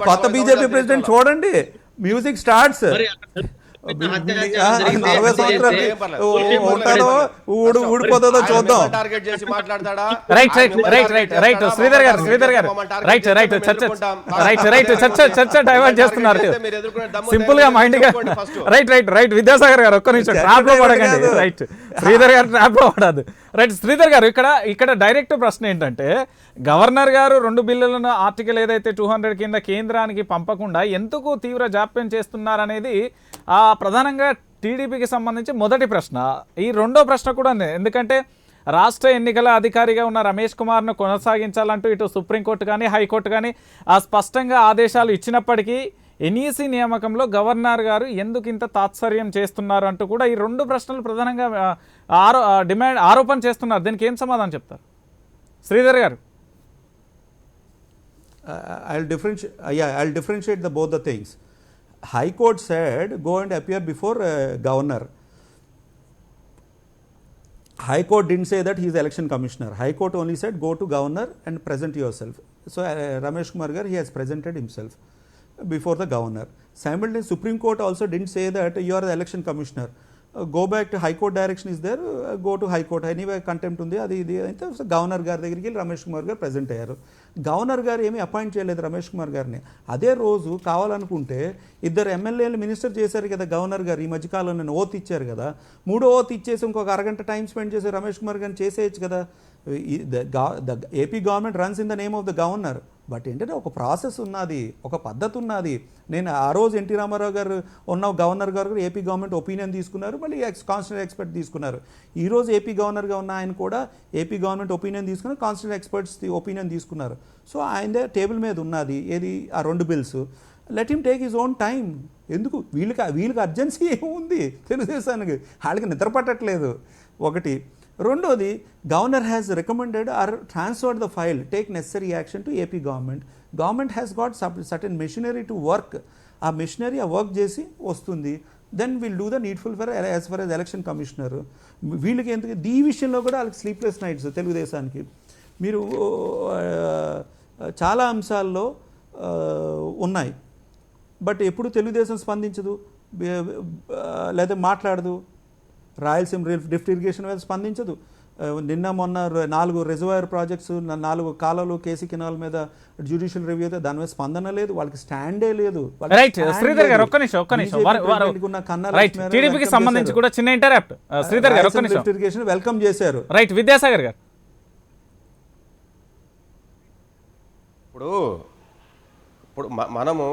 కొత్త బీజేపీ ప్రెసిడెంట్ చూడండి, మ్యూజిక్ స్టార్ట్స్. 40 సంవత్సరాలు ఉంటాడో ఊడిపోతుందో చూద్దాం. చర్చ డైవర్ట్ చేస్తున్నారు సింపుల్ గా మైండ్ గా. రైట్ విద్యాసాగర్ గారు ఒక్క నిమిషం, ట్రాప్ లో పడకండి. రైట్ శ్రీధర్ గారు ట్రాప్ లో పడదు. రైట్ శ్రీధర్ గారు ఇక్కడ డైరెక్ట్ ప్రశ్న ఏంటంటే, గవర్నర్ గారు 2 బిల్లులను ఆర్టికల్ ఏదైతే 200 కింద కేంద్రానికి పంపకుండా ఎందుకు తీవ్ర జాప్యం చేస్తున్నారనేది ప్రధానంగా టీడీపీకి సంబంధించి మొదటి ప్రశ్న. ఈ రెండో ప్రశ్న కూడా ఉంది, ఎందుకంటే రాష్ట్ర ఎన్నికల అధికారిగా ఉన్న రమేష్ కుమార్ను కొనసాగించాలంటూ ఇటు సుప్రీంకోర్టు కానీ హైకోర్టు కానీ స్పష్టంగా ఆదేశాలు ఇచ్చినప్పటికీ ఎన్ఈసీ నియామకంలో గవర్నర్ గారు ఎందుకు ఇంత తాత్సర్యం చేస్తున్నారు అంటూ కూడా ఈ 2 ప్రశ్నలు ప్రధానంగా ఆరోపణ చేస్తున్నారు. దీనికి ఏం సమాధానం చెప్తారు శ్రీధర్ గారు? I'll differentiate both the things. High Court said go and appear before governor. High Court didn't say that he is election commissioner. High Court only said go to governor and present yourself. So Ramesh Kumar gar, he has presented himself before the governor. Simultaneously, Supreme Court also didn't say that you are the election commissioner. Go back to High Court direction is there, go to High Court. Anyway, contempt ఉంది, అది ఇది అయితే governor గారి దగ్గరికి వెళ్ళి రమేష్ కుమార్ గారు present అయ్యారు. Governor గారు ఏమీ అపాయింట్ చేయలేదు రమేష్ కుమార్ గారిని. అదే రోజు కావాలనుకుంటే 2 ఎమ్మెల్యేలు మినిస్టర్ చేశారు కదా గవర్నర్ గారు. ఈ మధ్యకాలంలో ఓత్ ఇచ్చారు కదా, 3వ ఓత్ ఇచ్చేసి ఇంకొక అరగంట టైం స్పెండ్ చేసి రమేష్ కుమార్ గారిని చేసేయచ్చు కదా. AP government runs in the name of the governor. But ఏంటంటే ఒక ప్రాసెస్ ఉన్నది, ఒక పద్ధతి ఉన్నది. నేను ఆ రోజు ఎన్టీ రామారావు గారు ఉన్న గవర్నర్ గారు ఏపీ గవర్నమెంట్ ఒపీనియన్ తీసుకున్నారు, మళ్ళీ కాన్స్టిట్యూషనల్ ఎక్స్పర్ట్ తీసుకున్నారు. ఈరోజు ఏపీ గవర్నర్గా ఉన్న ఆయన కూడా ఏపీ గవర్నమెంట్ ఒపీనియన్ తీసుకున్నారు, కాన్స్టిట్యూషనల్ ఎక్స్పర్ట్స్ ఒపీనియన్ తీసుకున్నారు. సో ఆయన టేబుల్ మీద ఉన్నది ఏది, ఆ 2 bills. Let him take his own time. ఎందుకు వీళ్ళకి అర్జెన్సీ ఏముంది తెలుగుదేశానికి? వాళ్ళకి నిద్ర పట్టట్లేదు ఒకటి. రెండోది, governor has recommended or transferred the file, take necessary action to AP government. Government has got certain machinery to work. ఆ మెషినరీ ఆ వర్క్ చేసి వస్తుంది. Then will do the needful for as for as election commissioner. వీళ్ళకి ఎందుకు ఈ విషయంలో కూడా వాళ్ళకి స్లీప్లెస్ నైట్స్ తెలుగుదేశానికి. మీరు చాలా అంశాల్లో ఉన్నాయి, బట్ ఎప్పుడు తెలుగుదేశం స్పందించదు, లేదా మాట్లాడదు. రాయలసీమ లిఫ్ట్ ఇరిగేషన్ మీద స్పందించదు. నిన్న మొన్న 4 రిజర్వాయర్ ప్రాజెక్ట్స్, 4 కాలాలు కేసీ కెనాల్ మీద జ్యుడిషియల్ రివ్యూ అయితే దాని మీద స్పందన లేదు, వాళ్ళకి స్టాండే లేదు. రైట్ శ్రీధర్ గారు ఒక్క నిమిషం టీడీపీకి సంబంధించి కూడా చిన్న ఇంటరాప్ట్. శ్రీధర్ గారు ఒక్క నిమిషం, లిఫ్ట్ ఇరిగేషన్ వెల్కమ్ చేశారు. రైట్ విద్యాసాగర్ గారు, ఇప్పుడు మనము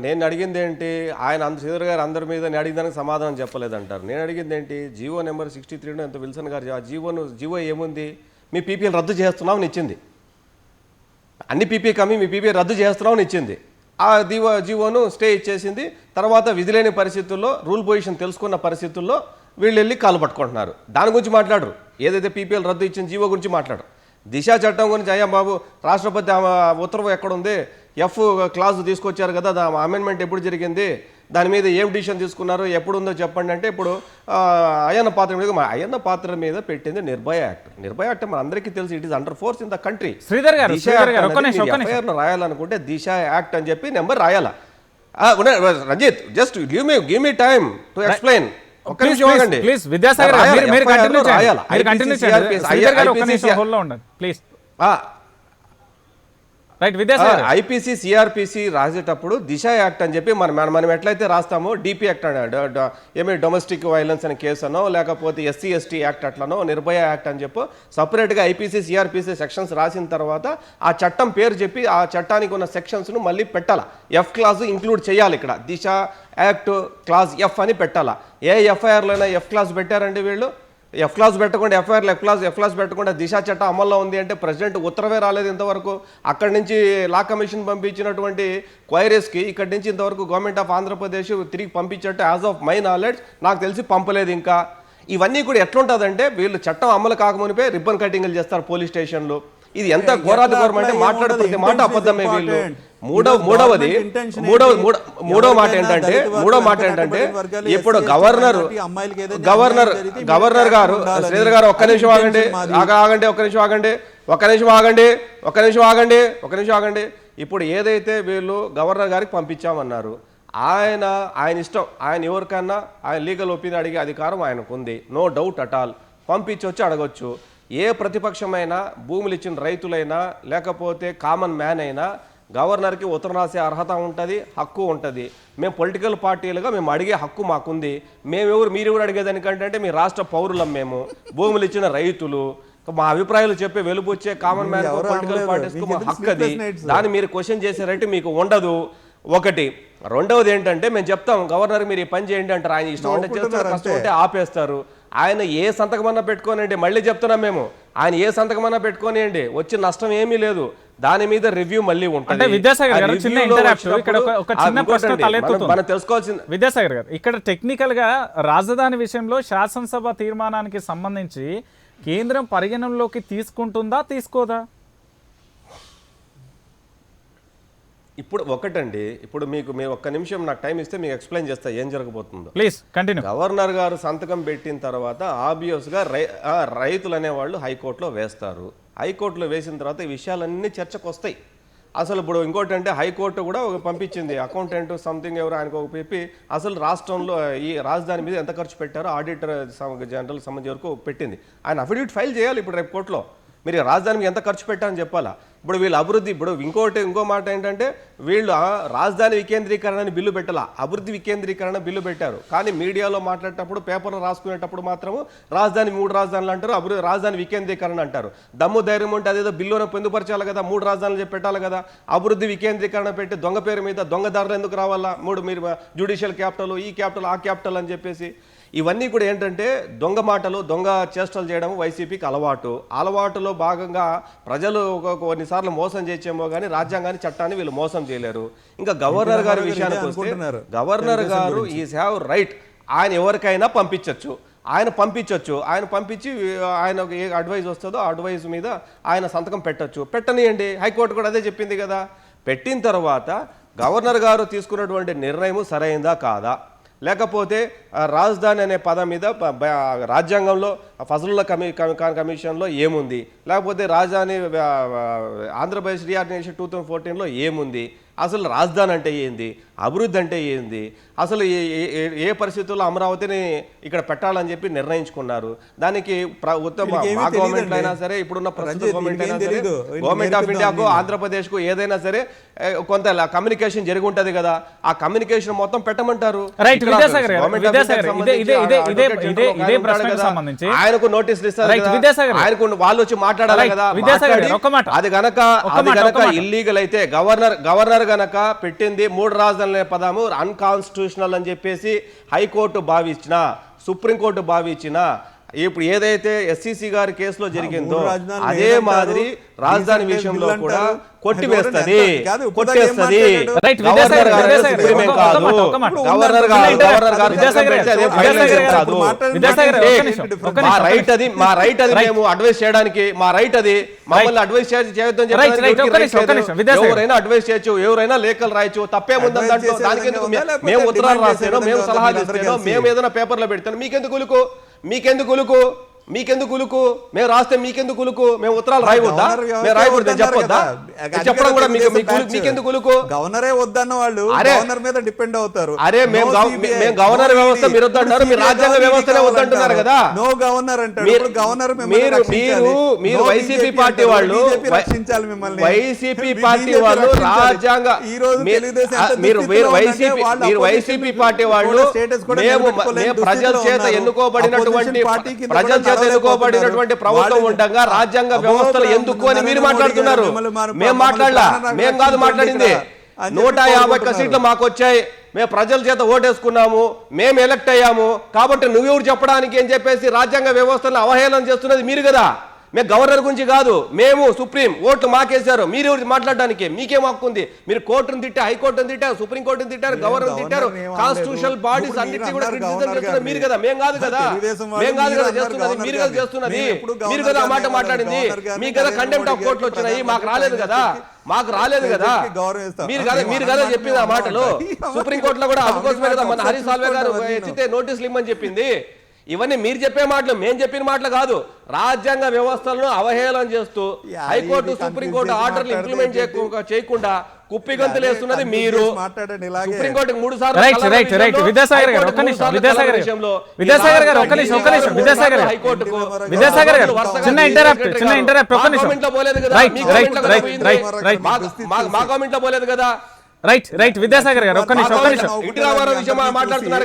నేను అడిగింది ఏంటి, ఆయన శ్రీధర్ గారు అందరి మీద నేను అడిగిదానికి సమాధానం చెప్పలేదంటారు. నేను అడిగింది ఏంటి, జీవో నెంబర్ 63 ఎంత విల్సన్ గారు ఆ జీవో ఏముంది, మీ పీపీఎల్ రద్దు చేస్తున్నామని ఇచ్చింది. అన్ని పీపీ కమ్మి మీ పీపీ రద్దు చేస్తున్నామని ఇచ్చింది. ఆ జీవోను స్టే ఇచ్చేసింది. తర్వాత విధిలేని పరిస్థితుల్లో రూల్ పొజిషన్ తెలుసుకున్న పరిస్థితుల్లో వీళ్ళు వెళ్ళి కాలు పట్టుకుంటున్నారు. దాని గురించి మాట్లాడరు. ఏదైతే పీపీఎల్ రద్దు ఇచ్చిన జీవో గురించి మాట్లాడరు. దిశ చట్టం గురించి అయ్యా బాబు రాష్ట్రపతి ఉత్తర్వు ఎక్కడుంది, ఎఫ్ క్లాజ్ తీసుకొచ్చారు కదా, అమెండ్మెంట్ ఎప్పుడు జరిగింది, దాని మీద ఏం డిసిషన్ తీసుకున్నారు, ఎప్పుడు ఉందో చెప్పండి అంటే ఇప్పుడు అయ్యన్న పాత్ర మీద పెట్టింది నిర్భయ యాక్ట్. నిర్భయ యాక్ట్ మన అందరికీ తెలుసు, it is under force in the country. రాయాలనుకుంటే దిశ యాక్ట్ అని చెప్పి నెంబర్ రాయాలా? Ranjith, just give me time to explain. ఒక్క నిమిషం ఆగండి. ఐపీసీ సిఆర్పిసి రాసేటప్పుడు దిశ యాక్ట్ అని చెప్పి మనం ఎట్లయితే రాస్తామో డిపి యాక్ట్ ఏమి డొమెస్టిక్ వైలెన్స్ అనే కేసు అనో లేకపోతే ఎస్సీ ఎస్టీ యాక్ట్ అట్లనో నిర్భయ యాక్ట్ అని చెప్పి సపరేట్గా ఐపీసీ సిఆర్పిసి సెక్షన్స్ రాసిన తర్వాత ఆ చట్టం పేరు చెప్పి ఆ చట్టానికి ఉన్న సెక్షన్స్ను మళ్ళీ పెట్టాలా. ఎఫ్ క్లాజ్ ఇంక్లూడ్ చేయాలి. ఇక్కడ దిశ యాక్ట్ క్లాజ్ ఎఫ్ అని పెట్టాలా. ఏ ఎఫ్ఐఆర్లోనే ఎఫ్ క్లాజ్ పెట్టారండి వీళ్ళు. ఎఫ్ క్లాజ్ పెట్టకుండా ఎఫ్ఐఆర్లో ఎఫ్ క్లాజ్ పెట్టకుండా దిశ చట్టం అమల్లో ఉంది అంటే ప్రెసిడెంట్ ఉత్తర్వే రాలేదు ఇంతవరకు. అక్కడి నుంచి లా కమిషన్ పంపించినటువంటి క్వైరీస్కి ఇక్కడి నుంచి ఇంతవరకు గవర్నమెంట్ ఆఫ్ ఆంధ్రప్రదేశ్ తిరిగి పంపించట్టు యాజ్ ఆఫ్ మై నాలెడ్జ్ నాకు తెలిసి పంపలేదు ఇంకా. ఇవన్నీ కూడా ఎట్లుంటుందంటే వీళ్ళు చట్టం అమలు కాకమునిపే రిబ్బన్ కటింగ్లు చేస్తారు పోలీస్ స్టేషన్లు. ఇది ఎంత ఘోరాది ఘోరం అంటే మాట్లాడే ప్రతి మాట అబద్ధమే వీళ్ళు. మూడవ మాట ఏంటంటే ఇప్పుడు గవర్నర్ గారు శ్రీధర్ గారు ఒక్క నిమిషం ఆగండి. ఇప్పుడు ఏదైతే వీళ్ళు గవర్నర్ గారికి పంపించామన్నారు, ఆయన ఇష్టం. ఆయన ఎవరికన్నా ఆయన లీగల్ ఒపీనియన్ అడిగే అధికారం ఆయనకు ఉంది, నో డౌట్ అట్ ఆల్. పంపించవచ్చు, అడగొచ్చు. ఏ ప్రతిపక్షమైనా, భూములు ఇచ్చిన రైతులైనా లేకపోతే కామన్ మ్యాన్ అయినా గవర్నర్కి ఉత్తరం రాసే అర్హత ఉంటుంది, హక్కు ఉంటుంది. మేము పొలిటికల్ పార్టీలుగా మేము అడిగే హక్కు మాకుంది. మీరు కూడా అడిగేదానికంటే మీ రాష్ట్ర పౌరులం, మేము భూములు ఇచ్చిన రైతులు, మా అభిప్రాయాలు చెప్పే వెలుబుచ్చే కామన్ మ్యాన్ పొలిటికల్ పార్టీస్కు మా హక్కు అది. దాన్ని మీరు క్వశ్చన్ చేసే రైట్ మీకు ఉండదు. ఒకటి. రెండవది ఏంటంటే మేము చెప్తాం గవర్నర్ మీరు ఈ పని చేయండి అంటారు, ఆయన ఇష్టం అంటే చేస్తారు, కష్టం అంటే ఆపేస్తారు. ఆయన ఏ సంతకమన్నా పెట్టుకోనండి, మళ్ళీ చెప్తున్నాం మేము, ఆయన ఏ సంతకమన్నా పెట్టుకోనియండి, వచ్చి నష్టం ఏమీ లేదు. దాని మీద రివ్యూ మళ్ళీ ఉంటుంది. మనం తెలుసుకోవాల్సింది విద్యాసాగర్ గారు, ఇక్కడ టెక్నికల్ గా రాజధాని విషయంలో శాసనసభ తీర్మానానికి సంబంధించి కేంద్రం పరిగణనలోకి తీసుకుంటుందా తీసుకోదా? ఇప్పుడు ఒకటండి, ఇప్పుడు మీకు ఒక్క నిమిషం నాకు టైం ఇస్తే మీకు ఎక్స్ప్లెయిన్ చేస్తా ఏం జరగబోతుందో. Please continue. గవర్నర్ గారు సంతకం పెట్టిన తర్వాత ఆబ్వియస్గా రైతులు అనేవాళ్ళు హైకోర్టులో వేస్తారు. హైకోర్టులో వేసిన తర్వాత ఈ విషయాలన్నీ చర్చకు వస్తాయి. అసలు ఇప్పుడు ఇంకోటి అంటే హైకోర్టు కూడా పంపించింది అకౌంటెంట్ సంథింగ్ ఎవరు ఆయనకు ఒక చెప్పి అసలు రాష్ట్రంలో ఈ రాజధాని మీద ఎంత ఖర్చు పెట్టారో ఆడిటర్ జనరల్ సంబంధించి వరకు పెట్టింది. ఆయన అఫిడవిట్ ఫైల్ చేయాలి ఇప్పుడు రేపు కోర్టులో. మీరు రాజధానికి ఎంత ఖర్చు పెట్టారని చెప్పాలా. ఇప్పుడు వీళ్ళు అభివృద్ధి, ఇప్పుడు ఇంకో మాట ఏంటంటే వీళ్ళు రాజధాని వికేంద్రీకరణ బిల్లు పెట్టాల, అభివృద్ధి వికేంద్రీకరణ బిల్లు పెట్టారు. కానీ మీడియాలో మాట్లాడేటప్పుడు, పేపర్లో రాసుకునేటప్పుడు మాత్రము రాజధాని 3 రాజధానులు అంటారు, రాజధాని వికేంద్రీకరణ అంటారు. దమ్ము ధైర్యం ఉంటే అదేదో బిల్లును పొందుపరచాలి కదా, 3 రాజధానులు చెప్పి పెట్టాలి కదా. అభివృద్ధి వికేంద్రీకరణ పెట్టి దొంగ పేరు మీద దొంగదారులు ఎందుకు రావాలా? మీరు జ్యుడిషియల్ క్యాపిటల్, ఈ క్యాపిటల్, ఆ క్యాపిటల్ అని చెప్పేసి ఇవన్నీ కూడా ఏంటంటే దొంగ మాటలు, దొంగ చేష్టలు చేయడం వైసీపీకి అలవాటులో భాగంగా ప్రజలు కొన్నిసార్లు మోసం చేసేమో కానీ రాజ్యాంగాన్ని, చట్టాన్ని వీళ్ళు మోసం చేయలేరు. ఇంకా గవర్నర్ గారి విషయానికి వస్తే, గవర్నర్ గారు ఈజ్ హ్యావ్ రైట్, ఆయన ఎవరికైనా పంపించవచ్చు. ఆయన పంపించి ఆయన ఏ అడ్వైజ్ వస్తుందో ఆ అడ్వైజ్ మీద ఆయన సంతకం పెట్టనియండి. హైకోర్టు కూడా అదే చెప్పింది కదా. పెట్టిన తర్వాత గవర్నర్ గారు తీసుకున్నటువంటి నిర్ణయం సరైందా కాదా, లేకపోతే రాజధాని అనే పదం మీద రాజ్యాంగంలో ఫజలుల్లా కమిషన్లో ఏముంది, లేకపోతే రాజధాని ఆంధ్రప్రదేశ్ రీఆర్గనైజేషన్ 2014లో ఏముంది, అసలు రాజధాని అంటే ఏంది, అభివృద్ధి అంటే ఏంది, అసలు ఏ పరిస్థితుల్లో అమరావతిని ఇక్కడ పెట్టాలని చెప్పి నిర్ణయించుకున్నారు. దానికి ఉత్తమ గవర్నమెంట్ అయినా సరే, ఇప్పుడున్న ప్రస్తుత గవర్నమెంట్ అయినా సరే, గవర్నమెంట్ ఆఫ్ ఇండియాకు ఆంధ్రప్రదేశ్కు ఏదైనా సరే కొంత కమ్యూనికేషన్ జరిగి ఉంటుంది కదా, ఆ కమ్యూనికేషన్ మొత్తం పెట్టమంటారు. ఆయనకు నోటీసులు ఇస్తారు, ఆయనకు వాళ్ళు వచ్చి మాట్లాడాలి కదా. అది గనక ఇల్లీగల్ అయితే గవర్నర్ గనక పెట్టింది 3 రాజధానుల పదము అన్కాన్స్టిట్యూషనల్ అని చెప్పేసి హైకోర్టు భావించిన, సుప్రీంకోర్టు భావించిన, ఇప్పుడు ఏదైతే ఎస్సీసీ గారి కేసులో జరిగిందో మూడు రాజధానులు అదే లేదంటారు, మాదిరి రాజధాని డీసెంట్రలైజ్ విషయంలో బిల్ కూడా అంటారు. కొట్టివేస్తది కాదు, ఇప్పుడు కొట్టేస్తది ఏం మాట్లాడాడు? రైట్, గవర్నర్ విద్యాసాగర్ గారు విద్యాసాగర్ సుప్రీమే ఒక్క కాదు, మాట, ఒక్క మాట. గవర్నర్ గారు విద్యాసాగర్ పెడితే అదే విద్యాసాగర్ ఫైనలైజ్ కాదు. విద్యాసాగర్ అంటే ఒక్క నిమిషం, ఒక్క మా నిమిషం. రైట్ అది, మా రైట్ అది, మేము అడ్వైస్ చేయడానికి మా రైట్ అది, మమ్మల్ని అడ్వైస్ చేయొద్దని రైట్, రైట్, ఒక్క నిమిషం, ఒక్క నిమిషం. విద్యాసాగర్. ఎవరైనా అడ్వైస్ చేయొచ్చు, ఎవరైనా లేఖలు రాయొచ్చు, తప్పేముందని అడ్వైస్ దాంట్లో. చేసే దానికి ఎందుకు విధంగా ఉందా, మేము లేకపోతే ఉత్తరాలు డిమాండ్ చేసే రాస్తేనో, మేము విధంగా సలహాలు ఉందా, ఇస్తేనో, అందరూ మేము ఏదైనా పేపర్లో పెడతాను, మీకెందుకు ఉలుకు, మీకెందుకు ఉలుకు, మీకెందుకు ఉలుకు, మేము రాస్తే మీకెందుకు ఉలుకు, మేము ఉత్తరాలు రాయవద్దా, మేము రాయకూడదు చెప్పొద్దా, చెప్పడం కూడా మీకెందుకు ఉలుకు. గవర్నరే వద్దన్న వాళ్ళు అరే, గవర్నర్ మీద డిపెండ్ అవుతారు. అరే మేము గవర్నర్ వ్యవస్థ మీరు వద్దన్నారు, మీరు రాజ్యాంగ వ్యవస్థనే వద్దంటున్నారు కదా. నో గవర్నర్ అంటారు. మీరు గవర్నర్ మీరు వైసీపీ పార్టీ వాళ్ళు, రక్షించాలి మిమ్మల్ని. వైసీపీ పార్టీ వాళ్ళు రాజ్యాంగ ఈ రోజు మీరు వైసీపీ పార్టీ వాళ్ళు మేము ప్రజల చేత ఎన్నుకోబడినటువంటి ప్రభుత్వం ఉండగా రాజ్యాంగ వ్యవస్థలు ఎందుకు అని మీరు మాట్లాడుతున్నారు. మేము మాట్లాడలా, మేము కాదు మాట్లాడింది. 150 సీట్లు మాకు వచ్చాయి, మేము ప్రజల చేత ఓటేసుకున్నాము, మేము ఎలక్ట్ అయ్యాము, కాబట్టి నువ్వెవరు చెప్పడానికి అని చెప్పేసి రాజ్యాంగ వ్యవస్థను అవహేళన చేస్తున్నది మీరు కదా. మేము గవర్నర్ గురించి కాదు, మేము సుప్రీం ఓట్లు మాకేశారు, మీరు ఎవరు మాట్లాడడానికి, మీకేం హక్కు ఉంది? మీరు కోర్టును తిట్టారు, హైకోర్టును తిట్టారు, సుప్రీం కోర్టును తిట్టారు, గవర్నర్ తిట్టారు, కాన్స్టిట్యూషనల్ బాడీస్ అన్నింటినీ కూడా క్రిటిసిజం చేస్తున్నారు మీరు కదా, మేము కాదు కదా. మేము కాదు కదా చేస్తున్నది, మీరు కదా చేస్తున్నది, మీరు కదా ఆ మాట మాట్లాడింది, మీకు కదా కంటెంప్ట్ ఆఫ్ కోర్టులు వచ్చినాయి, మాకు రాలేదు కదా, మాకు రాలేదు కదా. మీరు కదా చెప్పింది ఆ మాటలు. సుప్రీం కోర్టులో కూడా అందుకోసమే కదా మన హరీష్ సాల్వే గారు ఎత్తితే నోటీసులు ఇమ్మని చెప్పింది. ఇవన్నీ మీరు చెప్పే మాటలు, మేము చెప్పిన మాటలు కాదు. రాజ్యాంగ వ్యవస్థలను అవహేళన చేస్తూ హైకోర్టు సుప్రీంకోర్టు ఆర్డర్లు ఇంప్లిమెంట్ చేయకుండా కుప్పిగంతులు వేస్తున్నది మీరు. సుప్రీంకోర్టుకు 3 సార్లు విద్యాసాగర్ గారు ఒక్క నిమిషం, విద్యాసాగర్ గారు ఒక్క నిమిషం, విద్యాసాగర్ గారు, విద్యాసాగర్ గారు చిన్న ఇంటరప్ట్ ఒక్క నిమిషం. మా కామెంట్ లో పోలేదు కదా. రైట్ విద్యాసాగర్ గారు ఒక్క నిమిషం, ఎన్టీ రామారావు విషయం మాట్లాడుతున్నారు.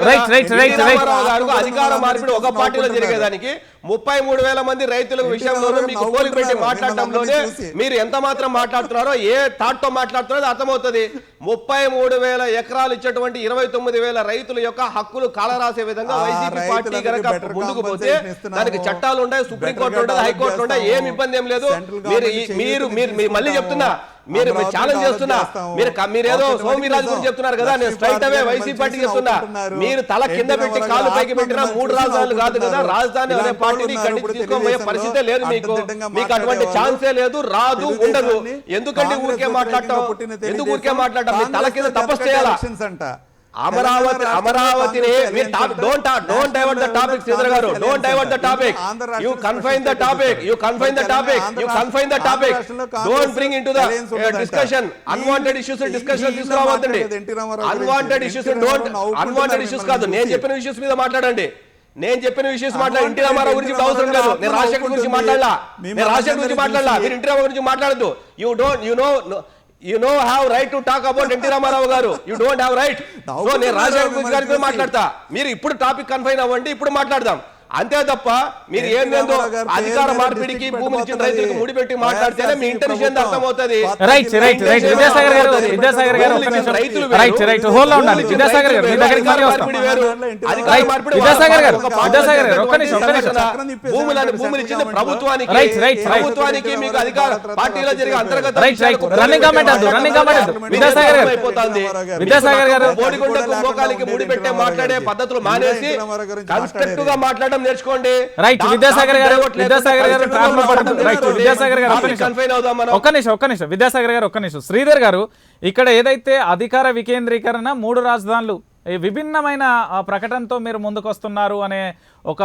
అధికార మార్పిడి ఒక పార్టీలో జరిగేదానికి 33,000 మంది రైతుల విషయంలోనూ మీకు పోలిక పెట్టి మాట్లాడటంలోనే మీరు ఎంత మాత్రం మాట్లాడుతున్నారో, ఏ థాట్ తో మాట్లాడుతున్నారో అర్థమవుతుంది. 33,000 ఎకరాలు ఇచ్చేటువంటి 29,000 రైతుల యొక్క హక్కులు కాలరాసే విధంగా వైసీపీ పార్టీ కనుక ముందుకు పోతే దానికి చట్టాలు ఉన్నాయి, సుప్రీంకోర్టు ఉండదు, హైకోర్టు ఉండదు, ఏం ఇబ్బంది ఏం లేదు. మీరు మళ్ళీ చెప్తున్నా, మీరు ఛాలెంజ్ చేస్తున్నా, మీరేదో సోమిరాజు గురించి చెప్తున్నారు కదా, నేను స్ట్రైట్ అవే వైసీపీ పార్టీకి చెప్తున్నా, మీరు తల కింద పెట్టి కాళ్ళు పైకి పెట్టినా 3 రాజధానులు కాదు కదా, రాజధాని అనే పార్టీని తీసుకోబోయే పరిస్థితే లేదు మీకు. మీకు అటువంటి ఛాన్సే లేదు, రాదు, ఉండదు. ఎందుకంటే ఊరికే మాట్లాడటం, ఎందుకు ఊరికే మాట్లాడటం? మీ తల కింద తపస్సు చేయాలా? అమరావతిని don't divert the topic. Sridhar గారు, don't divert the topic. You confine the topic, don't bring into the discussion unwanted issues. Discussion తీసుకురావద్దండి. అన్వాంటెడ్ ఇష్యూస్ కాదు, నేను చెప్పిన ఇష్యూస్ మీద మాట్లాడండి. నేను చెప్పిన విషయం మాట్లాడి ఎన్టీ రామారావు గురించి అవసరం లేదు. నేను రాజశేఖర్ గురించి మాట్లాడలా, మీరు ఎన్టీ రామారావు గురించి మాట్లాడద్దు. You know have right to talk about NT Ramarao garu. You don't have right. So నేను రాజశేఖర్ గారి గురించి మాట్లాడతా. మీరు ఇప్పుడు టాపిక్ కన్ఫైన్ అవ్వండి, ఇప్పుడు మాట్లాడదాం. అంతే తప్ప మీరు ఏందేందో అధికార మార్పిడికి భూములు ఇచ్చిన రైతులకు ముడిపెట్టి మాట్లాడితేనే మీ ఇంటెన్షన్ అర్థమవుతుంది. భూములు ఇచ్చిన ప్రభుత్వానికి మీకు అధికార పార్టీలో జరిగే అంతర్గత బోడిగుండకు మోకాలికి ముడిపెట్టే మాట్లాడే పద్ధతులు మానేసి కన్స్ట్రక్టివ్ గా మాట్లాడడం నేర్చుకోండి. రైట్ విద్యాసాగర్ గారు ఒక్క నిమిషం. శ్రీధర్ గారు, ఇక్కడ ఏదైతే అధికార వికేంద్రీకరణ 3 రాజధానులు విభిన్నమైన ప్రకటనతో మీరు ముందుకు వస్తున్నారు అనే ఒక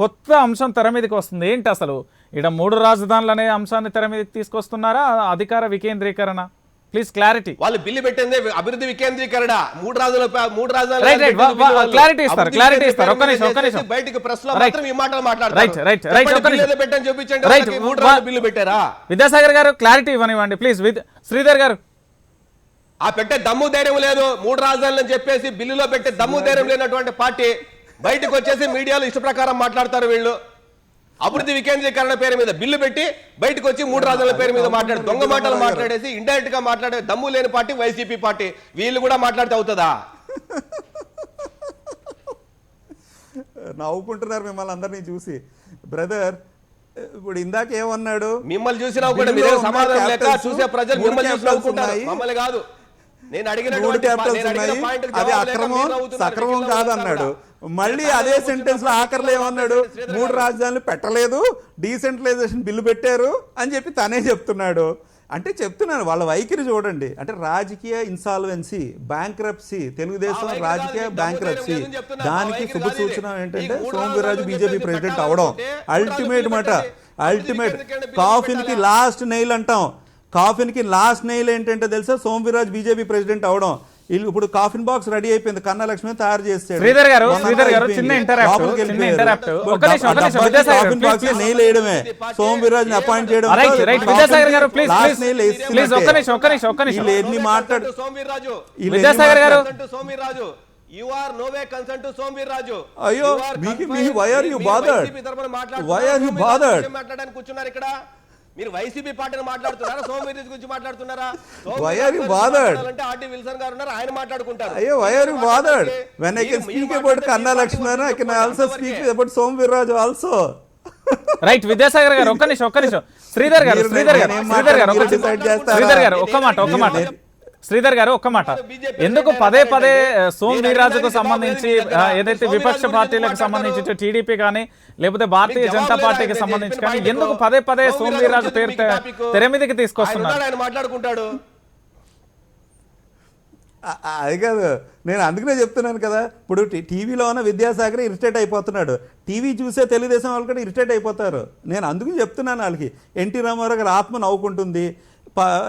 కొత్త అంశం తెర మీదకి వస్తుంది. ఏంటి అసలు ఇక్కడ 3 రాజధానులు అనే అంశాన్ని తెర మీదకి తీసుకొస్తున్నారా, అధికార వికేంద్రీకరణ? Please clarity. వాళ్ళు బిల్లు పెట్టింది అభివృద్ధి వికేంద్రీకరణ. 3 రాజధానులు క్లారిటీ ఇస్తారు. ఒక్క నిమిషం. బయటికి ప్రెస్ లో మాత్రం ఈ మాటలు మాట్లాడతారు. పెట్టని చూపించండి. 3 రాజధానులు బిల్లు పెట్టారా? విద్యాసాగర్ గారు క్లారిటీ ఇవ్వనివ్వండి ప్లీజ్. శ్రీధర్ గారు, ఆ పెట్టే దమ్ము ధైర్యం లేదు. 3 రాజధానులు అని చెప్పేసి బిల్లులో పెట్టే దమ్ము ధైర్యం లేనటువంటి పార్టీ బయటకు వచ్చేసి మీడియాలో ఇష్ట ప్రకారం మాట్లాడతారు. వీళ్ళు అభివృద్ధి వికేంద్రీకరణ పేరు మీద బిల్లు పెట్టి బయటకు వచ్చి 3 రాజధానుల పేరు మీద మాట్లాడి దొంగ మాటలు మాట్లాడేసి ఇండైరెక్ట్ గా మాట్లాడే దమ్ము లేని పార్టీ వైసీపీ పార్టీ. వీళ్ళు కూడా మాట్లాడితే అవుతుందా? నవ్వుకుంటున్నారు మిమ్మల్ని అందరినీ చూసి. బ్రదర్ ఇప్పుడు ఇందాక ఏమన్నాడు, మిమ్మల్ని చూసినా కూడా మీరే సమాధానం లేక చూసే ప్రజలు మిమ్మల్ని చూసి నవ్వుకుంటారు, మమ్మల్ని కాదు. నేను అడిగిన 3 క్యాపిటల్స్ ఉన్నాయి, అది అక్రమం సక్రమం కాదన్నాడు. మళ్ళీ అదే సెంటెన్స్ లో ఆఖరిలో ఏమన్నాడు, 3 రాజధానులు పెట్టలేదు, డీసెంట్రలైజేషన్ బిల్లు పెట్టారు అని చెప్పి తనే చెప్తున్నాడు. అంటే చెప్తున్నాను వాళ్ళ వైఖరి చూడండి. అంటే రాజకీయ ఇన్సాల్వెన్సీ, బ్యాంక్రప్సీ, తెలుగుదేశం రాజకీయ బ్యాంక్రప్సీ, దానికి శుభ సూచన ఏంటంటే సోమవీర్రాజు బీజేపీ ప్రెసిడెంట్ అవడం అల్టిమేట్ మాట. అల్టిమేట్ కాఫీన్కి లాస్ట్ నెయిల్ అంటాం. కాఫీన్కి లాస్ట్ నెయిల్ ఏంటంటే తెలుసా, సోమవీర్రాజు బీజేపీ ప్రెసిడెంట్ అవడం. ఇప్పుడు కాఫిన్ బాక్స్ రెడీ అయిపోయింది, కన్నా లక్ష్మి తయారు చేస్తాడు. శ్రీధర్ గారు చిన్న ఇంటరాప్ట్ కాఫిన్ బాక్స్ నెయిల్ వేయడమే, సోమవీర్రాజుని అపాయింట్ చేయడం. విద్యాసాగర్ గారు ప్లీజ్ ప్లీజ్ ఒక్క నిమిషం ఎన్ని మాట్లాడు విద్యాసాగర్ గారు. You are no way concerned to Somveer Raju. అయ్యో why are you bothered? Why are you bothered? మాట్లాడడానికి కూర్చున్నారు ఇక్కడ. మీరు వైసీపీ పార్టీని మాట్లాడుతున్నారా, సోమవీర్ గురించి మాట్లాడుతున్నారా? Why are you bothered? అంటే ఆర్టీ విల్సన్ గారు ఉన్నారు, ఆయన మాట్లాడుకుంటారు. అయ్యో why are you bothered? When I can speak about Kanna Lakshmana, I can also speak about Somveer Raju also. Right Vidyasagar గారు ఒక్క నిమిషం. శ్రీధర్ గారు ఒక్క మాట. ఎందుకు పదే సోమవీర్రాజుకు సంబంధించి ఏదైతే విపక్ష పార్టీలకు సంబంధించి టీడీపీ కానీ లేకపోతే భారతీయ జనతా పార్టీకి సంబంధించి కానీ ఎందుకు పదే సోమవీర్రాజు పేరు తెర మీదకి తీసుకొస్తున్నారు? ఆయన మాట్లాడుకుంటాడు. అది కాదు, నేను అందుకనే చెప్తున్నాను కదా. ఇప్పుడు టీవీలో ఉన్న విద్యాసాగర్ ఇరిటేట్ అయిపోతున్నాడు, టీవీ చూసే తెలుగుదేశం వాళ్ళు కూడా ఇరిటేట్ అయిపోతారు. నేను అందుకు చెప్తున్నాను వాళ్ళకి. ఎన్టీ రామారావు గారు ఆత్మ నవ్వుకుంటుంది,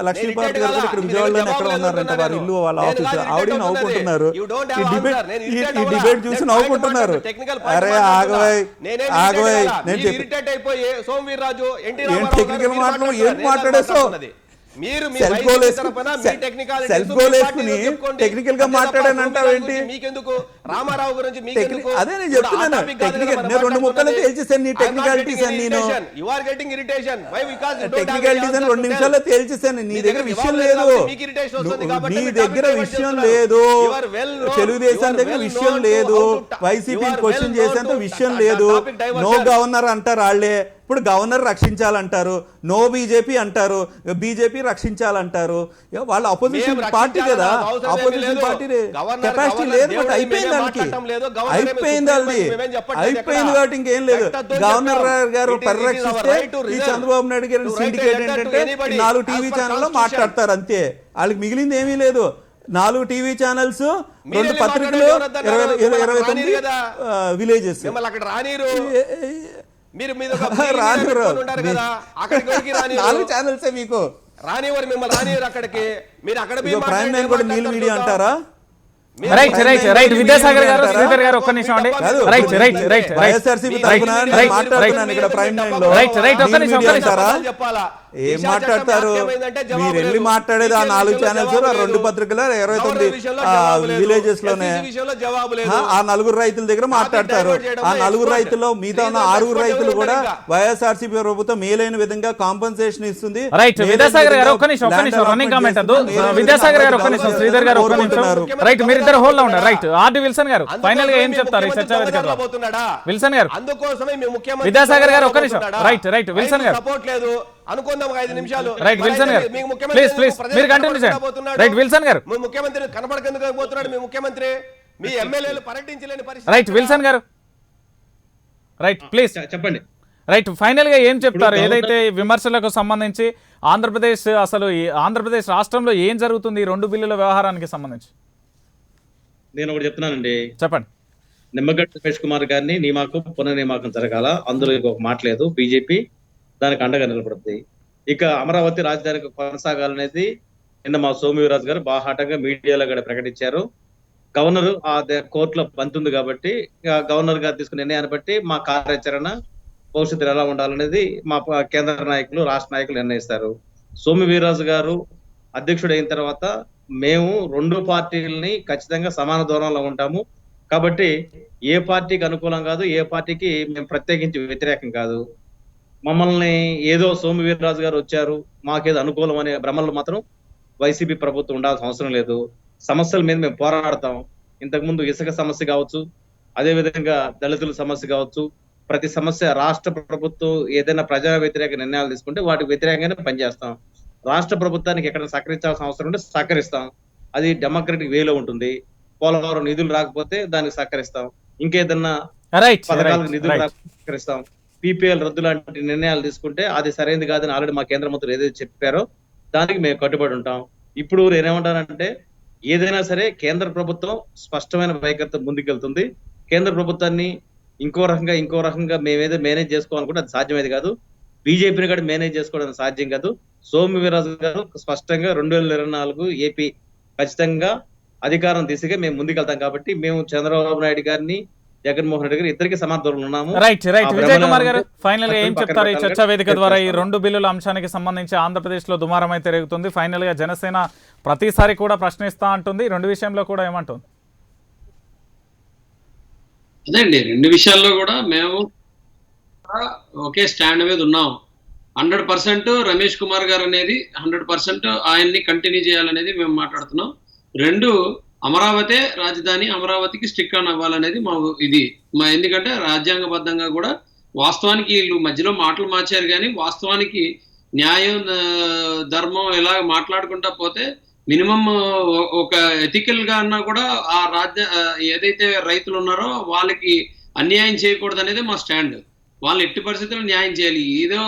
లక్ష్మీపార్వతి గారు కూడా ఇక్కడ విజయవాడలోనే ఎక్కడ ఉన్నారంట, వారి ఇల్లు వాళ్ళ ఆఫీస్, ఆవిడ నవ్వుకుంటున్నారు. ఈ డిబేట్ చూసి నవ్వుకుంటున్నారు. అరే ఆగవై నేను టెక్నికల్ మాటలు ఏం మాట్లాడేసో, సెల్ఫ్ గోల్ వేసుకుని టెక్నికల్ గా మాట్లాడానంటావేంటి? రామారావు గురించి అదే నేను చెప్తున్నాను, టెక్నికల్ నేను 2 ముక్కలు తేల్చేసాను నీ టెక్నికాలిటీస్ అని. నేను టెక్నికాలిటీస్ అని 2 నిమిషాల్లో తేల్చేసాను. నీ దగ్గర విషయం లేదు, నీ దగ్గర విషయం లేదు, తెలుగుదేశం దగ్గర విషయం లేదు, వైసీపీ క్వశ్చన్ చేసేంత విషయం లేదు. నో గవర్నర్ అంటారు వాళ్ళే. ఇప్పుడు గవర్నర్ రక్షించాలంటారు, నో బీజేపీ అంటారు, బీజేపీ రక్షించాలంటారు. వాళ్ళ అపోజిషన్ పార్టీ కదా, అపోజిషన్ పార్టీ కెపాసిటీ లేదు, అయిపోయింది వాళ్ళకి, అయిపోయింది కాబట్టి ఇంకేం లేదు. గవర్నర్ గారు పరిరక్షిస్తే ఈ చంద్రబాబు నాయుడు గారి సిండికేట్ ఏంటంటే 4 టీవీ ఛానల్లో మాట్లాడతారు అంతే, వాళ్ళకి మిగిలింది ఏమీ లేదు. 4 టీవీ ఛానల్స్, 2 పత్రికలు, 29 విలేజెస్. మీరు 4 ఛానల్సే మీకు రానివారు, మిమ్మల్ని రానివారు అక్కడికి. మీరు అక్కడ ప్రైమ్ లైన్ కూడా నీల్ మీడియా అంటారా? రైట్ విద్యాసాగర్ గారు, శ్రీధర్ గారు ఒక్క నిమిషం అండి. ఏం మాట్లాడతారు మీరు? వెళ్ళి మాట్లాడేది ఆ 4 ఛానల్స్, 2 పత్రికలు, 29 విలేజెస్ లోనే ఆ 4 రైతుల దగ్గర మాట్లాడతారు. ఆ 4 రైతుల్లో మిగతా ఉన్న 6 రైతులు కూడా వైఎస్ఆర్సీపీ ప్రభుత్వం మేలైన విధంగా కాంపన్సేషన్ ఇస్తుంది. రైట్ విద్యాసాగర్ గారు ఒక్క నిమిషం రన్నింగ్ కామెంట్ వద్దు. విద్యాసాగర్ గారు ఒక్క నిమిషం, శ్రీధర్ గారు ఒక్క నిమిషం. రైట్ మీరిద్దరు హోల్డ్ లో ఉన్నారు. రైట్ ఆర్డి విల్సన్ గారు ఫైనల్ గా ఏం చెప్తారు ఈ చర్చా వేదికలో? విల్సన్ గారు, విద్యాసాగర్ గారు ఒక్క నిమిషం. రైట్ విల్సన్ గారు సపోర్ట్ లేదు అనుకుందాం 5 నిమిషాలు. రైట్ విల్సన్ గారు ప్లీజ్ మీరు కంటిన్యూ చేయండి. రైట్ విల్సన్ గారు, మీ ముఖ్యమంత్రి కనపడకెందుకు పోతున్నాడు? మీ ముఖ్యమంత్రి మీ ఎమ్మెల్యేలు పర్యటించలేని పరిస్థితి. రైట్ విల్సన్ గారు, రైట్ ప్లీజ్ చెప్పండి. రైట్ ఫైనల్ గా ఏం చెప్తారు ఏదైతే విమర్శలకు సంబంధించి? ఆంధ్రప్రదేశ్ అసలు ఆంధ్రప్రదేశ్ రాష్ట్రంలో ఏం జరుగుతుంది ఈ 2 బిల్లుల వ్యవహారానికి సంబంధించి? నేను ఒకటి చెప్తున్నానండి, చెప్పండి. నిమ్మగడ్డ రమేష్ కుమార్ గారిని పునర్నియామకం జరగాల, అందులో ఇంకొక మాట లేదు. బీజేపీ దానికి అండగా నిలబడుతుంది. ఇక అమరావతి రాజధానికి కొనసాగాలనేది నిన్న మా సోమవీర్రాజు గారు బాహాటంగా మీడియాలో కూడా ప్రకటించారు. గవర్నర్ ఆ కోర్టులో బంతుంది కాబట్టి గవర్నర్ గారు తీసుకున్న నిర్ణయాన్ని బట్టి మా కార్యాచరణ భవిష్యత్తులో ఎలా ఉండాలనేది మా కేంద్ర నాయకులు, రాష్ట్ర నాయకులు నిర్ణయిస్తారు. సోమవీర్రాజు గారు అధ్యక్షుడు అయిన తర్వాత మేము 2 పార్టీలని ఖచ్చితంగా సమాన దూరంలో ఉంటాము. కాబట్టి ఏ పార్టీకి అనుకూలం కాదు, ఏ పార్టీకి మేము ప్రత్యేకించి వ్యతిరేకం కాదు. మమ్మల్ని ఏదో సోమవీర్రాజు గారు వచ్చారు మాకేదో అనుకూలం అనే భ్రమలు మాత్రం వైసీపీ ప్రభుత్వం ఉండాల్సిన అవసరం లేదు. సమస్యల మీద మేము పోరాడతాం. ఇంతకుముందు ఇసుక సమస్య కావచ్చు, అదేవిధంగా దళితుల సమస్య కావచ్చు, ప్రతి సమస్య రాష్ట్ర ప్రభుత్వం ఏదైనా ప్రజా వ్యతిరేక నిర్ణయాలు తీసుకుంటే వాటికి వ్యతిరేకంగానే పనిచేస్తాం. రాష్ట్ర ప్రభుత్వానికి ఎక్కడ సహకరించాల్సిన అవసరం ఉంటే సహకరిస్తాం. అది డెమోక్రటిక్ వేలో ఉంటుంది. పోలవరం నిధులు రాకపోతే దానికి సహకరిస్తాం. ఇంకేదన్నా రైట్ పథకాలకు నిధులు రాకపోతే సహకరిస్తాం. పీపీఎల్ రద్దు లాంటి నిర్ణయాలు తీసుకుంటే అది సరైనది కాదని ఆల్రెడీ మా కేంద్ర మంత్రులు ఏదైతే చెప్పారో దానికి మేము కట్టుబడి ఉంటాం. ఇప్పుడు నేనేమంటానంటే ఏదైనా సరే కేంద్ర ప్రభుత్వం స్పష్టమైన వైఖరితో ముందుకెళ్తుంది. కేంద్ర ప్రభుత్వాన్ని ఇంకో రకంగా మేమేదో మేనేజ్ చేసుకోవాలనుకుంటే అది సాధ్యమేది కాదు. బీజేపీని కూడా మేనేజ్ చేసుకోవడం సాధ్యం కాదు. సోము వీర్రాజు గారు స్పష్టంగా 2024 ఏపీ ఖచ్చితంగా అధికారం దిశగా మేము ముందుకెళ్తాం కాబట్టి మేము చంద్రబాబు నాయుడు గారిని, జగన్మోహన్ రెడ్డి గారు ఇద్దరికి సమాంతరంలో ఉన్నాము. రైట్ విజయ్ కుమార్ గారు, ఫైనల్ గా ఏం చెప్తారు ఈ చర్చా వేదిక ద్వారా? ఈ 2 బిల్లుల అంశానికి సంబంధించి ఆంధ్రప్రదేశ్ లో దుమారం అయితే రేగుతుంది. ఫైనల్ గా జనసేన ప్రతిసారి కూడా ప్రశ్నిస్తా అంటుంది, 2 విషయంలో కూడా ఏమంటుంది? అదే అండి, 2 విషయాల్లో కూడా మేము ఒకే స్టాండ్ మీద ఉన్నాం. 100% రమేష్ కుమార్ గారు అనేది 100% ఆయన్ని కంటిన్యూ చేయాలనేది మేము మాట్లాడుతున్నాం. 2 అమరావతి రాజధాని, అమరావతికి స్టిక్ ఆన్ అవ్వాలనేది ఎందుకంటే రాజ్యాంగబద్ధంగా కూడా వాస్తవానికి వీళ్ళు మధ్యలో మాటలు మార్చారు, కానీ వాస్తవానికి న్యాయం ధర్మం ఇలా మాట్లాడుకుంటా పోతే మినిమం ఒక ఎథికల్ గా అన్నా కూడా ఆ ఏదైతే రైతులు ఉన్నారో వాళ్ళకి అన్యాయం చేయకూడదు అనేది మా స్టాండ్. వాళ్ళు ఎట్టి పరిస్థితుల్లో న్యాయం చేయాలి. ఏదో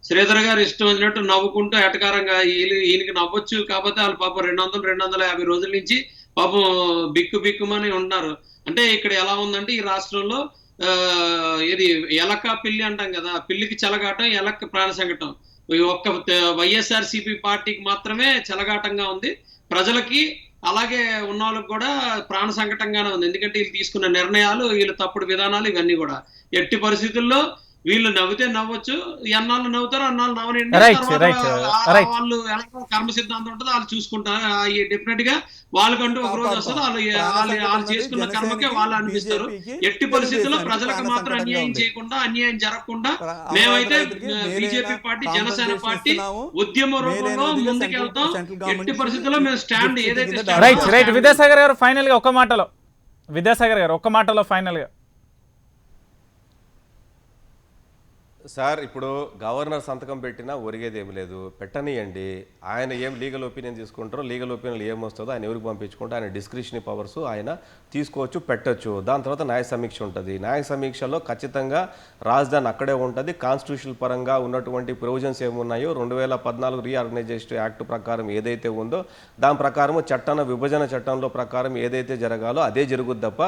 శ్రీధర్ గారు ఇష్టం వచ్చినట్టు నవ్వుకుంటూ ఎటకారంగా ఈయనకి నవ్వచ్చు, కాకపోతే వాళ్ళు పాపం 200-250 రోజుల నుంచి పాపం బిక్కుమని ఉన్నారు. అంటే ఇక్కడ ఎలా ఉందంటే ఈ రాష్ట్రంలో ఇది ఎలక పిల్లి అంటాం కదా, పిల్లికి చెలగాటం, ఎలక ప్రాణ సంకటం. ఒక్క వైఎస్ఆర్సీపీ పార్టీకి మాత్రమే చెలగాటంగా ఉంది, ప్రజలకి అలాగే ఉన్న వాళ్ళకి కూడా ప్రాణ సంకటంగానే ఉంది. ఎందుకంటే వీళ్ళు తీసుకున్న నిర్ణయాలు, వీళ్ళు తప్పుడు విధానాలు, ఇవన్నీ కూడా ఎట్టి పరిస్థితుల్లో వీళ్ళు నవ్వితే నవ్వచ్చు, ఎన్నాళ్ళు నవ్వుతారో అన్నాళ్ళు నవ్వనండి. వాళ్ళు ఎలా కర్మ సిద్ధాంతం ఉంటుందో వాళ్ళు చూసుకుంటారు. డెఫినెట్ గా వాళ్ళకంటూ ఒక రోజు వస్తుంది, వాళ్ళు చేసుకున్న కర్మకే వాళ్ళు అనిపిస్తారు. ఎట్టి పరిస్థితుల్లో ప్రజలకు మాత్రం అన్యాయం చేయకుండా, అన్యాయం జరగకుండా మేమైతే బీజేపీ పార్టీ, జనసేన పార్టీ ఉద్యమ రూపంలో ముందుకెళ్తాం. ఎట్టి పరిస్థితుల్లో మేము స్టాండ్ ఏదైతే విద్యాసాగర్ గారు ఫైనల్ గా ఒక్క మాటలో ఫైనల్ గా సార్, ఇప్పుడు గవర్నర్ సంతకం పెట్టినా ఒరిగేది ఏమి లేదు, పెట్టనియండి. ఆయన ఏం లీగల్ ఒపీనియన్ తీసుకుంటారో, లీగల్ ఒపీనియన్ ఏమొస్తుందో ఆయన ఎవరికి పంపించుకుంటే ఆయన డిస్క్రిప్షన్ పవర్స్ ఆయన తీసుకోవచ్చు, పెట్టచ్చు. దాని తర్వాత న్యాయ సమీక్ష ఉంటుంది. న్యాయ సమీక్షలో ఖచ్చితంగా రాజధాని అక్కడే ఉంటుంది. కాన్స్టిట్యూషన్ పరంగా ఉన్నటువంటి ప్రొవిజన్స్ ఏమున్నాయో 2014 రీఆర్గనైజేషన్ యాక్ట్ ప్రకారం ఏదైతే ఉందో దాని ప్రకారం విభజన చట్టంలో ప్రకారం ఏదైతే జరగాలో అదే జరుగుద్ది తప్ప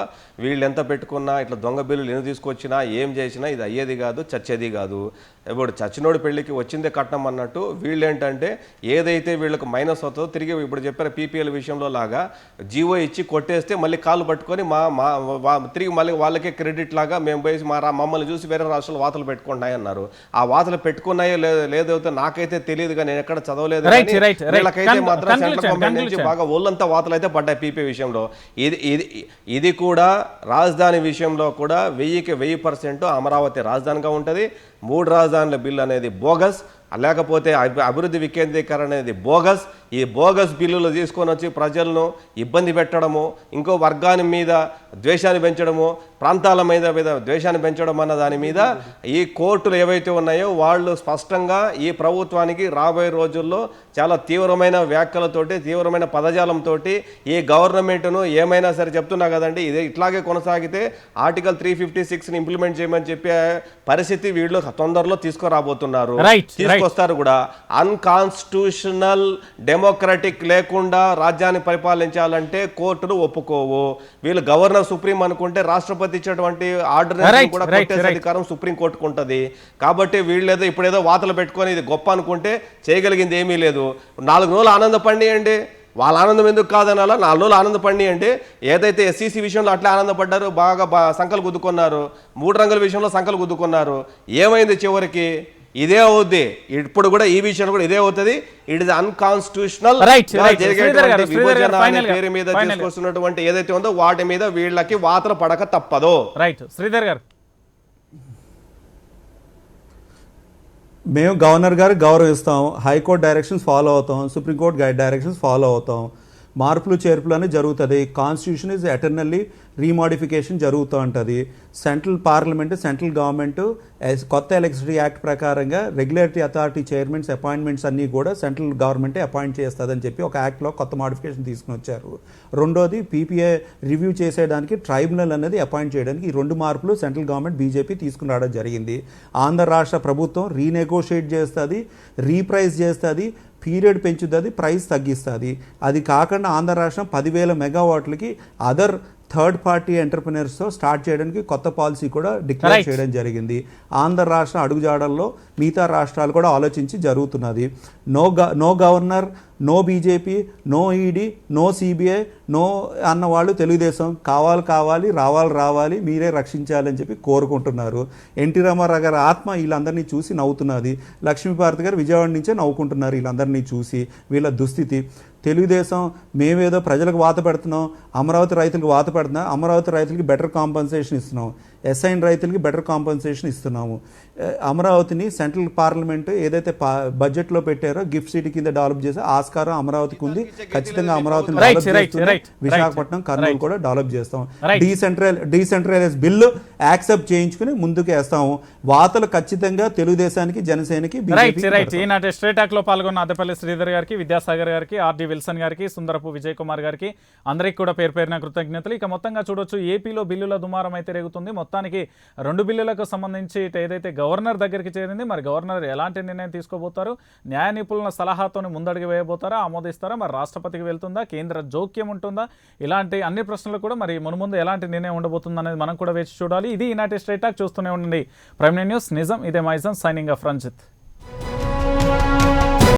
వీళ్ళు ఎంత పెట్టుకున్నా, ఇట్లా దొంగ బిల్లులు ఎన్ని తీసుకొచ్చినా, ఏం చేసినా ఇది అయ్యేది కాదు, చచ్చేది కాదు. ఇప్పుడు చచ్చినోడి పెళ్లికి వచ్చిందే కట్నం అన్నట్టు వీళ్ళు ఏంటంటే ఏదైతే వీళ్ళకి మైనస్ అవుతుందో తిరిగి ఇప్పుడు చెప్పారు పీపీఎల్ విషయంలో లాగా జీవో ఇచ్చి కొట్టేస్తే మళ్ళీ కాళ్ళు పట్టుకొని తిరిగి మళ్ళీ వాళ్ళకే క్రెడిట్ లాగా మేము పోయి మమ్మల్ని చూసి వేరే రాష్ట్రాలు వాతలు పెట్టుకుంటున్నాయి అన్నారు. ఆ వాతలు పెట్టుకున్నాయో లేదైతే నాకైతే తెలియదు, కానీ నేను ఎక్కడ చదవలేదు. వీళ్ళకైతే మాత్రం సెంట్రల్ గవర్నమెంట్ నుంచి బాగా ఒళ్ళంతా వాతలు అయితే పడ్డాయి పీపీ విషయంలో. ఇది కూడా రాజధాని విషయంలో కూడా 1000కి 1000% అమరావతి రాజధానిగా ఉంటుంది. 3 రాజధానుల బిల్లు అనేది బోగస్, లేకపోతే అభివృద్ధి వికేంద్రీకరణ అనేది బోగస్. ఈ బోగస్ బిల్లులు తీసుకొని వచ్చి ప్రజలను ఇబ్బంది పెట్టడము, ఇంకో వర్గాని మీద ద్వేషాన్ని పెంచడము, ప్రాంతాల మీద ద్వేషాన్ని పెంచడం అన్న దాని మీద ఈ కోర్టులు ఏవైతే ఉన్నాయో వాళ్ళు స్పష్టంగా ఈ ప్రభుత్వానికి రాబోయే రోజుల్లో చాలా తీవ్రమైన వ్యాఖ్యలతోటి, తీవ్రమైన పదజాలంతో ఈ గవర్నమెంట్ను ఏమైనా సరే చెప్తున్నా కదండి, ఇదే ఇట్లాగే కొనసాగితే ఆర్టికల్ 356ని ఇంప్లిమెంట్ చేయమని చెప్పే పరిస్థితి వీళ్ళు తొందరలో తీసుకురాబోతున్నారు, తీసుకొస్తారు కూడా. అన్కాన్స్టిట్యూషనల్ డెమోక్రటిక్ లేకుండా రాజ్యాన్ని పరిపాలించాలంటే కోర్టులు ఒప్పుకోవు. వీళ్ళు గవర్నర్ సుప్రీం అనుకుంటే రాష్ట్రపతి ఇచ్చేటువంటి ఆర్డినెన్స్ కూడా కొట్టేసే అధికారం సుప్రీం కోర్టుకు ఉంటుంది. కాబట్టి వీళ్ళేదో ఇప్పుడేదో వాతలు పెట్టుకొని ఇది గొప్ప అనుకుంటే చేయగలిగింది ఏమీ లేదు. 4 రోజులు ఆనందపడియండి, వాళ్ళ ఆనందం ఎందుకు కాదనాలా? 4 రోజులు ఆనందపడియండి. ఏదైతే ఎస్సీసీ విషయంలో అట్లా ఆనందపడ్డారు, బాగా సంకలు గుద్దుకున్నారు, 3 రంగుల విషయంలో సంకలు గుద్దుకున్నారు. ఏమైంది చివరికి? ఇదే అవుద్ది. ఇప్పుడు కూడా ఈ విషయం కూడా ఇదే అవుతుంది. It is unconstitutional. విభజన అనే పేరు మీద తీసుకొస్తున్నటువంటి ఏదైతే ఉందో వాటి మీద వీళ్ళకి వాతలు పడక తప్పదు. రైట్ శ్రీధర్ గారు, మేము గవర్నర్ గారికి గౌరవిస్తాం, హైకోర్టు డైరెక్షన్స్ ఫాలో అవుతాం, సుప్రీంకోర్టు డైరెక్షన్స్ ఫాలో అవుతాం. మార్పులు చేర్పులు అని జరుగుతుంది. కాన్స్టిట్యూషన్ ఇస్ ఎటర్నల్లీ రీమాడిఫికేషన్ జరుగుతూ ఉంటుంది. సెంట్రల్ పార్లమెంట్, సెంట్రల్ గవర్నమెంట్ కొత్త ఎలక్ట్రిసిటీ యాక్ట్ ప్రకారంగా రెగ్యులేటరీ అథారిటీ చైర్మన్స్ అపాయింట్మెంట్స్ అన్నీ కూడా సెంట్రల్ గవర్నమెంటే అపాయింట్ చేస్తుందని చెప్పి ఒక యాక్ట్లో కొత్త మాడిఫికేషన్ తీసుకుని వచ్చారు. రెండోది పీపీఏ రివ్యూ చేసేయడానికి ట్రైబ్యునల్ అనేది అపాయింట్ చేయడానికి ఈ 2 మార్పులు సెంట్రల్ గవర్నమెంట్ బీజేపీ తీసుకుని రావడం జరిగింది. ఆంధ్ర రాష్ట్ర ప్రభుత్వం రీనెగోషియేట్ చేస్తుంది, రీప్రైస్ చేస్తుంది, పీరియడ్ పెంచుతుంది, ప్రైస్ తగ్గిస్తుంది. అది కాకుండా ఆంధ్ర రాష్ట్రం 10,000 మెగావాట్లకి అదర్ థర్డ్ పార్టీ ఎంటర్ప్రినర్స్తో స్టార్ట్ చేయడానికి కొత్త పాలసీ కూడా డిక్లేర్ చేయడం జరిగింది. ఆంధ్ర రాష్ట్రం అడుగుజాడల్లో మిగతా రాష్ట్రాలు కూడా ఆలోచించి జరుగుతున్నది. No governor, no BJP, no ED, no CBI, no అన్నవాళ్ళు తెలుగుదేశం కావాలి రావాలి మీరే రక్షించాలని చెప్పి కోరుకుంటున్నారు. ఎన్టీ రామారావు గారి ఆత్మ వీళ్ళందరినీ చూసి నవ్వుతున్నది. లక్ష్మీభారతి గారు విజయవాడ నుంచే నవ్వుకుంటున్నారు వీళ్ళందరినీ చూసి. వీళ్ళ దుస్థితి తెలుగుదేశం మేమేదో ప్రజలకు వాత పెడుతున్నాం, అమరావతి రైతులకు వాత పెడుతున్నాం, అమరావతి రైతులకి బెటర్ కాంపన్సేషన్ ఇస్తున్నాం, ఎస్ఐన్ రైతులకి బెటర్ కాంపన్సేషన్ ఇస్తున్నాము. అమరావతిని సెంట్రల్ పార్లమెంట్ ఏదైతే బడ్జెట్లో పెట్టారో గిఫ్ట్ సిటీ కింద డెవలప్ చేసే ఆస్కారం అమరావతికి ఉంది. ఖచ్చితంగా అమరావతిని విశాఖపట్నం, కర్నూలు కూడా డెవలప్ చేస్తాం. డీసెంట్రలైజ్ బిల్లు యాక్సెప్ట్ చేయించుకుని ముందుకు వేస్తాము. వాతలు ఖచ్చితంగా తెలుగుదేశానికి, జనసేనకి. ఈనాటి స్ట్రైట్ టాక్ లో పాల్గొన్న అద్దెపల్లి శ్రీధర్ గారికి, విద్యాసాగర్ గారికి, ఆర్డి విల్సన్ గారికి, సుందరపు విజయ్ కుమార్ గారికి అందరికీ కూడా పేరున కృతజ్ఞతలు. ఇక మొత్తంగా చూడొచ్చు ఏపీలో బిల్లుల దుమారం అయితే రేగుతుంది. మొత్తానికి 2 బిల్లులకు సంబంధించి ఏదైతే గవర్నర్ దగ్గరికి చేరింది, మరి గవర్నర్ ఎలాంటి నిర్ణయం తీసుకోబోతారు, న్యాయ నిపుణుల సలహాతోని ముందడుగు వేయబోతారా, ఆమోదిస్తారా, మరి రాష్ట్రపతికి వెళ్తుందా, కేంద్ర జోక్యం ఉంటుందా, ఇలాంటి అన్ని ప్రశ్నలు కూడా మరి మున్ముందు ఎలాంటి నిర్ణయం ఉండబోతుంది అనేది మనం కూడా వేచి చూడాలి. ఇది ఈనాటి స్ట్రైట్ టాక్. చూస్తూనే ఉండండి ప్రైమ్ న్యూస్, నిజం ఇదే మైజన్. Signing off Ranjith.